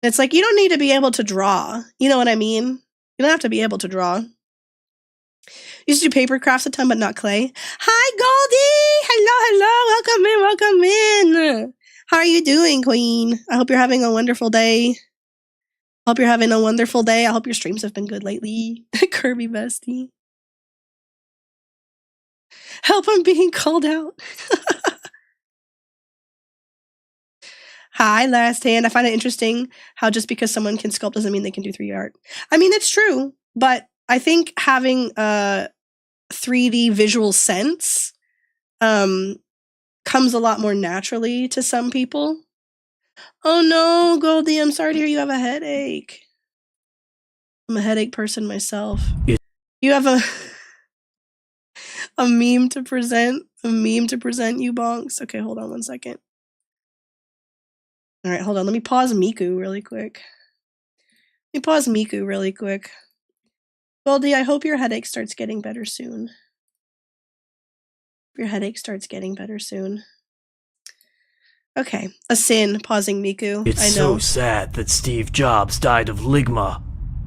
it's like, you don't need to be able to draw. You know what I mean? You don't have to be able to draw. Used to do paper crafts a ton, but not clay. Hi, Goldie! Hello. Welcome in. How are you doing, Queen? I hope you're having a wonderful day. I hope your streams have been good lately. Kirby bestie. Help, I'm being called out. Hi, Last Hand. I find it interesting how just because someone can sculpt doesn't mean they can do 3D art. I mean, it's true, but I think having a 3D visual sense comes a lot more naturally to some people. Oh no, Goldie, I'm sorry to hear you have a headache. I'm a headache person myself. You have a meme to present? A meme to present, you bonks? Okay, hold on one second. All right, hold on. Let me pause Miku really quick. Goldie, I hope your headache starts getting better soon. Okay, a sin, pausing Miku. It's I know. so sad that Steve Jobs died of Ligma.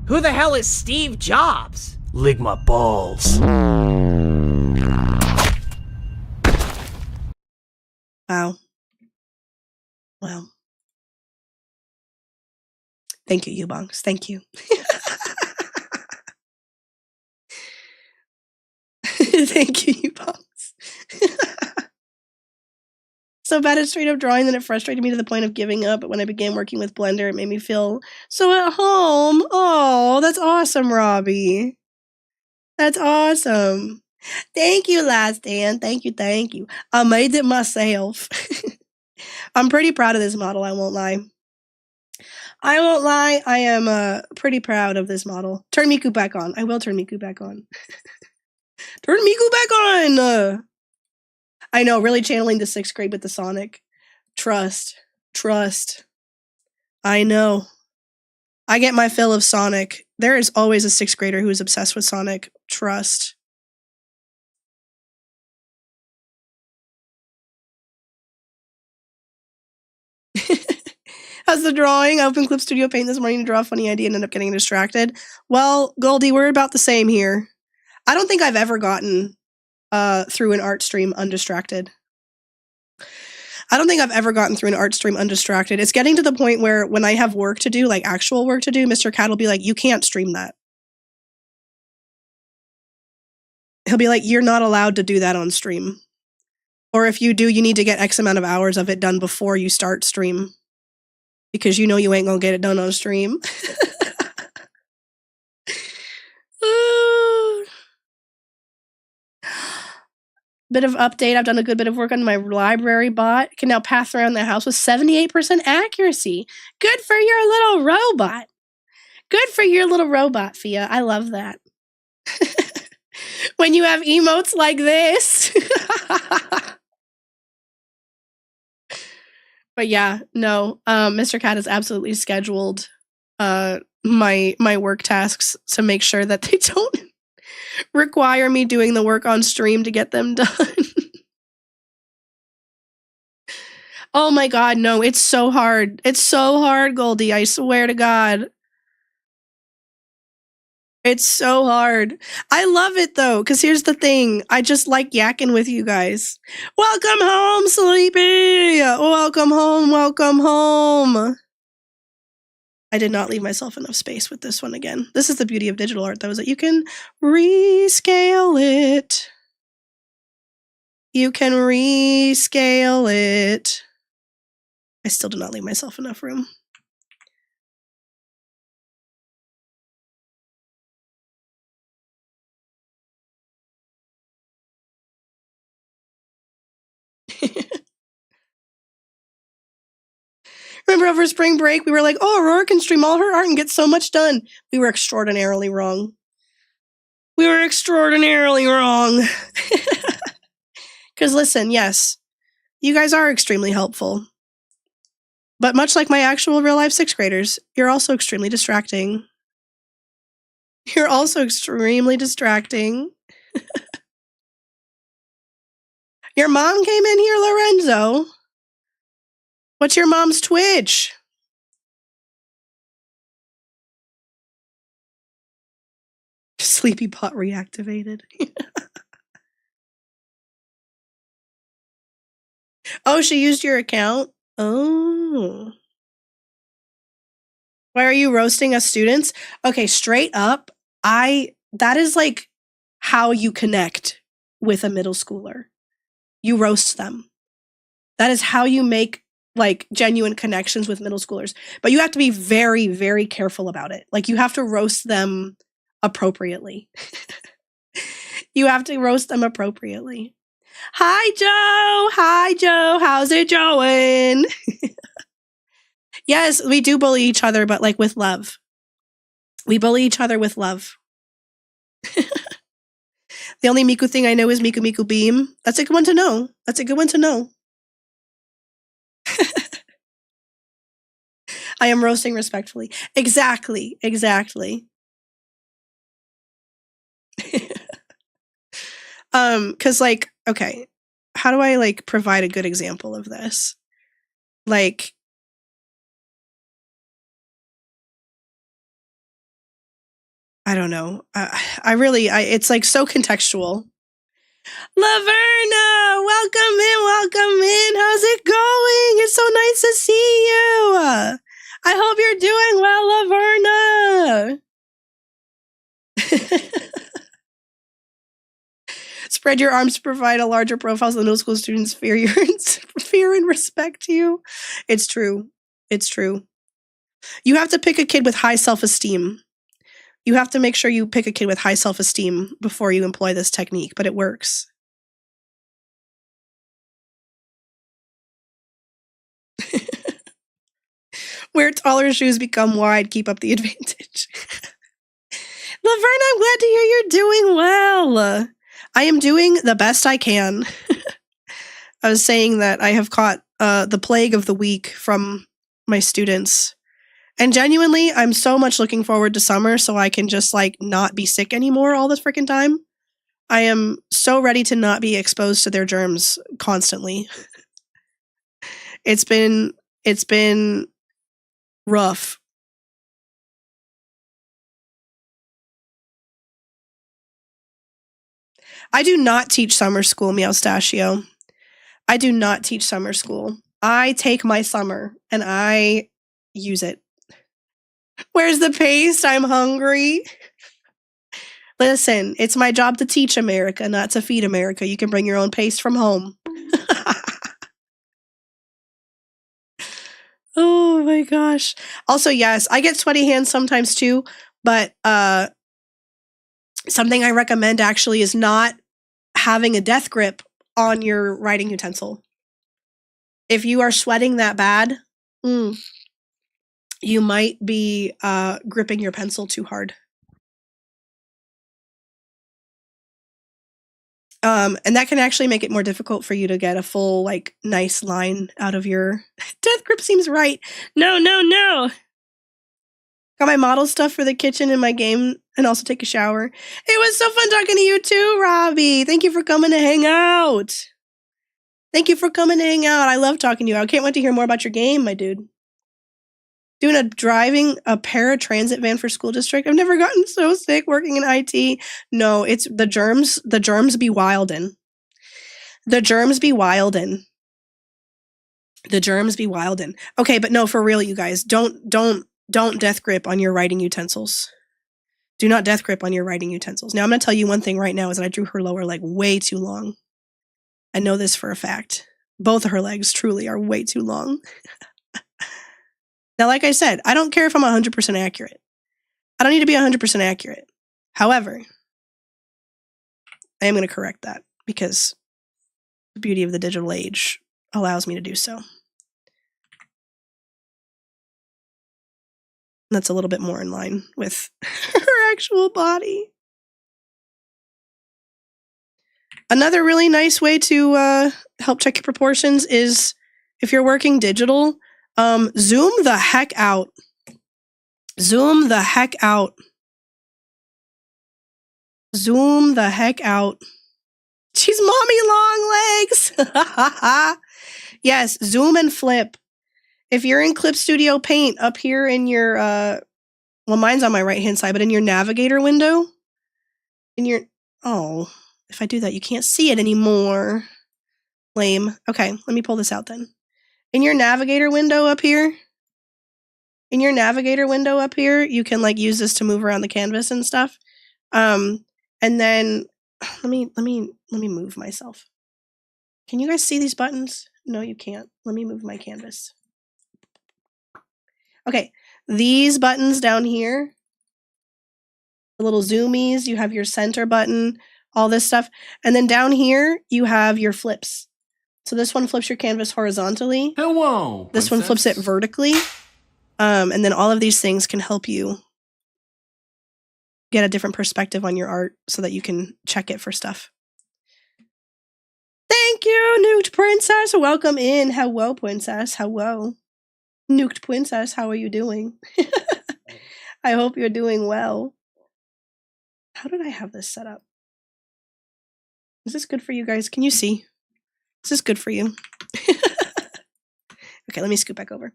Who the hell is Steve Jobs? Ligma balls. Wow. Thank you, Ubongs. Thank you. Thank you, Ubongs. So bad at straight up drawing that it frustrated me to the point of giving up. But when I began working with Blender, it made me feel so at home. Oh, that's awesome, Robbie. That's awesome. Thank you, Last Dan. Thank you. I made it myself. I'm pretty proud of this model, I won't lie. I am pretty proud of this model. Turn Miku back on. I will turn Miku back on. Turn Miku back on! I know, really channeling the 6th grade with the Sonic. Trust. I know. I get my fill of Sonic. There is always a 6th grader who is obsessed with Sonic. Trust. How's the drawing? I opened Clip Studio Paint this morning to draw a funny idea and ended up getting distracted. Well, Goldie, we're about the same here. I don't think I've ever gotten through an art stream undistracted. I don't think I've ever gotten through an art stream undistracted. It's getting to the point where when I have work to do, like actual work to do, Mr. Cat will be like, you can't stream that. He'll be like, you're not allowed to do that on stream. Or if you do, you need to get X amount of hours of it done before you start stream. Because you know you ain't gonna get it done on stream. Bit of update. I've done a good bit of work on my library bot. Can now pass around the house with 78% accuracy. Good for your little robot. Good for your little robot, Fia. I love that. When you have emotes like this. But yeah, no. Mr. Cat has absolutely scheduled my work tasks to make sure that they don't require me doing the work on stream to get them done. Oh my god, no, it's so hard. It's so hard, Goldie. I swear to God. It's so hard. I love it though, because here's the thing. I just like yakking with you guys. Welcome home, Sleepy! Welcome home, welcome home. I did not leave myself enough space with this one again. This is the beauty of digital art, though, is that you can rescale it. You can rescale it. I still do not leave myself enough room. Remember over spring break, we were like, oh, Aurora can stream all her art and get so much done. We were extraordinarily wrong. We were extraordinarily wrong. Because listen, yes, you guys are extremely helpful. But much like my actual real life 6th graders, you're also extremely distracting. You're also extremely distracting. Your mom came in here, Lorenzo. What's your mom's Twitch? Sleepy pot reactivated. Oh, she used your account? Oh. Why are you roasting us students? Okay, straight up, that is like how you connect with a middle schooler. You roast them. That is how you make like genuine connections with middle schoolers. But you have to be very, very careful about it. Like you have to roast them appropriately. You have to roast them appropriately. Hi, Joe. Hi, Joe. How's it going? Yes, we do bully each other, but like with love. We bully each other with love. The only Miku thing I know is Miku Miku Beam. That's a good one to know. That's a good one to know. I am roasting respectfully. Exactly. Exactly. Cause like, okay, how do I like provide a good example of this? Like, I don't know. It's like so contextual. Laverna, welcome in, welcome in. How's it going? It's so nice to see you. I hope you're doing well, Laverna. Spread your arms to provide a larger profile so the middle school students fear and respect you. It's true. It's true. You have to pick a kid with high self-esteem. You have to make sure you pick a kid with high self-esteem before you employ this technique, but it works. Wear taller shoes, become wide, keep up the advantage. Laverne, I'm glad to hear you're doing well. I am doing the best I can. I was saying that I have caught the plague of the week from my students. And genuinely, I'm so much looking forward to summer so I can just like not be sick anymore all this freaking time. I am so ready to not be exposed to their germs constantly. It's been rough. I do not teach summer school, Meowstachio. I do not teach summer school. I take my summer and I use it. Where's the paste? I'm hungry. Listen, it's my job to teach America, not to feed America. You can bring your own paste from home. Oh my gosh. Also, yes, I get sweaty hands sometimes too, but something I recommend actually is not having a death grip on your writing utensil. If you are sweating that bad, you might be gripping your pencil too hard. And that can actually make it more difficult for you to get a full, like, nice line out of your death grip seems right. No. Got my model stuff for the kitchen in my game and also take a shower. It was so fun talking to you too, Robbie. Thank you for coming to hang out. I love talking to you. I can't wait to hear more about your game, my dude. Driving a paratransit van for school district. I've never gotten so sick working in IT. No, it's the germs. The germs be wildin'. Okay, but no, for real, you guys, don't death grip on your writing utensils. Do not death grip on your writing utensils. Now, I'm going to tell you one thing right now is that I drew her lower leg way too long. I know this for a fact. Both of her legs truly are way too long. Now, like I said, I don't care if I'm 100% accurate. I don't need to be 100% accurate. However, I am going to correct that because the beauty of the digital age allows me to do so. That's a little bit more in line with her actual body. Another really nice way to help check your proportions is if you're working digital, zoom the heck out. Zoom the heck out. She's mommy long legs. Yes, zoom and flip. If you're in Clip Studio Paint up here in your, well, mine's on my right-hand side, but in your navigator window, if I do that, you can't see it anymore. Lame. Okay, let me pull this out then. In your navigator window up here, you can like use this to move around the canvas and stuff. And then let me move myself. Can you guys see these buttons? No, you can't. Let me move my canvas. Okay, these buttons down here, the little zoomies, you have your center button, all this stuff. And then down here, you have your flips. So this one flips your canvas horizontally. Hello, this one flips it vertically. And then all of these things can help you get a different perspective on your art so that you can check it for stuff. Thank you, Nuked Princess. Welcome in. Hello, Princess. Hello. Nuked Princess, how are you doing? I hope you're doing well. How did I have this set up? Is this good for you guys? Can you see? Is this good for you? Okay, let me scoot back over.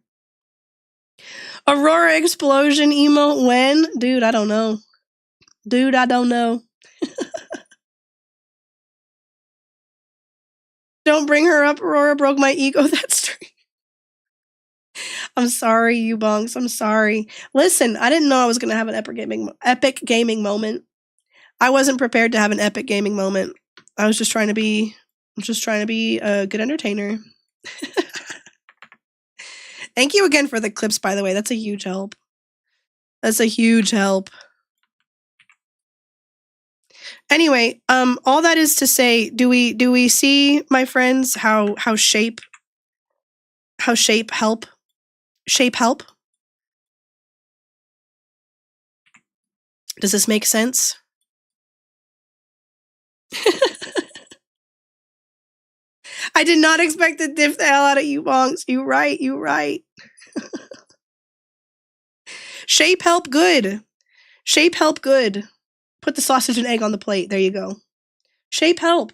Aurora explosion emote when? Dude, I don't know. Don't bring her up. Aurora broke my ego that stream. I'm sorry, you bonks. I'm sorry. Listen, I didn't know I was going to have an epic gaming moment. I wasn't prepared to have an epic gaming moment. I was just trying to be a good entertainer. Thank you again for the clips, by the way. That's a huge help. Anyway, all that is to say, do we see, my friends, how shape help? Does this make sense? I did not expect to diff the hell out of you, bonks. You right. Shape help good. Put the sausage and egg on the plate. There you go. Shape help.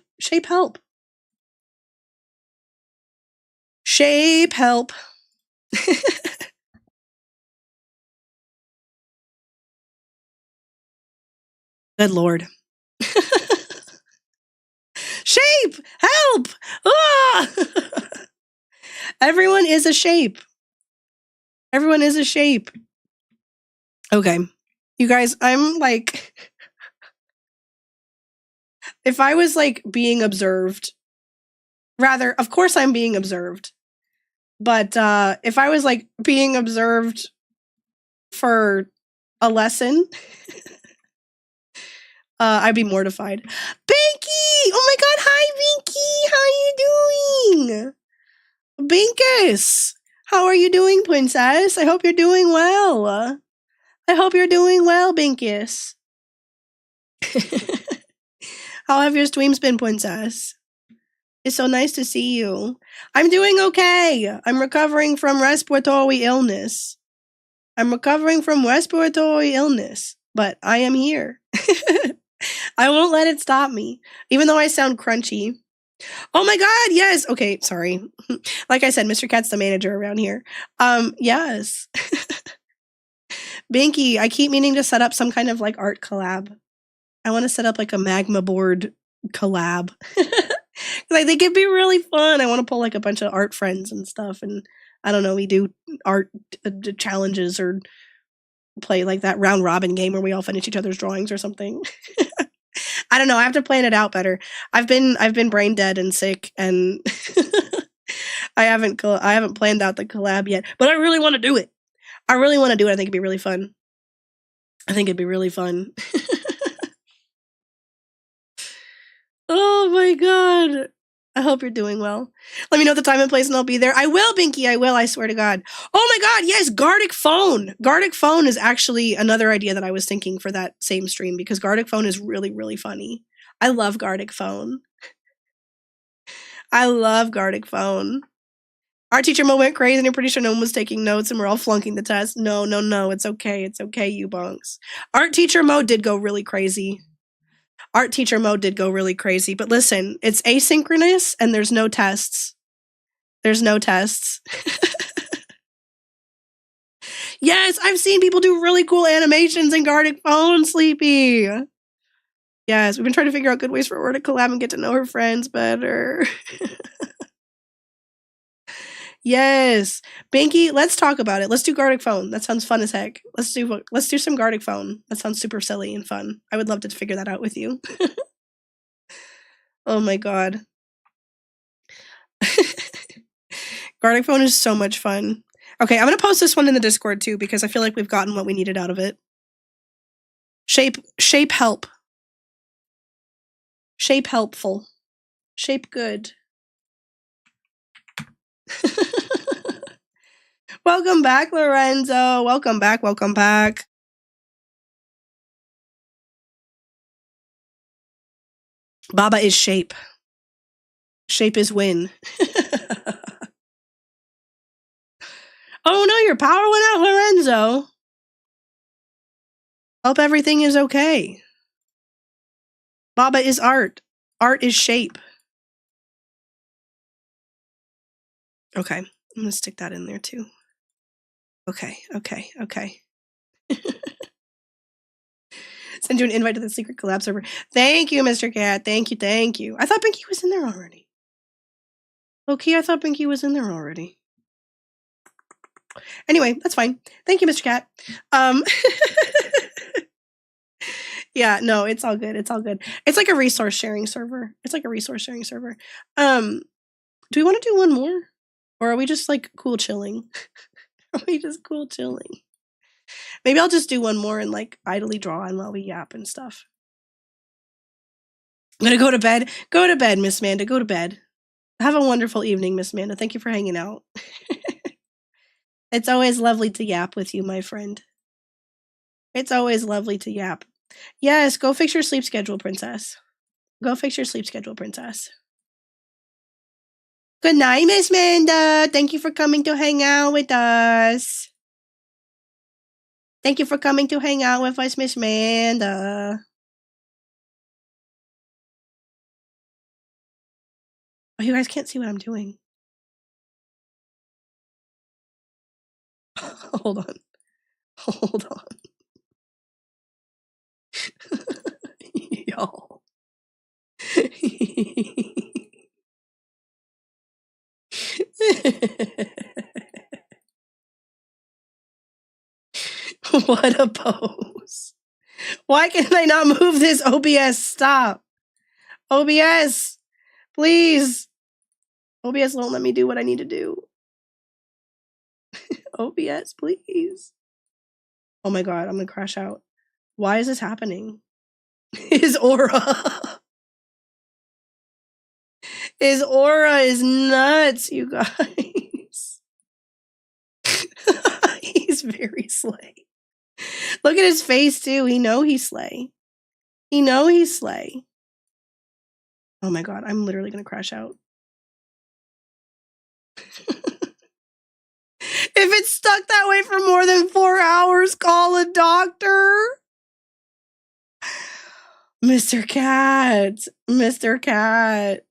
Good Lord. Shape! Help! Ah! Everyone is a shape. Everyone is a shape. Okay. You guys, I'm like, if I was like being observed, rather, of course I'm being observed. But if I was like being observed for a lesson, I'd be mortified. Binky! Oh my god, hi Binky! How are you doing? Binkus! How are you doing, princess? I hope you're doing well. I hope you're doing well, Binkus. How have your streams been, princess? It's so nice to see you. I'm doing okay. I'm recovering from respiratory illness. But I am here. I won't let it stop me, even though I sound crunchy. Oh my god, yes. Okay, sorry. Like I said, Mr. Cat's the manager around here. Yes. Binky, I keep meaning to set up some kind of like art collab. I want to set up like a magma board collab. I think it'd be really fun. I want to pull like a bunch of art friends and stuff, and I don't know, we do art challenges or play like that round robin game where we all finish each other's drawings or something. I don't know. I have to plan it out better. I've been brain dead and sick, and I haven't planned out the collab yet. But I really want to do it. I think it'd be really fun. Oh my god. I hope you're doing well. Let me know the time and place and I'll be there. I will, Binky. I will. I swear to God. Oh my god. Yes. Gardic Phone. Gardic Phone is actually another idea that I was thinking for that same stream because Gardic Phone is really, really funny. I love Gardic Phone. Our teacher Mo went crazy and I'm pretty sure no one was taking notes and we're all flunking the test. No. It's okay. It's okay, you bunks. Art teacher Mo did go really crazy. But listen, it's asynchronous and there's no tests. Yes, I've seen people do really cool animations in Gardic Phone, Sleepy. Yes, we've been trying to figure out good ways for her to collab and get to know her friends better. Yes. Binky, let's talk about it. Let's do Gardic Phone. That sounds fun as heck. Let's do some Gardic Phone. That sounds super silly and fun. I would love to figure that out with you. Oh my god. Gardic Phone is so much fun. Okay, I'm going to post this one in the Discord too because I feel like we've gotten what we needed out of it. Shape help. Shape helpful. Shape good. Welcome back, Lorenzo. Welcome back. Baba is shape. Shape is win. Oh no, your power went out, Lorenzo. Hope everything is okay. Baba is art. Art is shape. Okay, I'm gonna stick that in there too. Okay. Send you an invite to the secret collab server. Thank you, Mr. Cat. Thank you. I thought Binky was in there already. Okay, I thought Binky was in there already. Anyway, that's fine. Thank you, Mr. Cat. Yeah, no, it's all good. It's like a resource sharing server. Do we want to do one more? Or are we just like cool chilling? Maybe I'll just do one more and like idly draw on while we yap and stuff. I'm gonna go to bed. Go to bed, Miss Manda. Go to bed. Have a wonderful evening, Miss Manda. Thank you for hanging out. It's always lovely to yap with you, my friend. It's always lovely to yap. Yes, go fix your sleep schedule, princess. Good night, Miss Manda. Thank you for coming to hang out with us. Miss Manda. Oh, you guys can't see what I'm doing. Hold on. Y'all. What a pose. Why can I not move this? OBS, stop. OBS, please. OBS won't let me do what I need to do. OBS, please. Oh my god, I'm gonna crash out. Why is this happening? His aura. His aura is nuts, you guys. He's very slay. Look at his face too. He know he's slay. He know he's slay. Oh my god, I'm literally gonna crash out. If it's stuck that way for more than 4 hours, call a doctor. Mr. Cat. Mr. Cat.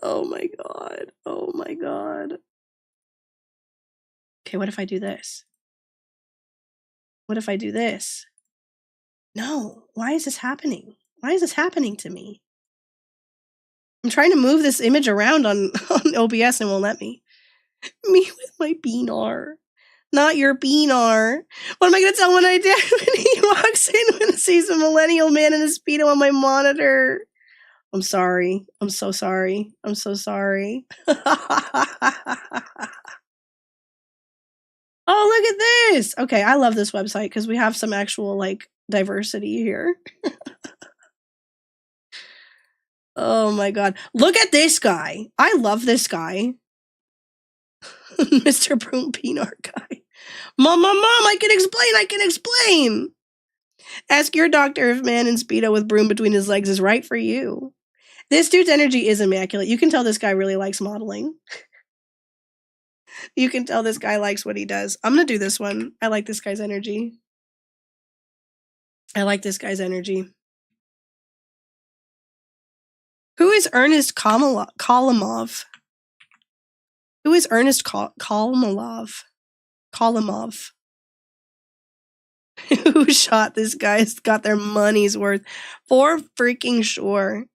Oh my god. Oh my god. Okay, what if I do this? What if I do this? No. Why is this happening? Why is this happening to me? I'm trying to move this image around on OBS and won't let me. Me with my beanar. Not your beanar. What am I going to tell my dad when he walks in and sees a millennial man in a Speedo on my monitor? I'm sorry. I'm so sorry. I'm so sorry. Oh, look at this. Okay, I love this website because we have some actual, like, diversity here. Oh my god. Look at this guy. I love this guy. Mr. Broom Peanut guy. Mom, I can explain. Ask your doctor if man in Speedo with broom between his legs is right for you. This dude's energy is immaculate. You can tell this guy really likes modeling. You can tell this guy likes what he does. I'm going to do this one. I like this guy's energy. Who is Ernest Kalimov? Who is Ernest Kalimov? Who shot this guy's got their money's worth. For freaking sure.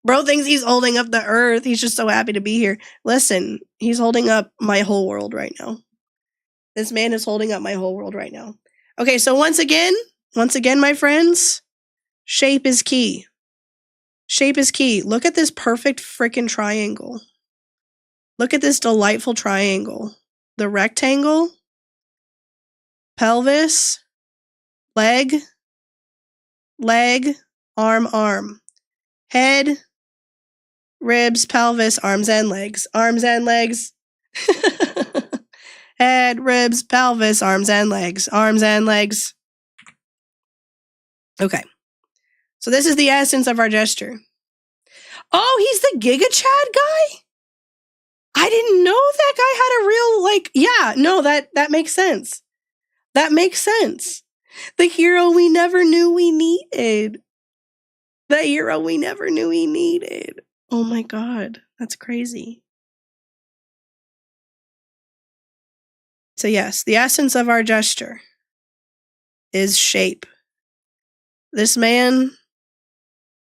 Bro thinks he's holding up the earth. He's just so happy to be here. Listen, he's holding up my whole world right now. This man is holding up my whole world right now. Okay, so once again, my friends, shape is key. Shape is key. Look at this perfect freaking triangle. Look at this delightful triangle. The rectangle, pelvis, leg, arm, head, ribs, pelvis, arms and legs. Head, ribs, pelvis, arms and legs. Okay. So this is the essence of our gesture. Oh, he's the Giga Chad guy? I didn't know that guy had a real, like, yeah, no, that makes sense. That makes sense. The hero we never knew we needed. Oh my god, that's crazy. So yes, the essence of our gesture is shape. This man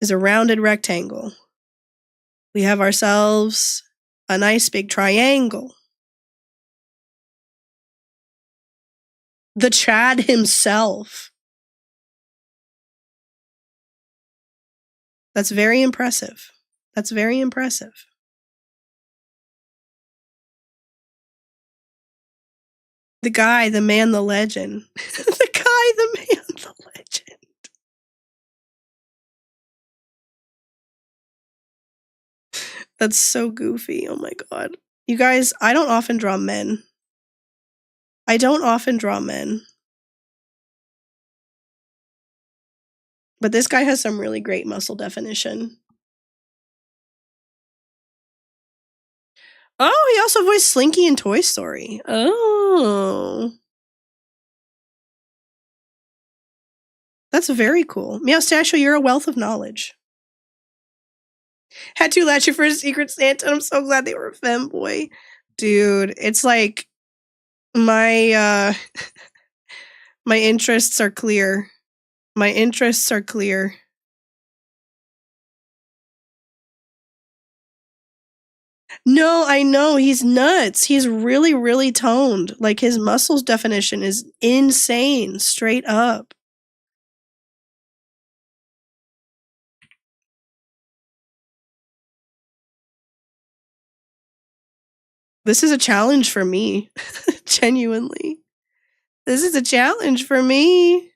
is a rounded rectangle. We have ourselves a nice big triangle. The Chad himself. That's very impressive. The guy, the man, the legend. The legend. That's so goofy. Oh my god. You guys, I don't often draw men. But this guy has some really great muscle definition. Oh, he also voiced Slinky in Toy Story. Oh. That's very cool. Meowstachio, you're a wealth of knowledge. Had to latch you for a Secret Santa, and I'm so glad they were a femboy. Dude, it's like my my interests are clear. No, I know. He's nuts. He's really, really toned. Like, his muscles definition is insane, straight up. This is a challenge for me. Genuinely. This is a challenge for me.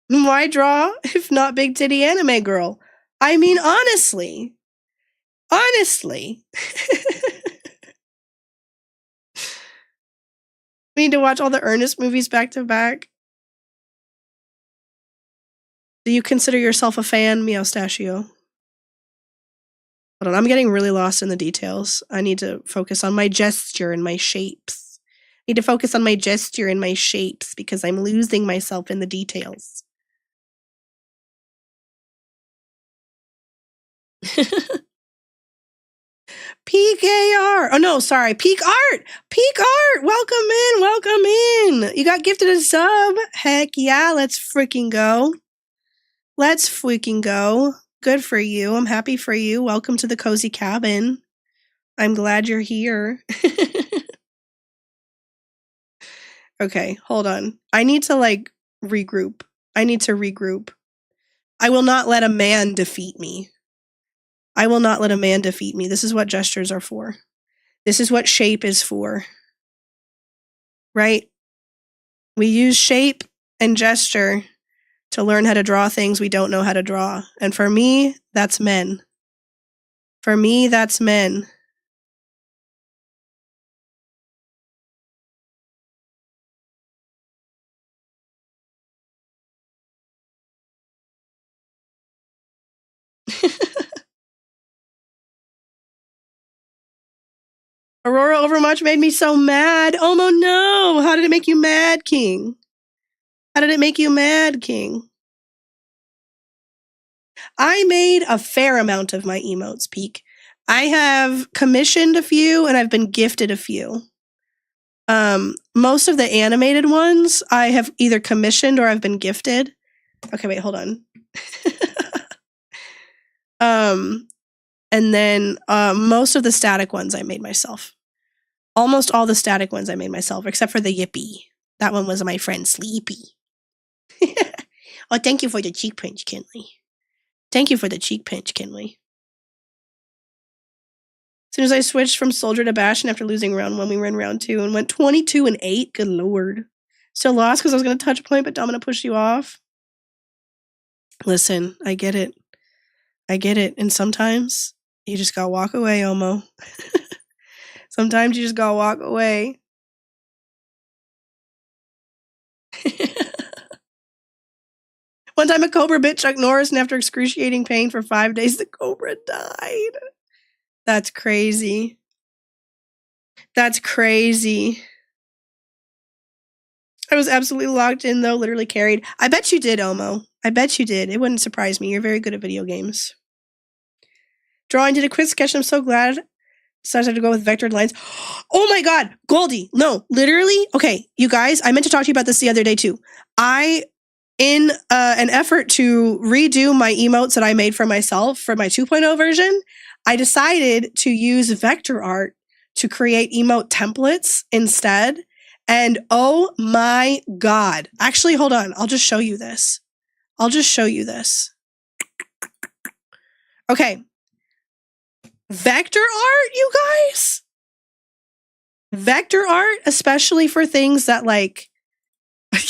Why draw if not big titty anime girl? I mean, honestly. Honestly. We need to watch all the Ernest movies back to back. Do you consider yourself a fan, Meowstachio? Hold on, I'm getting really lost in the details. I need to focus on my gesture and my shapes. I need to focus on my gesture and my shapes because I'm losing myself in the details. Peak AR. Oh no, sorry. Peak Art. Peak Art. Welcome in. Welcome in. You got gifted a sub. Heck yeah. Let's freaking go. Let's freaking go. Good for you. I'm happy for you. Welcome to the cozy cabin. I'm glad you're here. Okay, hold on. I need to regroup. I need to regroup. I will not let a man defeat me. I will not let a man defeat me. This is what gestures are for. This is what shape is for. Right? We use shape and gesture to learn how to draw things we don't know how to draw. And for me, that's men. For me, that's men. Aurora Overmuch made me so mad. Oh no! How did it make you mad, King? How did it make you mad, King? I made a fair amount of my emotes, Peak. I have commissioned a few and I've been gifted a few. Most of the animated ones I have either commissioned or I've been gifted. Okay, wait, hold on. And then most of the static ones I made myself. Almost all the static ones I made myself, except for the Yippee. That one was my friend Sleepy. Oh, thank you for the cheek pinch, Kinley. Thank you for the cheek pinch, Kinley. As soon as I switched from Soldier to Bastion after losing round 1, we were in round 2 and went 22-8. Good lord. Still lost because I was going to touch point, but Domina pushed you off. Listen, I get it. I get it. And sometimes you just gotta walk away, Omo. Sometimes you just gotta walk away. One time a cobra bit Chuck Norris, and after excruciating pain for 5 days, the cobra died. That's crazy. That's crazy. I was absolutely locked in, though, literally carried. I bet you did, Omo. I bet you did. It wouldn't surprise me. You're very good at video games. Drawing did a quick sketch. I'm so glad. Decided to go with vectored lines. Oh my god, Goldie. No, literally. Okay, you guys, I meant to talk to you about this the other day, too. In an effort to redo my emotes that I made for myself for my 2.0 version, I decided to use vector art to create emote templates instead. And oh my god. Actually, hold on. I'll just show you this. Okay. Vector art, you guys? Vector art, especially for things that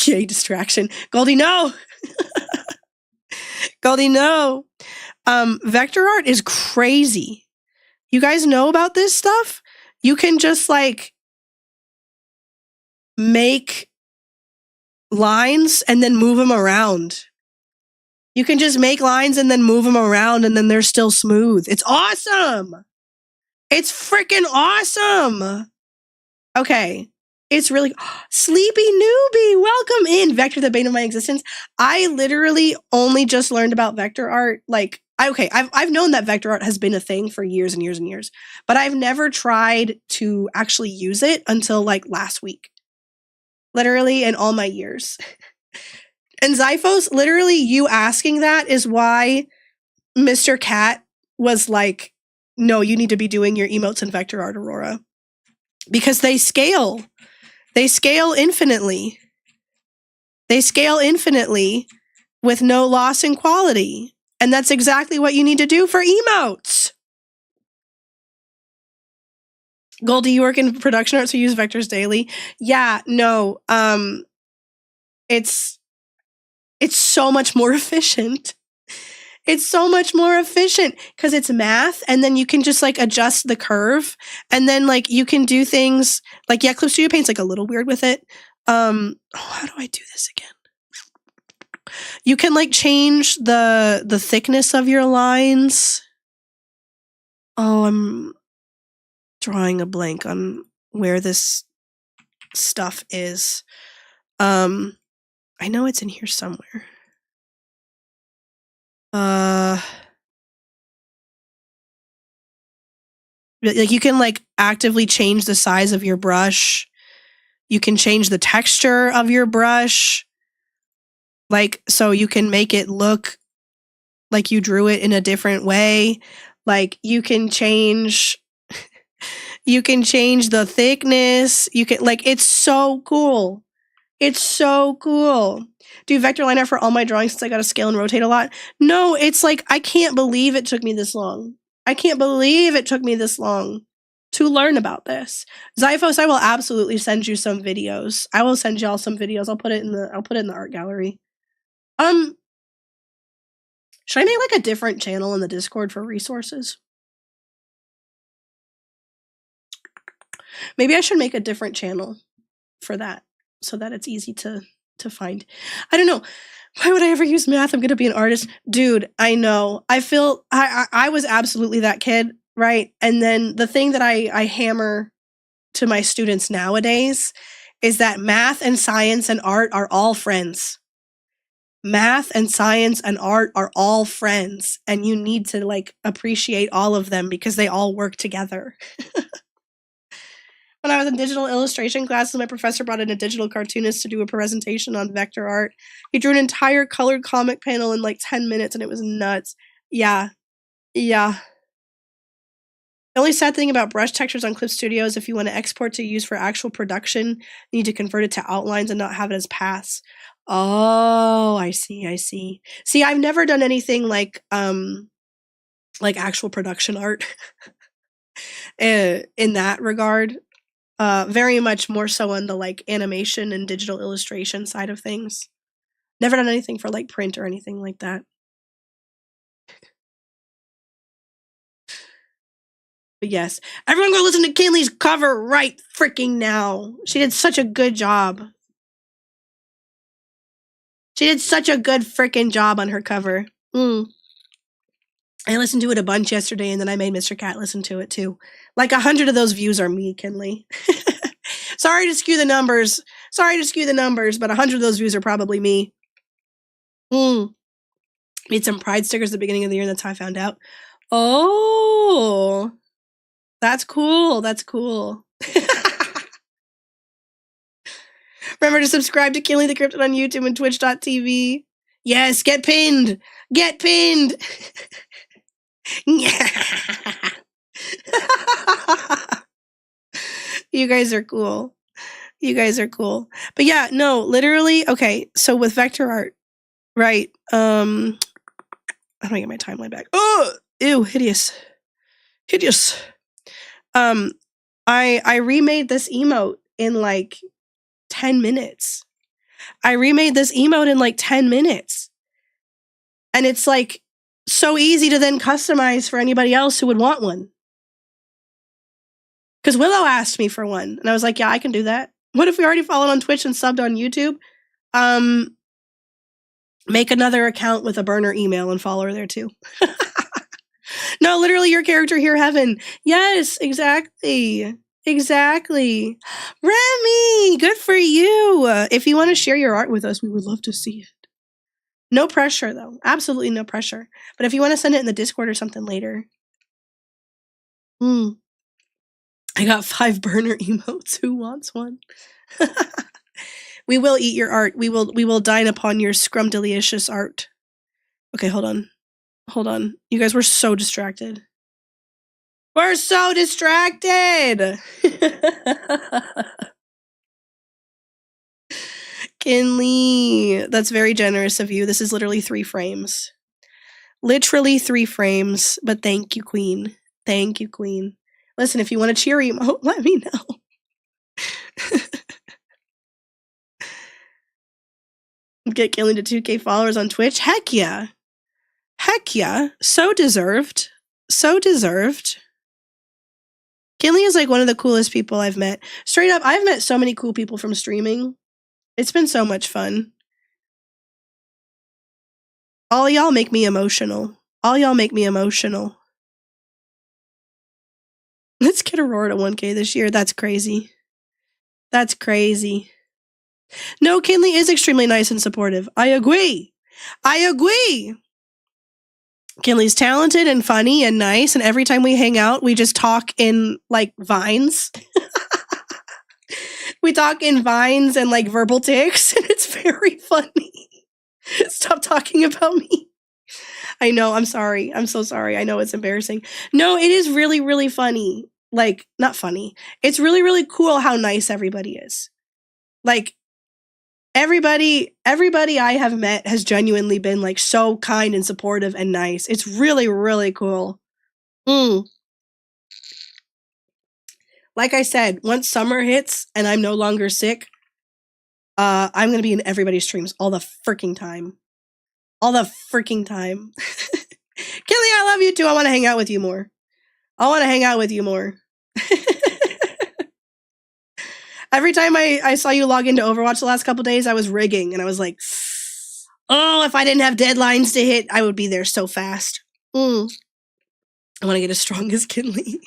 yay, distraction. Goldie, no! Goldie, no! Vector art is crazy. You guys know about this stuff? You can just make lines and then move them around. You can just make lines and then move them around and then they're still smooth. It's awesome. It's freaking awesome. Okay. It's really Sleepy Newbie. Welcome in. Vector, the bane of my existence. I literally only just learned about vector art. I've known that vector art has been a thing for years and years and years, but I've never tried to actually use it until last week. Literally in all my years. And Zyphos, literally you asking that is why Mr. Cat was like, no, you need to be doing your emotes in vector art, Aurora. Because they scale. They scale infinitely. They scale infinitely with no loss in quality. And that's exactly what you need to do for emotes. Goldie, you work in production art, so you use vectors daily. Yeah, no. It's so much more efficient. It's so much more efficient because it's math, and then you can just like adjust the curve, and then like you can do things like, yeah, Clip Studio Paint's like a little weird with it. How do I do this again? You can like change the thickness of your lines. Oh, I'm drawing a blank on where this stuff is. I know it's in here somewhere. Like you can like actively change the size of your brush. You can change the texture of your brush. Like, so you can make it look like you drew it in a different way. Like you can change the thickness. You can like, it's so cool. It's so cool. Do vector line art for all my drawings since I got to scale and rotate a lot? No, it's like, I can't believe it took me this long. I can't believe it took me this long to learn about this. Zyphos, I will absolutely send you some videos. I will send y'all some videos. I'll put it in the art gallery. Should I make like a different channel in the Discord for resources? Maybe I should make a different channel for that so that it's easy to find. I don't know. Why would I ever use math? I'm going to be an artist. Dude, I know. I feel I was absolutely that kid, right? And then the thing that I hammer to my students nowadays is that math and science and art are all friends. Math and science and art are all friends, and you need to like appreciate all of them because they all work together. When I was in digital illustration classes, my professor brought in a digital cartoonist to do a presentation on vector art. He drew an entire colored comic panel in like 10 minutes, and it was nuts. Yeah. The only sad thing about brush textures on Clip Studio is if you want to export to use for actual production, you need to convert it to outlines and not have it as paths. Oh, I see. See, I've never done anything like actual production art in that regard. Very much more so on the like animation and digital illustration side of things. Never done anything for like print or anything like that. But yes, everyone go listen to Kinley's cover right freaking now. She did such a good job. She did such a good freaking job on her cover. I listened to it a bunch yesterday, and then I made Mr. Cat listen to it too. Like 100 of those views are me, Kinley. Sorry to skew the numbers, but 100 of those views are probably me. Made some pride stickers at the beginning of the year, and that's how I found out. Oh, that's cool. Remember to subscribe to Kinley the Cryptid on YouTube and Twitch.tv. Yes, get pinned. You guys are cool. But yeah, no, literally, okay, so with vector art, right, how do I get my timeline back? Oh, ew, hideous. I remade this emote in like 10 minutes. And it's like so easy to then customize for anybody else who would want one. Because Willow asked me for one, and I was like, yeah, I can do that. What if we already followed on Twitch and subbed on YouTube? Make another account with a burner email and follow her there too. No, literally your character here, Heaven. Yes, exactly. Remy, good for you. If you want to share your art with us, we would love to see it. No pressure, though. Absolutely no pressure. But if you want to send it in the Discord or something later. I got 5 burner emotes. Who wants one? We will eat your art. We will dine upon your scrumdelicious art. Okay, hold on. Hold on. You guys were so distracted. We're so distracted. Kinley, that's very generous of you. This is literally 3 frames. Literally 3 frames, but thank you, Queen. Thank you, Queen. Listen, if you want a cheer emote, let me know. Get Kinley to 2K followers on Twitch? Heck yeah. Heck yeah. So deserved. So deserved. Kinley is like one of the coolest people I've met. Straight up, I've met so many cool people from streaming. It's been so much fun. All y'all make me emotional. All y'all make me emotional. Let's get Aurora to 1K this year. That's crazy. That's crazy. No, Kinley is extremely nice and supportive. I agree. I agree. Kinley's talented and funny and nice, and every time we hang out, we just talk in, like, vines. We talk in vines and, like, verbal tics, and it's very funny. Stop talking about me. I know, I'm sorry. I'm so sorry. I know it's embarrassing. No, it is really, really funny. Like, not funny. It's really, really cool how nice everybody is. Like, everybody I have met has genuinely been, like, so kind and supportive and nice. It's really, really cool. Like I said, once summer hits and I'm no longer sick, I'm going to be in everybody's streams all the freaking time. All the freaking time. Kelly, I love you too. I want to hang out with you more. I want to hang out with you more. Every time I saw you log into Overwatch the last couple days, I was rigging and I was like, oh, if I didn't have deadlines to hit, I would be there so fast. I want to get as strong as Kinley.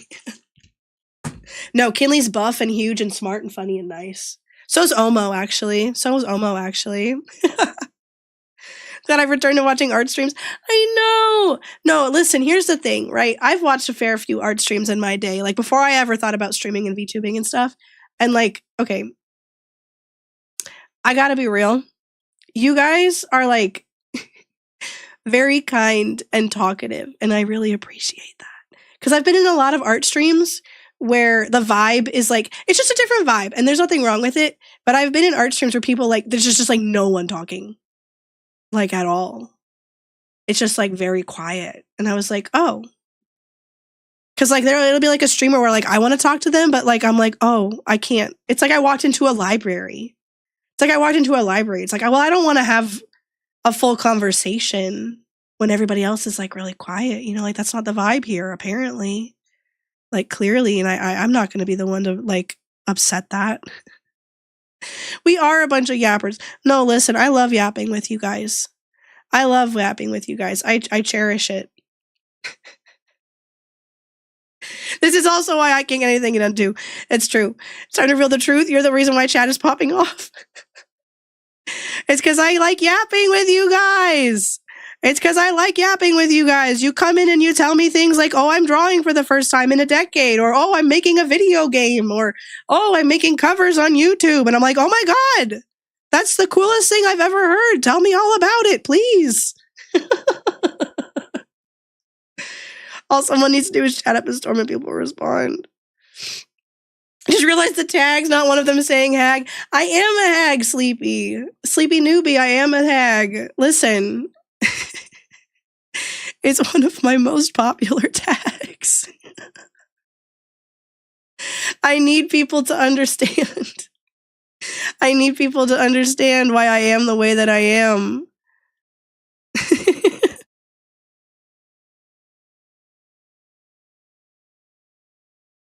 No, Kinley's buff and huge and smart and funny and nice. So's Omo, actually. Glad I've returned to watching art streams. I know. No, listen, here's the thing, right? I've watched a fair few art streams in my day, like before I ever thought about streaming and VTubing and stuff. And like, okay, I gotta be real. You guys are like very kind and talkative, and I really appreciate that. Because I've been in a lot of art streams where the vibe is like, it's just a different vibe, and there's nothing wrong with it. But I've been in art streams where people like, there's just like no one talking. Like at all. It's just like very quiet. And I was like, oh. Cause like it'll be like a streamer where like I want to talk to them, but like I'm like, oh, I can't. It's like I walked into a library. It's like well, I don't want to have a full conversation when everybody else is like really quiet. You know, like that's not the vibe here, apparently. Like clearly, and I'm not gonna be the one to like upset that. We are a bunch of yappers. No, listen, I love yapping with you guys. I cherish it. This is also why I can't get anything done too. It's true. It's time to reveal the truth. You're the reason why chat is popping off. It's because I like yapping with you guys. You come in and you tell me things like, oh, I'm drawing for the first time in a decade, or oh, I'm making a video game, or oh, I'm making covers on YouTube. And I'm like, oh my God, that's the coolest thing I've ever heard. Tell me all about it, please. All someone needs to do is chat up a storm and people respond. I just realized the tags, not one of them saying hag. I am a hag, Sleepy newbie. I am a hag. Listen. It's one of my most popular tags. I need people to understand. I need people to understand why I am the way that I am.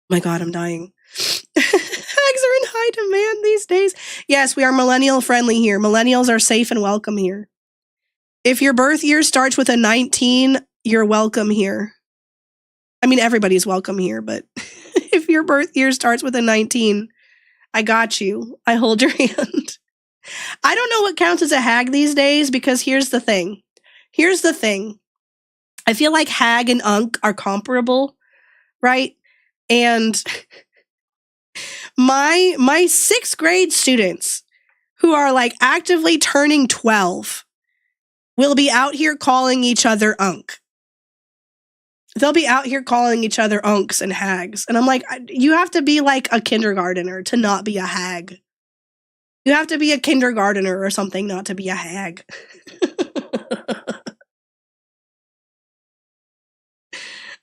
My God, I'm dying. Hags are in high demand these days. Yes, we are millennial friendly here. Millennials are safe and welcome here. If your birth year starts with a 19, you're welcome here. I mean, everybody's welcome here, but if your birth year starts with a 19, I got you. I hold your hand. I don't know what counts as a hag these days, because here's the thing. I feel like hag and unk are comparable, right? And my 6th grade students who are like actively turning 12 will be out here calling each other unk. They'll be out here calling each other unks and hags. And I'm like, you have to be like a kindergartner to not be a hag. You have to be a kindergartner or something not to be a hag.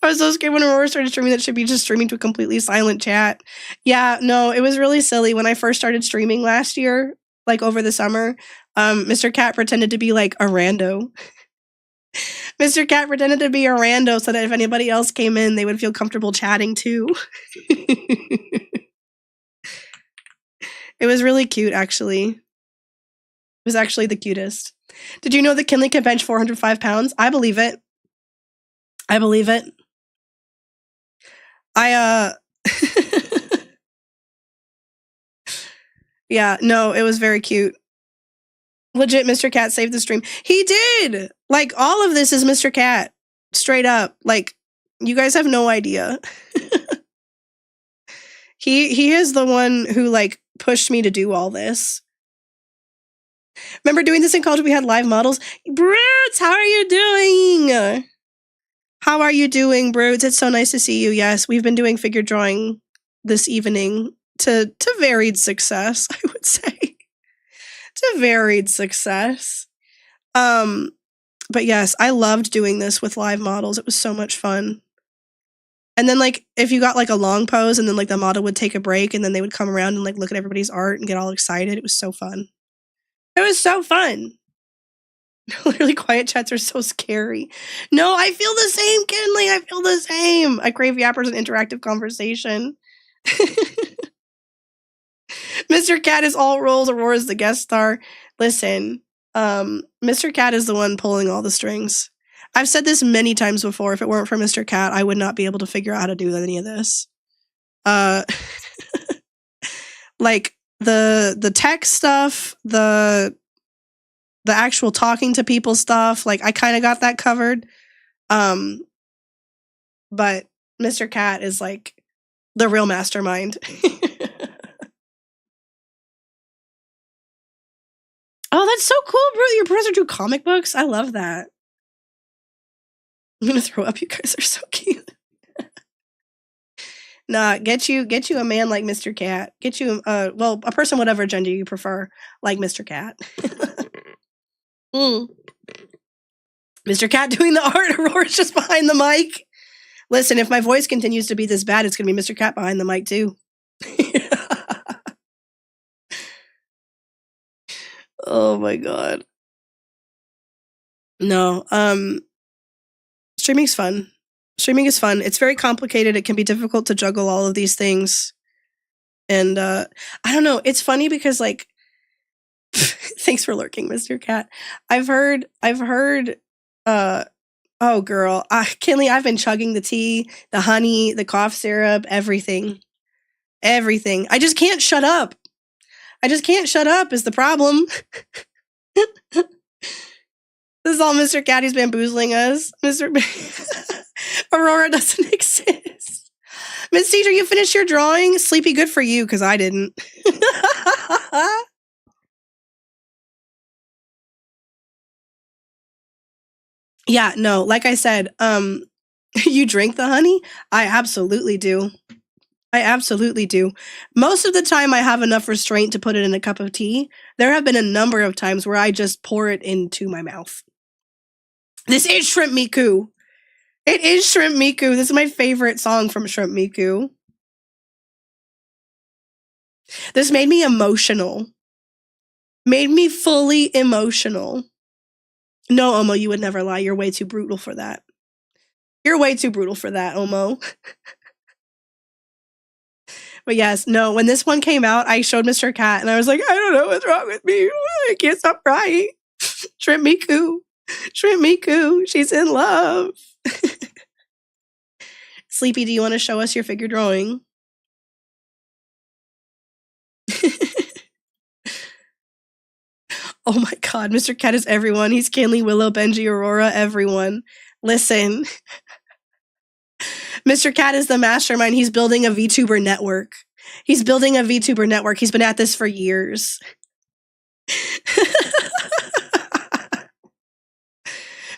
I was so scared when Aurora started streaming that she'd be just streaming to a completely silent chat. Yeah, no, it was really silly. When I first started streaming last year, like over the summer, Mr. Cat pretended to be like a rando. Mr. Cat pretended to be a rando so that if anybody else came in, they would feel comfortable chatting too. It was really cute, actually. It was actually the cutest. Did you know that Kinley can bench 405 pounds? I believe it. I believe it. Yeah, no, it was very cute. Legit, Mr. Cat saved the stream. He did! Like, all of this is Mr. Cat. Straight up. Like, you guys have no idea. He is the one who, like, pushed me to do all this. Remember doing this in college? We had live models. Brutes, how are you doing? How are you doing, Brutes? It's so nice to see you. Yes, we've been doing figure drawing this evening to varied success, I would say. To varied success. But yes, I loved doing this with live models. It was so much fun. And then, like, if you got like a long pose and then like the model would take a break and then they would come around and like look at everybody's art and get all excited. It was so fun. It was so fun. Literally, quiet chats are so scary. No, I feel the same, Kinley. I feel the same. I crave yappers and interactive conversation. Mr. Cat is all roles. Aurora's the guest star. Listen, Mr. Cat is the one pulling all the strings. I've said this many times before. If it weren't for Mr. Cat, I would not be able to figure out how to do any of this. Like the tech stuff, the actual talking to people stuff, like I kind of got that covered. But Mr. Cat is like the real mastermind. Oh, that's so cool, bro. Your brothers do comic books. I love that. I'm gonna throw up. You guys are so cute. Nah, get you a man like Mr. Cat. Get you a person, whatever gender you prefer, like Mr. Cat. Mr. Cat doing the art. Aurora's just behind the mic. Listen, if my voice continues to be this bad, it's gonna be Mr. Cat behind the mic too. Oh my god. No, streaming's fun. Streaming is fun. It's very complicated. It can be difficult to juggle all of these things. And I don't know, it's funny because like thanks for lurking, Mr. Cat. I've heard oh girl, Kinley, I've been chugging the tea, the honey, the cough syrup, everything. Everything. I just can't shut up. I just can't shut up is the problem. This is all Mr. Cat. He's bamboozling us. Aurora doesn't exist. Miss Teacher, you finished your drawing? Sleepy, good for you, because I didn't. Yeah, no, like I said, you drink the honey? I absolutely do. I absolutely do. Most of the time I have enough restraint to put it in a cup of tea. There have been a number of times where I just pour it into my mouth. This is Shrimp Miku. It is Shrimp Miku. This is my favorite song from Shrimp Miku. This made me emotional. Made me fully emotional. No, Omo, you would never lie. You're way too brutal for that. You're way too brutal for that, Omo. But yes, no, when this one came out, I showed Mr. Cat and I was like, I don't know what's wrong with me. I can't stop crying. Shrimp Miku. Shrimp Miku. She's in love. Sleepy, do you want to show us your figure drawing? Oh my god, Mr. Cat is everyone. He's Kinley, Willow, Benji, Aurora, everyone. Listen. Mr. Cat is the mastermind. He's building a VTuber network. He's building a VTuber network. He's been at this for years.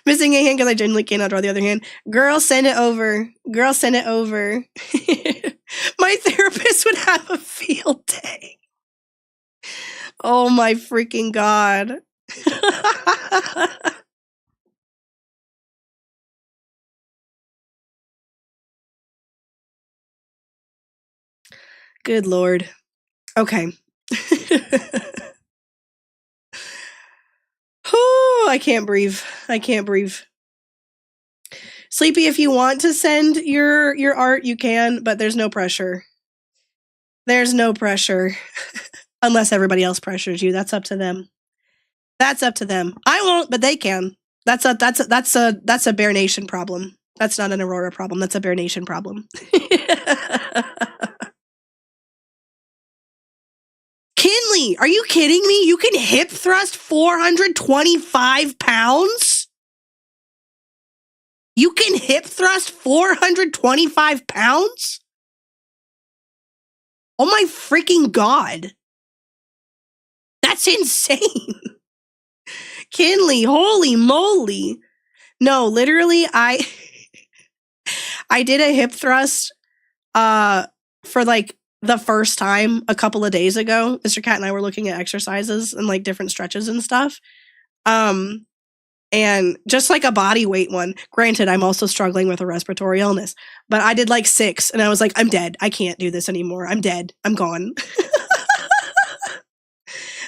Missing a hand because I genuinely cannot draw the other hand. Girl, send it over. Girl, send it over. My therapist would have a field day. Oh my freaking God. Good Lord. Okay. Oh, I can't breathe. I can't breathe. Sleepy, if you want to send your art, you can, but there's no pressure. There's no pressure. Unless everybody else pressures you. That's up to them. That's up to them. I won't, but they can. That's a Bear Nation problem. That's not an Aurora problem. That's a Bear Nation problem. Kinley, are you kidding me? You can hip thrust 425 pounds? You can hip thrust 425 pounds? Oh my freaking God. That's insane. Kinley, holy moly. No, literally, I did a hip thrust for like the first time a couple of days ago. Mr. Cat and I were looking at exercises and like different stretches and stuff. And just like a body weight one. Granted, I'm also struggling with a respiratory illness, but I did like 6 and I was like, I'm dead. I can't do this anymore. I'm dead. I'm gone.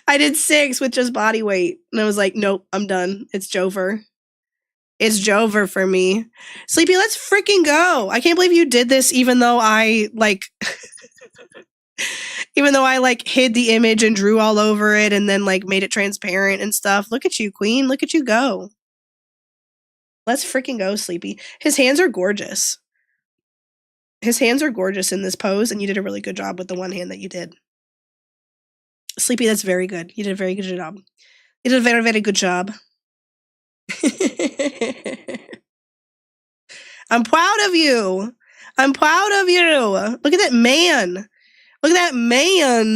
I did 6 with just body weight and I was like, nope, I'm done. It's Jover. It's Jover for me. Sleepy, let's freaking go. I can't believe you did this even though I like hid the image and drew all over it and then like made it transparent and stuff. Look at you, queen. Look at you go. Let's freaking go, Sleepy. His hands are gorgeous. His hands are gorgeous in this pose and you did a really good job with the one hand that you did. Sleepy, that's very good. You did a very good job. You did a very, very good job. I'm proud of you. I'm proud of you. Look at that man. Look at that man.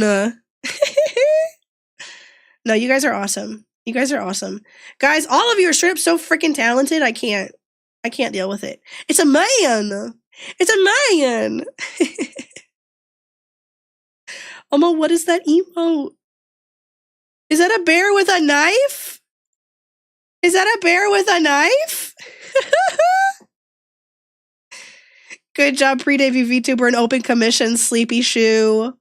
No, you guys are awesome. You guys are awesome. Guys, all of you are straight up so freaking talented. I can't deal with it. It's a man. It's a man. Oma, what is that emote? Is that a bear with a knife? Is that a bear with a knife? Good job, pre-debut VTuber and open commission, Sleepy Shoe.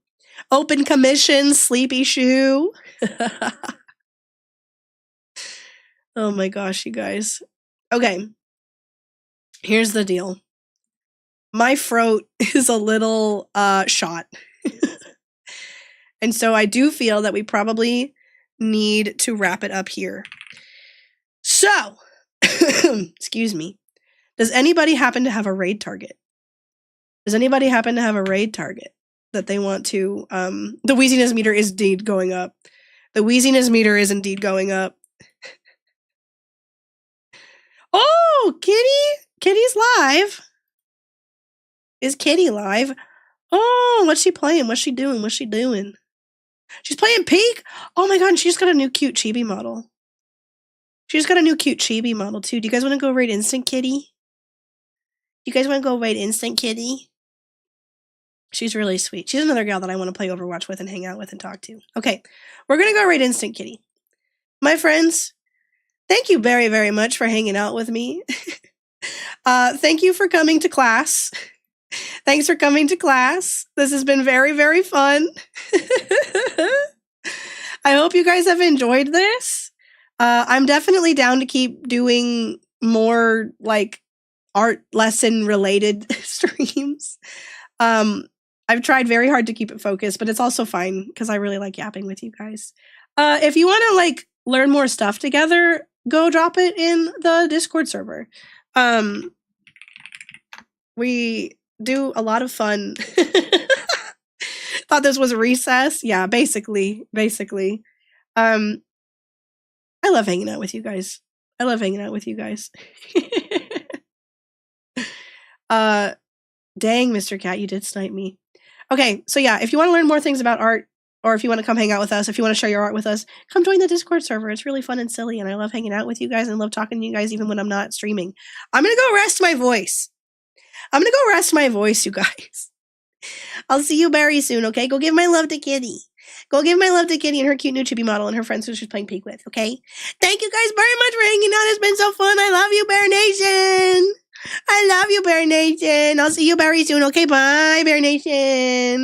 Open commission, Sleepy Shoe. Oh my gosh, you guys. Okay. Here's the deal. My throat is a little shot. And so I do feel that we probably need to wrap it up here. So, excuse me. Does anybody happen to have a raid target? Does anybody happen to have a raid target that they want to? The wheeziness meter is indeed going up. The wheeziness meter is indeed going up. Oh, Kitty! Kitty's live. Is Kitty live? Oh, what's she playing? What's she doing? What's she doing? She's playing Peak? Oh my god, she just got a new cute chibi model. She just got a new cute chibi model too. Do you guys want to go raid Instant Kitty? You guys want to go raid Instant Kitty? She's really sweet. She's another gal that I want to play Overwatch with and hang out with and talk to. Okay, we're going to go raid Instant Kitty. My friends, thank you very, very much for hanging out with me. Thank you for coming to class. Thanks for coming to class. This has been very, very fun. I hope you guys have enjoyed this. I'm definitely down to keep doing more like art lesson related streams. I've tried very hard to keep it focused, but it's also fine because I really like yapping with you guys. If you want to like learn more stuff together, go drop it in the Discord server. We do a lot of fun. Thought this was recess. Yeah, basically. I love hanging out with you guys. Dang, Mr. Cat, you did snipe me. Okay, so yeah, if you want to learn more things about art Or if you want to come hang out with us, if you want to share your art with us, come join the Discord server. It's really fun and silly, and I love hanging out with you guys and love talking to you guys even when I'm not streaming. I'm going to go rest my voice. You guys. I'll see you very soon, okay? Go give my love to Kitty. Go give my love to Kitty and her cute new chibi model and her friends who she's playing Peek with, okay? Thank you guys very much for hanging out. It's been so fun. I love you, Bear Nation. I love you, Bear Nation. I'll see you very soon, okay? Bye, Bear Nation.